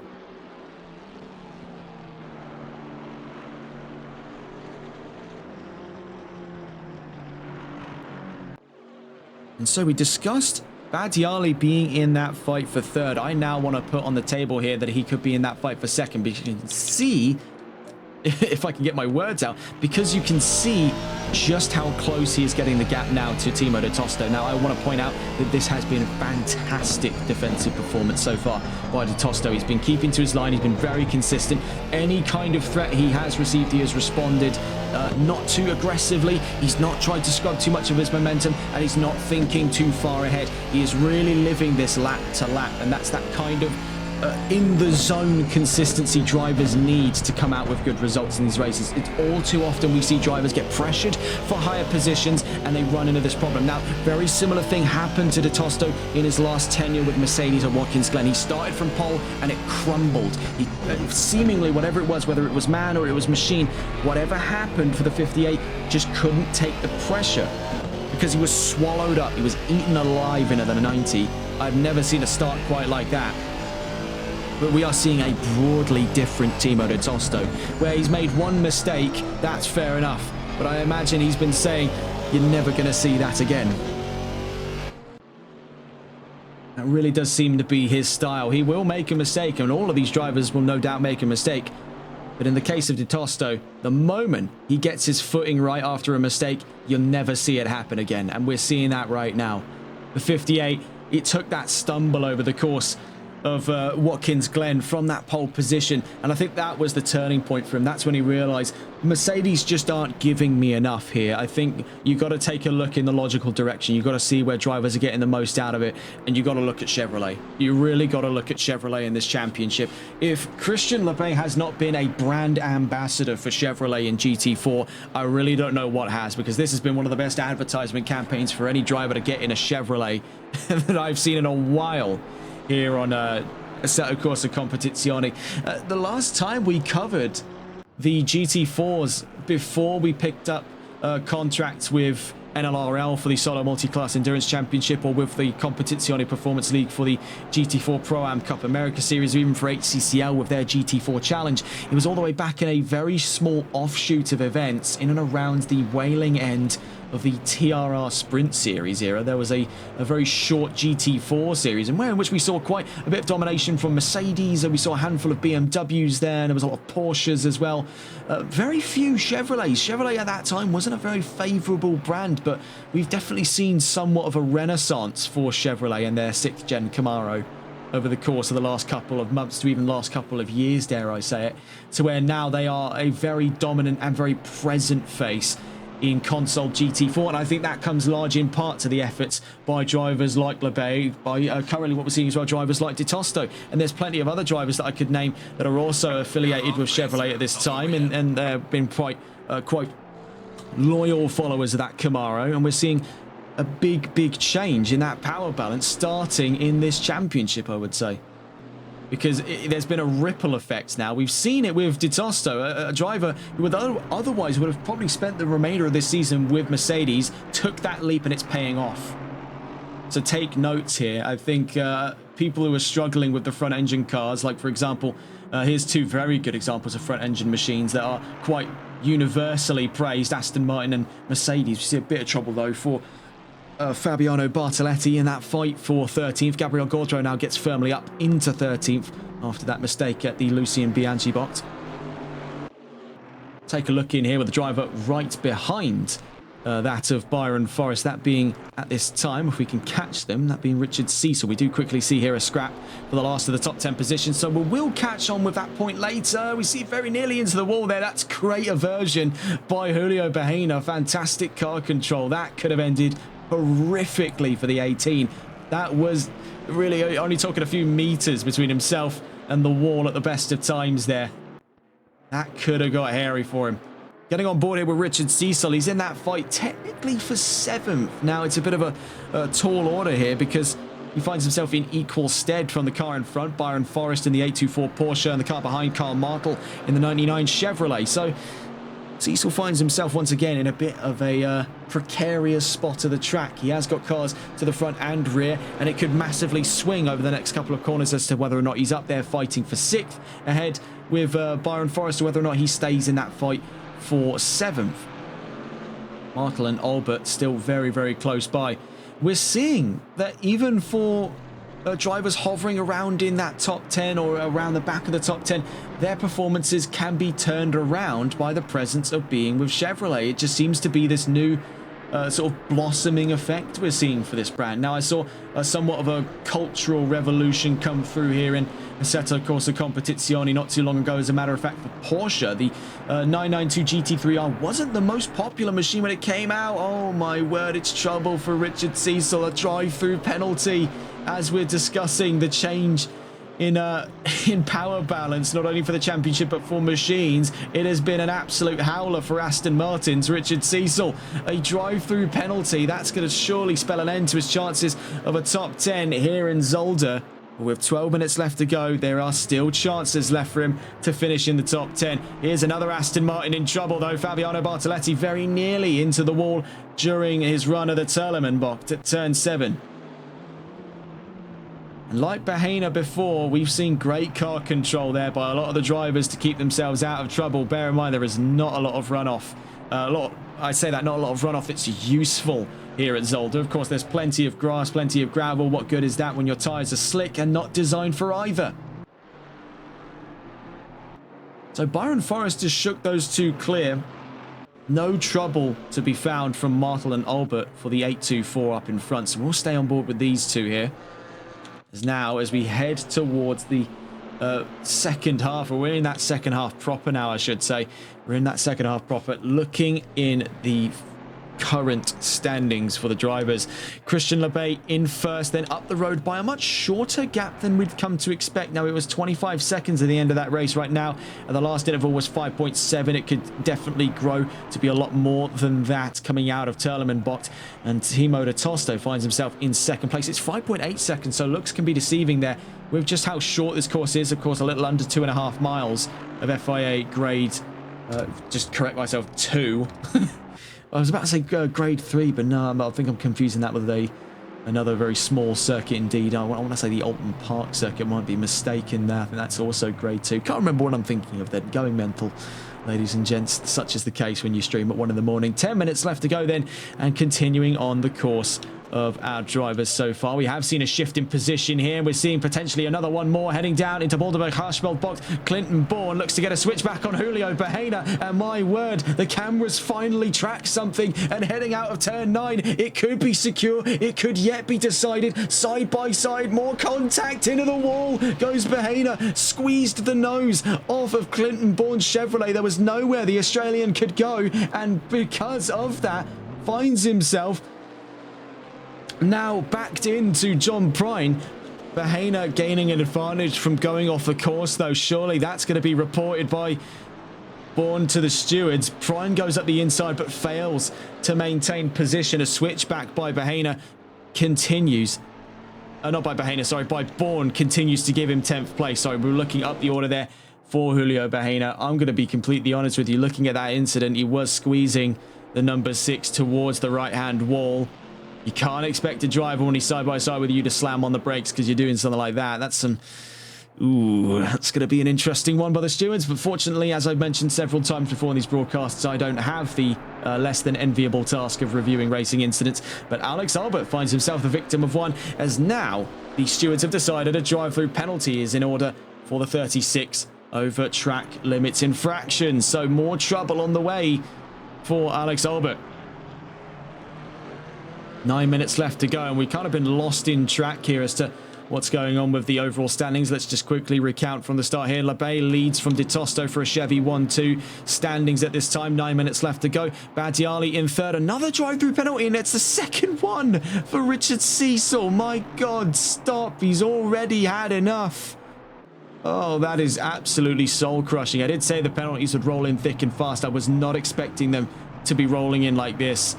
And so we discussed Badiali being in that fight for third. I now want to put on the table here that he could be in that fight for second, because you can see, if I can get my words out, because you can see just how close he is getting the gap now to Timo de Tosto. Now, I want to point out that this has been a fantastic defensive performance so far by de Tosto. He's been keeping to his line. He's been very consistent. Any kind of threat he has received, he has responded not too aggressively. He's not tried to scrub too much of his momentum, and he's not thinking too far ahead. He is really living this lap to lap, and that's that kind of in the zone consistency drivers need to come out with good results in these races. It's all too often we see drivers get pressured for higher positions and they run into this problem. Now, very similar thing happened to de Tosto in his last tenure with Mercedes at Watkins Glen. He started from pole and it crumbled. He, seemingly, whatever it was, whether it was man or it was machine, whatever happened for the 58 just couldn't take the pressure because he was swallowed up. He was eaten alive in the 90. I've never seen a start quite like that. But we are seeing a broadly different Timo de Tosto, where he's made one mistake. That's fair enough. But I imagine he's been saying, you're never going to see that again. That really does seem to be his style. He will make a mistake, and all of these drivers will no doubt make a mistake. But in the case of de Tosto, the moment he gets his footing right after a mistake, you'll never see it happen again. And we're seeing that right now. The 58, it took that stumble over the course of Watkins Glen from that pole position, and I think that was the turning point for him. That's when he realized Mercedes just aren't giving me enough here. I think you got to take a look in the logical direction. You've got to see where drivers are getting the most out of it, and you got to look at Chevrolet. You really got to look at Chevrolet in this championship. If Christian Lebay has not been a brand ambassador for Chevrolet in GT4, I really don't know what has, because this has been one of the best advertisement campaigns for any driver to get in a Chevrolet that I've seen in a while here on Assetto Corsa Competizione. The last time we covered the GT4s before we picked up contracts with NLRL for the Solo Multi-Class Endurance Championship, or with the Competizione Performance League for the GT4 Pro-Am Cup America Series, or even for HCCL with their GT4 Challenge. It was all the way back in a very small offshoot of events in and around the whaling end of the TRR Sprint Series era. There was a very short GT4 series, and in which we saw quite a bit of domination from Mercedes, and we saw a handful of BMWs there, and there was a lot of Porsches as well. Very few Chevrolets. Chevrolet at that time wasn't a very favourable brand, but we've definitely seen somewhat of a renaissance for Chevrolet and their 6th gen Camaro over the course of the last couple of months to even last couple of years, dare I say it, to where now they are a very dominant and very present face in console GT4, and I think that comes large in part to the efforts by drivers like Lebay, by currently what we're seeing as well, drivers like de Tosto, and there's plenty of other drivers that I could name that are also affiliated with Chevrolet at this time, and they've been quite loyal followers of that Camaro, and we're seeing a big change in that power balance starting in this championship, I would say. Because there's been a ripple effect now. We've seen it with de Tosto, a driver who would otherwise would have probably spent the remainder of this season with Mercedes, took that leap and it's paying off. So take notes here. I think people who are struggling with the front engine cars, like for example, here's two very good examples of front engine machines that are quite universally praised, Aston Martin and Mercedes. We see a bit of trouble though for Fabiano Bartoletti in that fight for 13th. Gabriel Gaudreau now gets firmly up into 13th after that mistake at the Lucien Bianchi box. Take a look in here with the driver right behind that of Byron Forrest, that being at this time, if we can catch them, that being Richard Cecil. We do quickly see here a scrap for the last of the top 10 positions, so we will catch on with that point later. We see very nearly into the wall there. That's great aversion by Julio Bahena. Fantastic car control. That could have ended horrifically for the 18. That was really only talking a few meters between himself and the wall at the best of times there. That could have got hairy for him. Getting on board here with Richard Cecil. He's in that fight technically for 7th. Now, it's a bit of a tall order here because he finds himself in equal stead from the car in front. Byron Forrest in the 824 Porsche and the car behind, Carl Martel in the 99 Chevrolet. So Cecil finds himself once again in a bit of a precarious spot of the track. He has got cars to the front and rear, and it could massively swing over the next couple of corners as to whether or not he's up there fighting for 6th ahead with Byron Forrest, or whether or not he stays in that fight for 7th. Martel and Albert still very, very close by. We're seeing that even for drivers hovering around in that top 10 or around the back of the top 10, their performances can be turned around by the presence of being with Chevrolet. It just seems to be this new sort of blossoming effect we're seeing for this brand. Now, I saw somewhat of a cultural revolution come through here in Assetto Corsa Competizione not too long ago. As a matter of fact, for Porsche, the 992 GT3R wasn't the most popular machine when it came out. Oh my word, it's trouble for Richard Cecil. A drive-through penalty as we're discussing the change in power balance, not only for the championship but for machines. It has been an absolute howler for Aston Martin's Richard Cecil. A drive-through penalty, that's going to surely spell an end to his chances of a top 10 here in Zolder. With 12 minutes left to go, there are still chances left for him to finish in the top 10. Here's another Aston Martin in trouble, though. Fabiano Bartoletti very nearly into the wall during his run of the Terlemenbocht at turn 7. And like Bahena before, we've seen great car control there by a lot of the drivers to keep themselves out of trouble. Bear in mind, there is not a lot of runoff. I say that, not a lot of runoff that's useful here at Zolder. Of course, there's plenty of grass, plenty of gravel. What good is that when your tyres are slick and not designed for either? So Byron Forrest just shook those two clear. No trouble to be found from Martel and Albert for the 824 up in front. So we'll stay on board with these two here. Now, as we head towards the second half, or we're in that second half proper now, I should say. We're in that second half proper, looking in the current standings for the drivers. Christian Lebay in first, then up the road by a much shorter gap than we'd come to expect. Now, it was 25 seconds at the end of that race. Right now, the last interval was 5.7. It could definitely grow to be a lot more than that coming out of Terlemenbocht. And Timo de Tosto finds himself in second place. It's 5.8 seconds, so looks can be deceiving there with just how short this course is. Of course, a little under 2.5 miles of FIA grade, just correct myself, 2. I was about to say grade 3, but no, I think I'm confusing that with another very small circuit indeed. I want to say the Alton Park circuit, might be mistaken there. I think that's also grade 2. Can't remember what I'm thinking of then. Going mental, ladies and gents. Such is the case when you stream at 1 in the morning. 10 minutes left to go then, and continuing on the course of our drivers so far. We have seen a shift in position here. We're seeing potentially another one more heading down into Boulderberg-Harschfeld box. Clinton Bourne looks to get a switch back on Julio Bahena, and my word, the cameras finally track something, and heading out of turn 9, it could be secure, it could yet be decided. Side by side, more contact into the wall goes Bahena, squeezed the nose off of Clinton Bourne's Chevrolet. There was nowhere the Australian could go, and because of that, finds himself now backed into John Prine. Bahena gaining an advantage from going off the course, though. Surely that's going to be reported by Bourne to the stewards. Prine goes up the inside but fails to maintain position. A switchback by Bahena continues. Not by Bahena, sorry, by Bourne continues to give him 10th place. Sorry, we're looking up the order there for Julio Bahena. I'm going to be completely honest with you. Looking at that incident, he was squeezing the number 6 towards the right-hand wall. You can't expect a driver when he's side by side with you to slam on the brakes because you're doing something like that. That's some... Ooh, that's going to be an interesting one by the stewards. But fortunately, as I've mentioned several times before in these broadcasts, I don't have the less than enviable task of reviewing racing incidents. But Alex Albert finds himself the victim of one, as now the stewards have decided a drive-through penalty is in order for the 36 over track limits infraction. So more trouble on the way for Alex Albert. 9 minutes left to go, and we've kind of been lost in track here as to what's going on with the overall standings. Let's just quickly recount from the start here. LeBay leads from De Tosto for a Chevy 1-2 standings at this time. 9 minutes left to go. Badiali in third. Another drive-through penalty, and it's the second one for Richard Cecil. My God, stop. He's already had enough. Oh, that is absolutely soul-crushing. I did say the penalties would roll in thick and fast. I was not expecting them to be rolling in like this.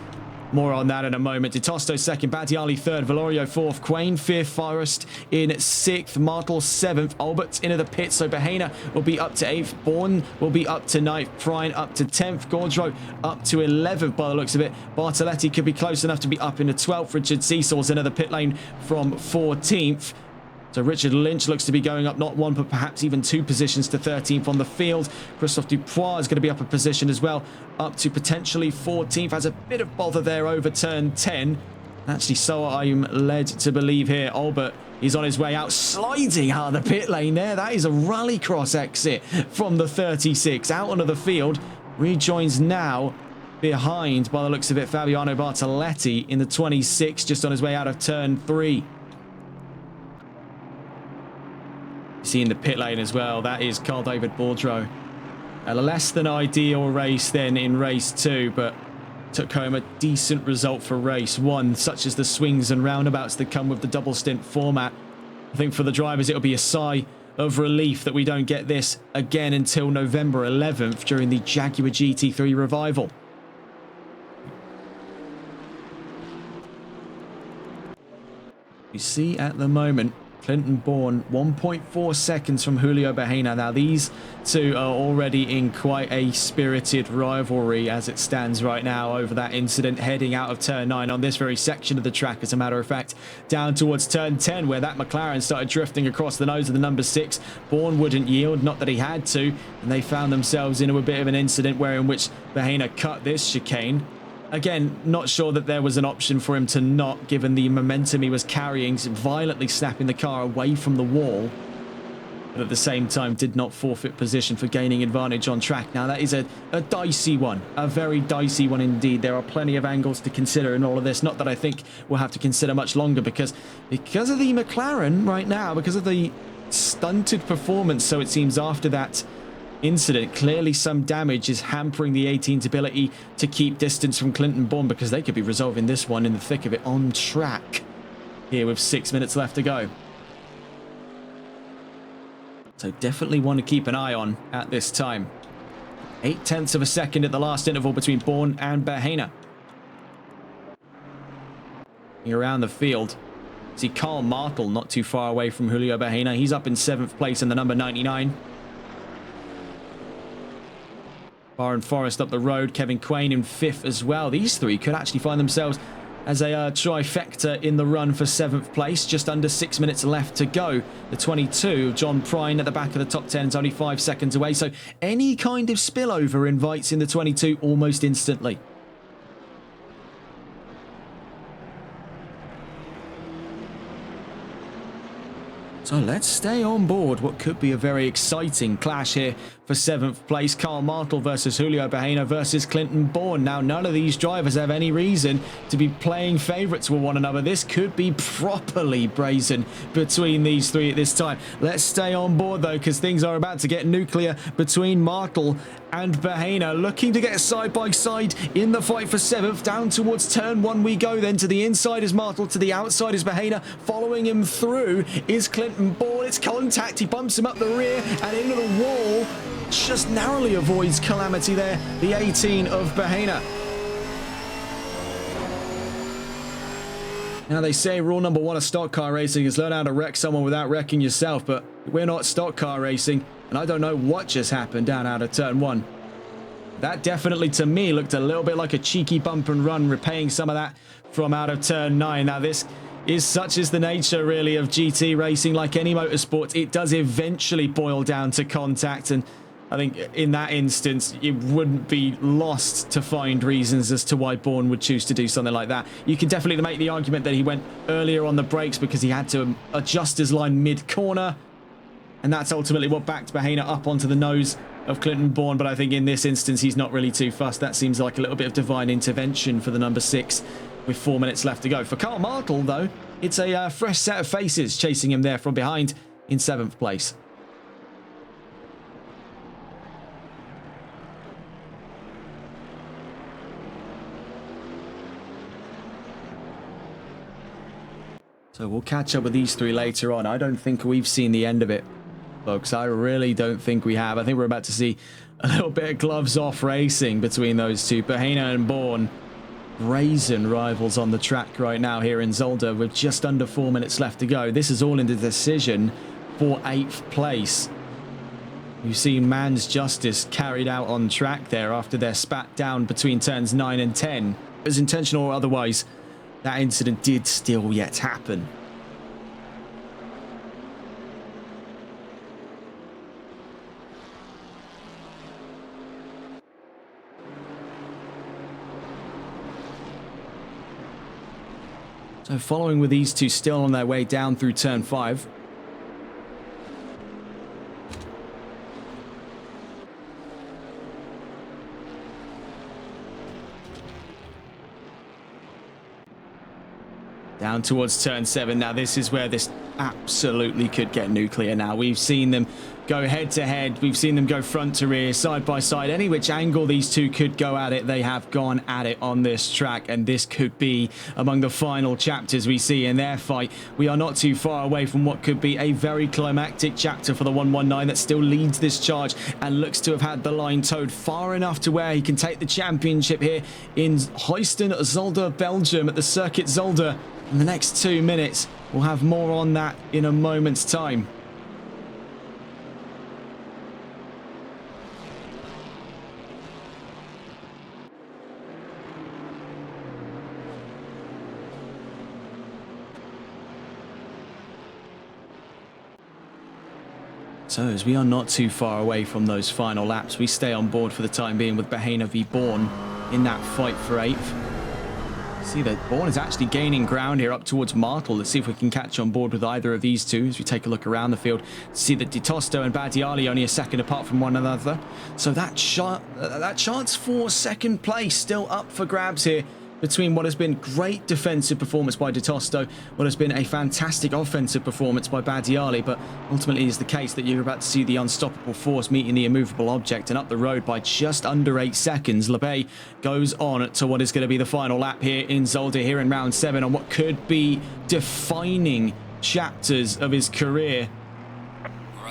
More on that in a moment. De Tosto second, Badiali third, Valorio fourth, Quain fifth, Forrest in sixth, Martel seventh, Albert's into the pit, so Bahena will be up to eighth, Bourne will be up to ninth, Prine up to 10th, Gaudreau up to 11th by the looks of it. Bartoletti could be close enough to be up into 12th. Richard Cecil's into the pit lane from 14th. So Richard Lynch looks to be going up not one, but perhaps even two positions to 13th on the field. Christophe Dupois is going to be up a position as well, up to potentially 14th. Has a bit of bother there over turn 10. Actually, so I'm led to believe here. Albert is on his way out, sliding out of the pit lane there. That is a rallycross exit from the 36. Out onto the field. Rejoins now behind, by the looks of it, Fabiano Bartoletti in the 26, just on his way out of turn 3. See in the pit lane as well, that is Carl David Boudreau. A less than ideal race then in race 2, but took home a decent result for race 1, such as the swings and roundabouts that come with the double stint format. I think for the drivers it'll be a sigh of relief that we don't get this again until November 11th during the Jaguar GT3 revival. You see at the moment Clinton Bourne 1.4 seconds from Julio Bahena. Now these two are already in quite a spirited rivalry as it stands right now over that incident heading out of turn 9 on this very section of the track, as a matter of fact, down towards turn 10 where that McLaren started drifting across the nose of the number 6. Bourne wouldn't yield, not that he had to, and they found themselves into a bit of an incident in which Bahena cut this chicane. Again, not sure that there was an option for him to not, given the momentum he was carrying, violently snapping the car away from the wall. But at the same time, did not forfeit position for gaining advantage on track. Now, that is a dicey one. A very dicey one indeed. There are plenty of angles to consider in all of this. Not that I think we'll have to consider much longer because of the McLaren right now, because of the stunted performance, so it seems, after that incident, clearly some damage is hampering the 18's ability to keep distance from Clinton Bourne, because they could be resolving this one in the thick of it on track here with 6 minutes left to go. So definitely want to keep an eye on at this time. 0.8 of a second at the last interval between Bourne and Bahena. Around the field, see Carl Martel not too far away from Julio Bahena. He's up in 7th place in the number 99. Barron Forrest up the road, Kevin Quain in 5th as well. These three could actually find themselves as a trifecta in the run for 7th place. Just under 6 minutes left to go. The 22, John Prine at the back of the top 10 is only 5 seconds away. So any kind of spillover invites in the 22 almost instantly. So let's stay on board what could be a very exciting clash here for 7th place. Carl Martel versus Julio Bahena versus Clinton Bourne. Now, none of these drivers have any reason to be playing favourites with one another. This could be properly brazen between these three at this time. Let's stay on board, though, because things are about to get nuclear between Martel and Bahena, looking to get side by side in the fight for 7th. Down towards turn 1 we go then. To the inside is Martel, to the outside is Bahena. Following him through is Clinton Bourne. It's contact. He bumps him up the rear and into the wall. Just narrowly avoids calamity there, the 18 of Bahena. Now, they say rule number 1 of stock car racing is learn how to wreck someone without wrecking yourself, but we're not stock car racing, and I don't know what just happened down out of turn 1. That definitely, to me, looked a little bit like a cheeky bump and run, repaying some of that from out of turn 9. Now, this is such is the nature, really, of GT racing. Like any motorsport, it does eventually boil down to contact, and I think in that instance, it wouldn't be lost to find reasons as to why Bourne would choose to do something like that. You can definitely make the argument that he went earlier on the brakes because he had to adjust his line mid-corner, and that's ultimately what backed Bahena up onto the nose of Clinton Bourne. But I think in this instance, he's not really too fussed. That seems like a little bit of divine intervention for the number 6 with 4 minutes left to go. For Karl Martel, though, it's a fresh set of faces chasing him there from behind in 7th place. So we'll catch up with these three later on. I don't think we've seen the end of it, folks. I really don't think we have. I think we're about to see a little bit of gloves off racing between those two. Bahena and Bourne, brazen rivals on the track right now here in Zolder with just under 4 minutes left to go. This is all in the decision for 8th place. You've seen man's justice carried out on track there after they're spat down between turns 9 and 10. As intentional or otherwise, that incident did still yet happen. So following with these two still on their way down through turn 5. Down towards turn 7. Now this is where this absolutely could get nuclear now. We've seen them go head to head. We've seen them go front to rear, side by side. Any which angle these two could go at it, they have gone at it on this track. And this could be among the final chapters we see in their fight. We are not too far away from what could be a very climactic chapter for the 119 that still leads this charge and looks to have had the line towed far enough to where he can take the championship here in Heusden, Zolder, Belgium at the Circuit Zolder. In the next 2 minutes, we'll have more on that in a moment's time. So as we are not too far away from those final laps, we stay on board for the time being with Bahena v Bourne in that fight for 8th. See that Bourne is actually gaining ground here up towards Martel. Let's see if we can catch on board with either of these two as we take a look around the field. See that Di Tosto and Badiali only a second apart from one another. So that chance for second place still up for grabs here between what has been great defensive performance by Di Tosto, what has been a fantastic offensive performance by Badiali, but ultimately it is the case that you're about to see the unstoppable force meeting the immovable object, and up the road by just under 8 seconds, Lebay goes on to what is going to be the final lap here in Zolder here in round 7 on what could be defining chapters of his career.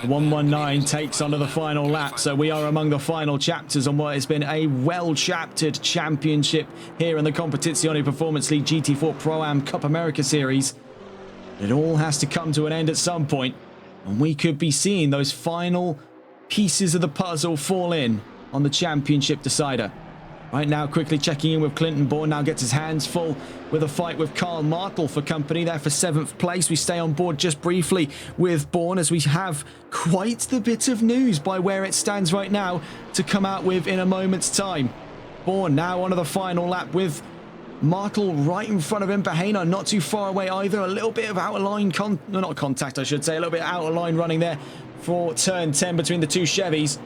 119 takes onto the final lap, so we are among the final chapters on what has been a well-chaptered championship here in the Competizione Performance League GT4 Pro-Am Cup America Series. It all has to come to an end at some point, and we could be seeing those final pieces of the puzzle fall in on the championship decider. Right now, quickly checking in with Clinton. Bourne now gets his hands full with a fight with Karl Martel for company there for 7th place. We stay on board just briefly with Bourne as we have quite the bit of news by where it stands right now to come out with in a moment's time. Bourne now onto the final lap with Martel right in front of him. Bahena not too far away either. A little bit of out of line, not contact I should say, a little bit out of line running there for turn 10 between the two Chevys.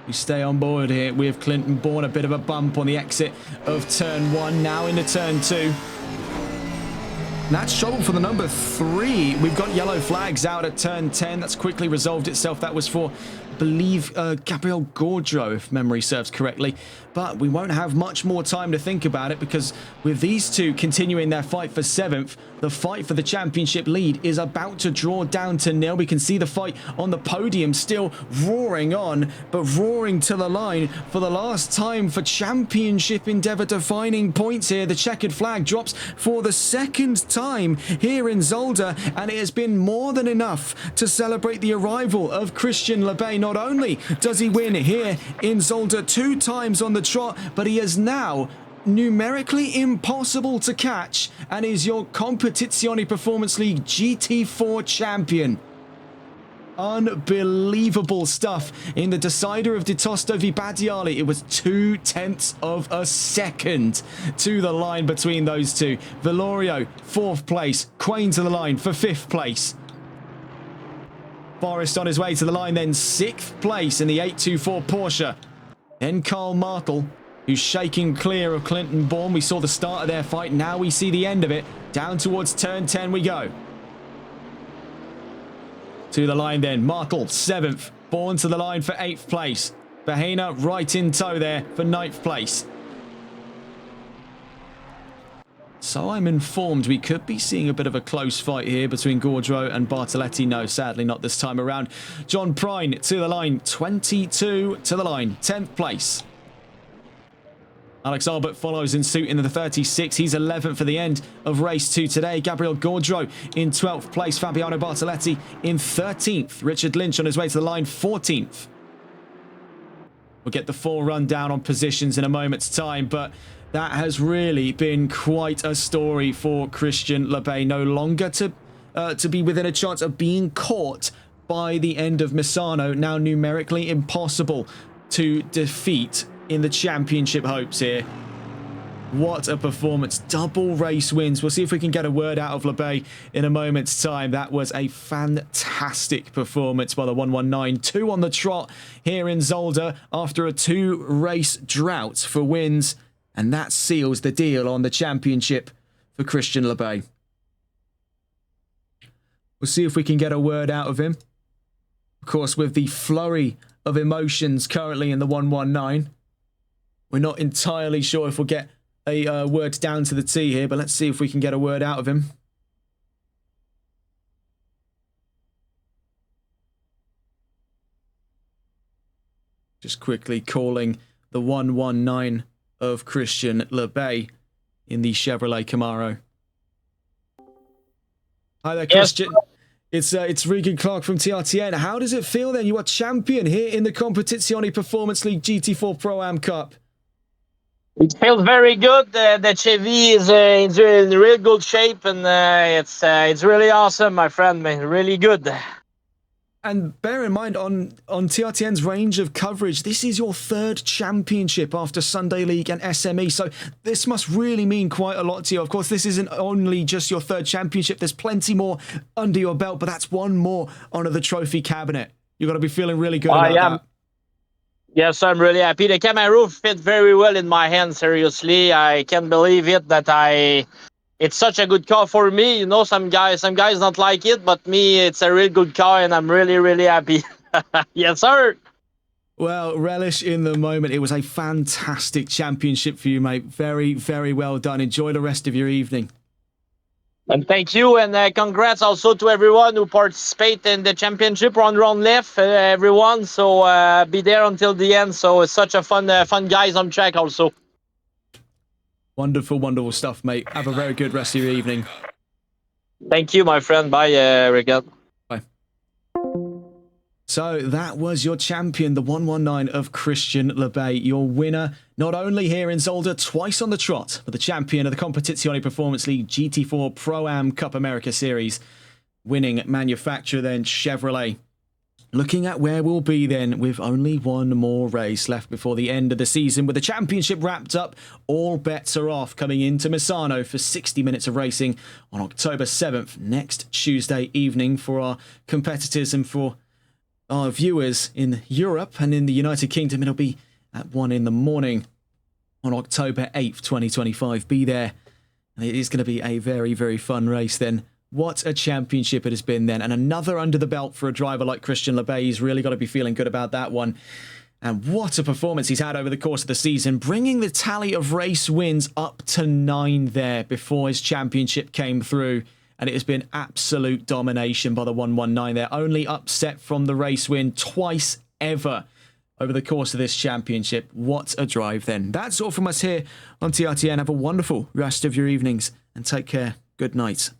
We stay on board here with Clinton. Bourne, a bit of a bump on the exit of turn 1, now into turn 2. And that's trouble for the number 3. We've got yellow flags out at turn 10. That's quickly resolved itself. That was for, I believe, Gabriel Gaudreau, if memory serves correctly. But we won't have much more time to think about it, because with these two continuing their fight for 7th, the fight for the championship lead is about to draw down to nil. We can see the fight on the podium still roaring on, but roaring to the line for the last time for championship endeavour defining points here. The checkered flag drops for the 2nd time here in Zolder, and it has been more than enough to celebrate the arrival of Christian Lebay. Not only does he win here in Zolder 2 times on the trot, but he is now numerically impossible to catch and is your Competizione Performance League GT4 champion. Unbelievable stuff in the decider of Di Tosto v Badiali. It was 0.2 of a second to the line between those two. Velorio 4th place, Quain to the line for 5th place. Forrest on his way to the line then 6th place in the 824 Porsche. Then Carl Martel, who's shaking clear of Clinton Bourne. We saw the start of their fight. Now we see the end of it. Down towards turn 10 we go. To the line then. Martel, 7th. Bourne to the line for 8th place. Bahena right in tow there for 9th place. So I'm informed we could be seeing a bit of a close fight here between Gaudreau and Bartoletti. No, sadly not this time around. John Prine to the line, 22 to the line, 10th place. Alex Albert follows in suit in the 36. He's 11th for the end of race 2 today. Gabriel Gaudreau in 12th place. Fabiano Bartoletti in 13th. Richard Lynch on his way to the line, 14th. We'll get the full rundown on positions in a moment's time, but that has really been quite a story for Christian Lebay. No longer to be within a chance of being caught by the end of Misano. Now numerically impossible to defeat in the championship hopes here. What a performance. Double race wins. We'll see if we can get a word out of Lebay in a moment's time. That was a fantastic performance by the 119. 2 on the trot here in Zolder after a 2-race drought for wins. And that seals the deal on the championship for Christian Lebay. We'll see if we can get a word out of him. Of course, with the flurry of emotions currently in the 119, we're not entirely sure if we'll get a word down to the T here, but let's see if we can get a word out of him. Just quickly calling the 119 of Christian Lebay in the Chevrolet Camaro. Hi there, Christian. Yes. It's Regan Clark from TRTN. How does it feel then? You are champion here in the Competizione Performance League GT4 Pro-Am Cup. It feels very good. The Chevy is in real good shape, and it's really awesome, my friend. Man, really good. And bear in mind, on TRTN's range of coverage, this is your 3rd championship after Sunday League and SME, so this must really mean quite a lot to you. Of course, this isn't only just your 3rd championship. There's plenty more under your belt, but that's one more under the trophy cabinet. You've got to be feeling really good about that. Yes, I'm really happy. The Camaro fit very well in my hand, seriously. I can't believe it that it's such a good car for me. You know, some guys don't like it, but me, it's a real good car, and I'm really, really happy. Yes, sir. Well, relish in the moment. It was a fantastic championship for you, mate. Very, very well done. Enjoy the rest of your evening. And thank you, and congrats also to everyone who participated in the championship. One round left, everyone. So be there until the end. So it's such a fun guys on track also. Wonderful, wonderful stuff, mate. Have a very good rest of your evening. Thank you, my friend. Bye, Rickard. Bye. So that was your champion, the 119 of Christian Lebay, your winner, not only here in Zolder, twice on the trot, but the champion of the Competizione Performance League GT4 Pro-Am Cup America Series, winning manufacturer then Chevrolet. Looking at where we'll be then with only one more race left before the end of the season. With the championship wrapped up, all bets are off coming into Misano for 60 minutes of racing on October 7th, next Tuesday evening for our competitors and for our viewers in Europe and in the United Kingdom. It'll be at 1 in the morning on October 8th, 2025. Be there. And it is going to be a very, very fun race then. What a championship it has been then. And another under the belt for a driver like Christian Lebay. He's really got to be feeling good about that one. And what a performance he's had over the course of the season, bringing the tally of race wins up to 9 there before his championship came through. And it has been absolute domination by the 119 there. Only upset from the race win twice ever over the course of this championship. What a drive then. That's all from us here on TRTN. Have a wonderful rest of your evenings and take care. Good night.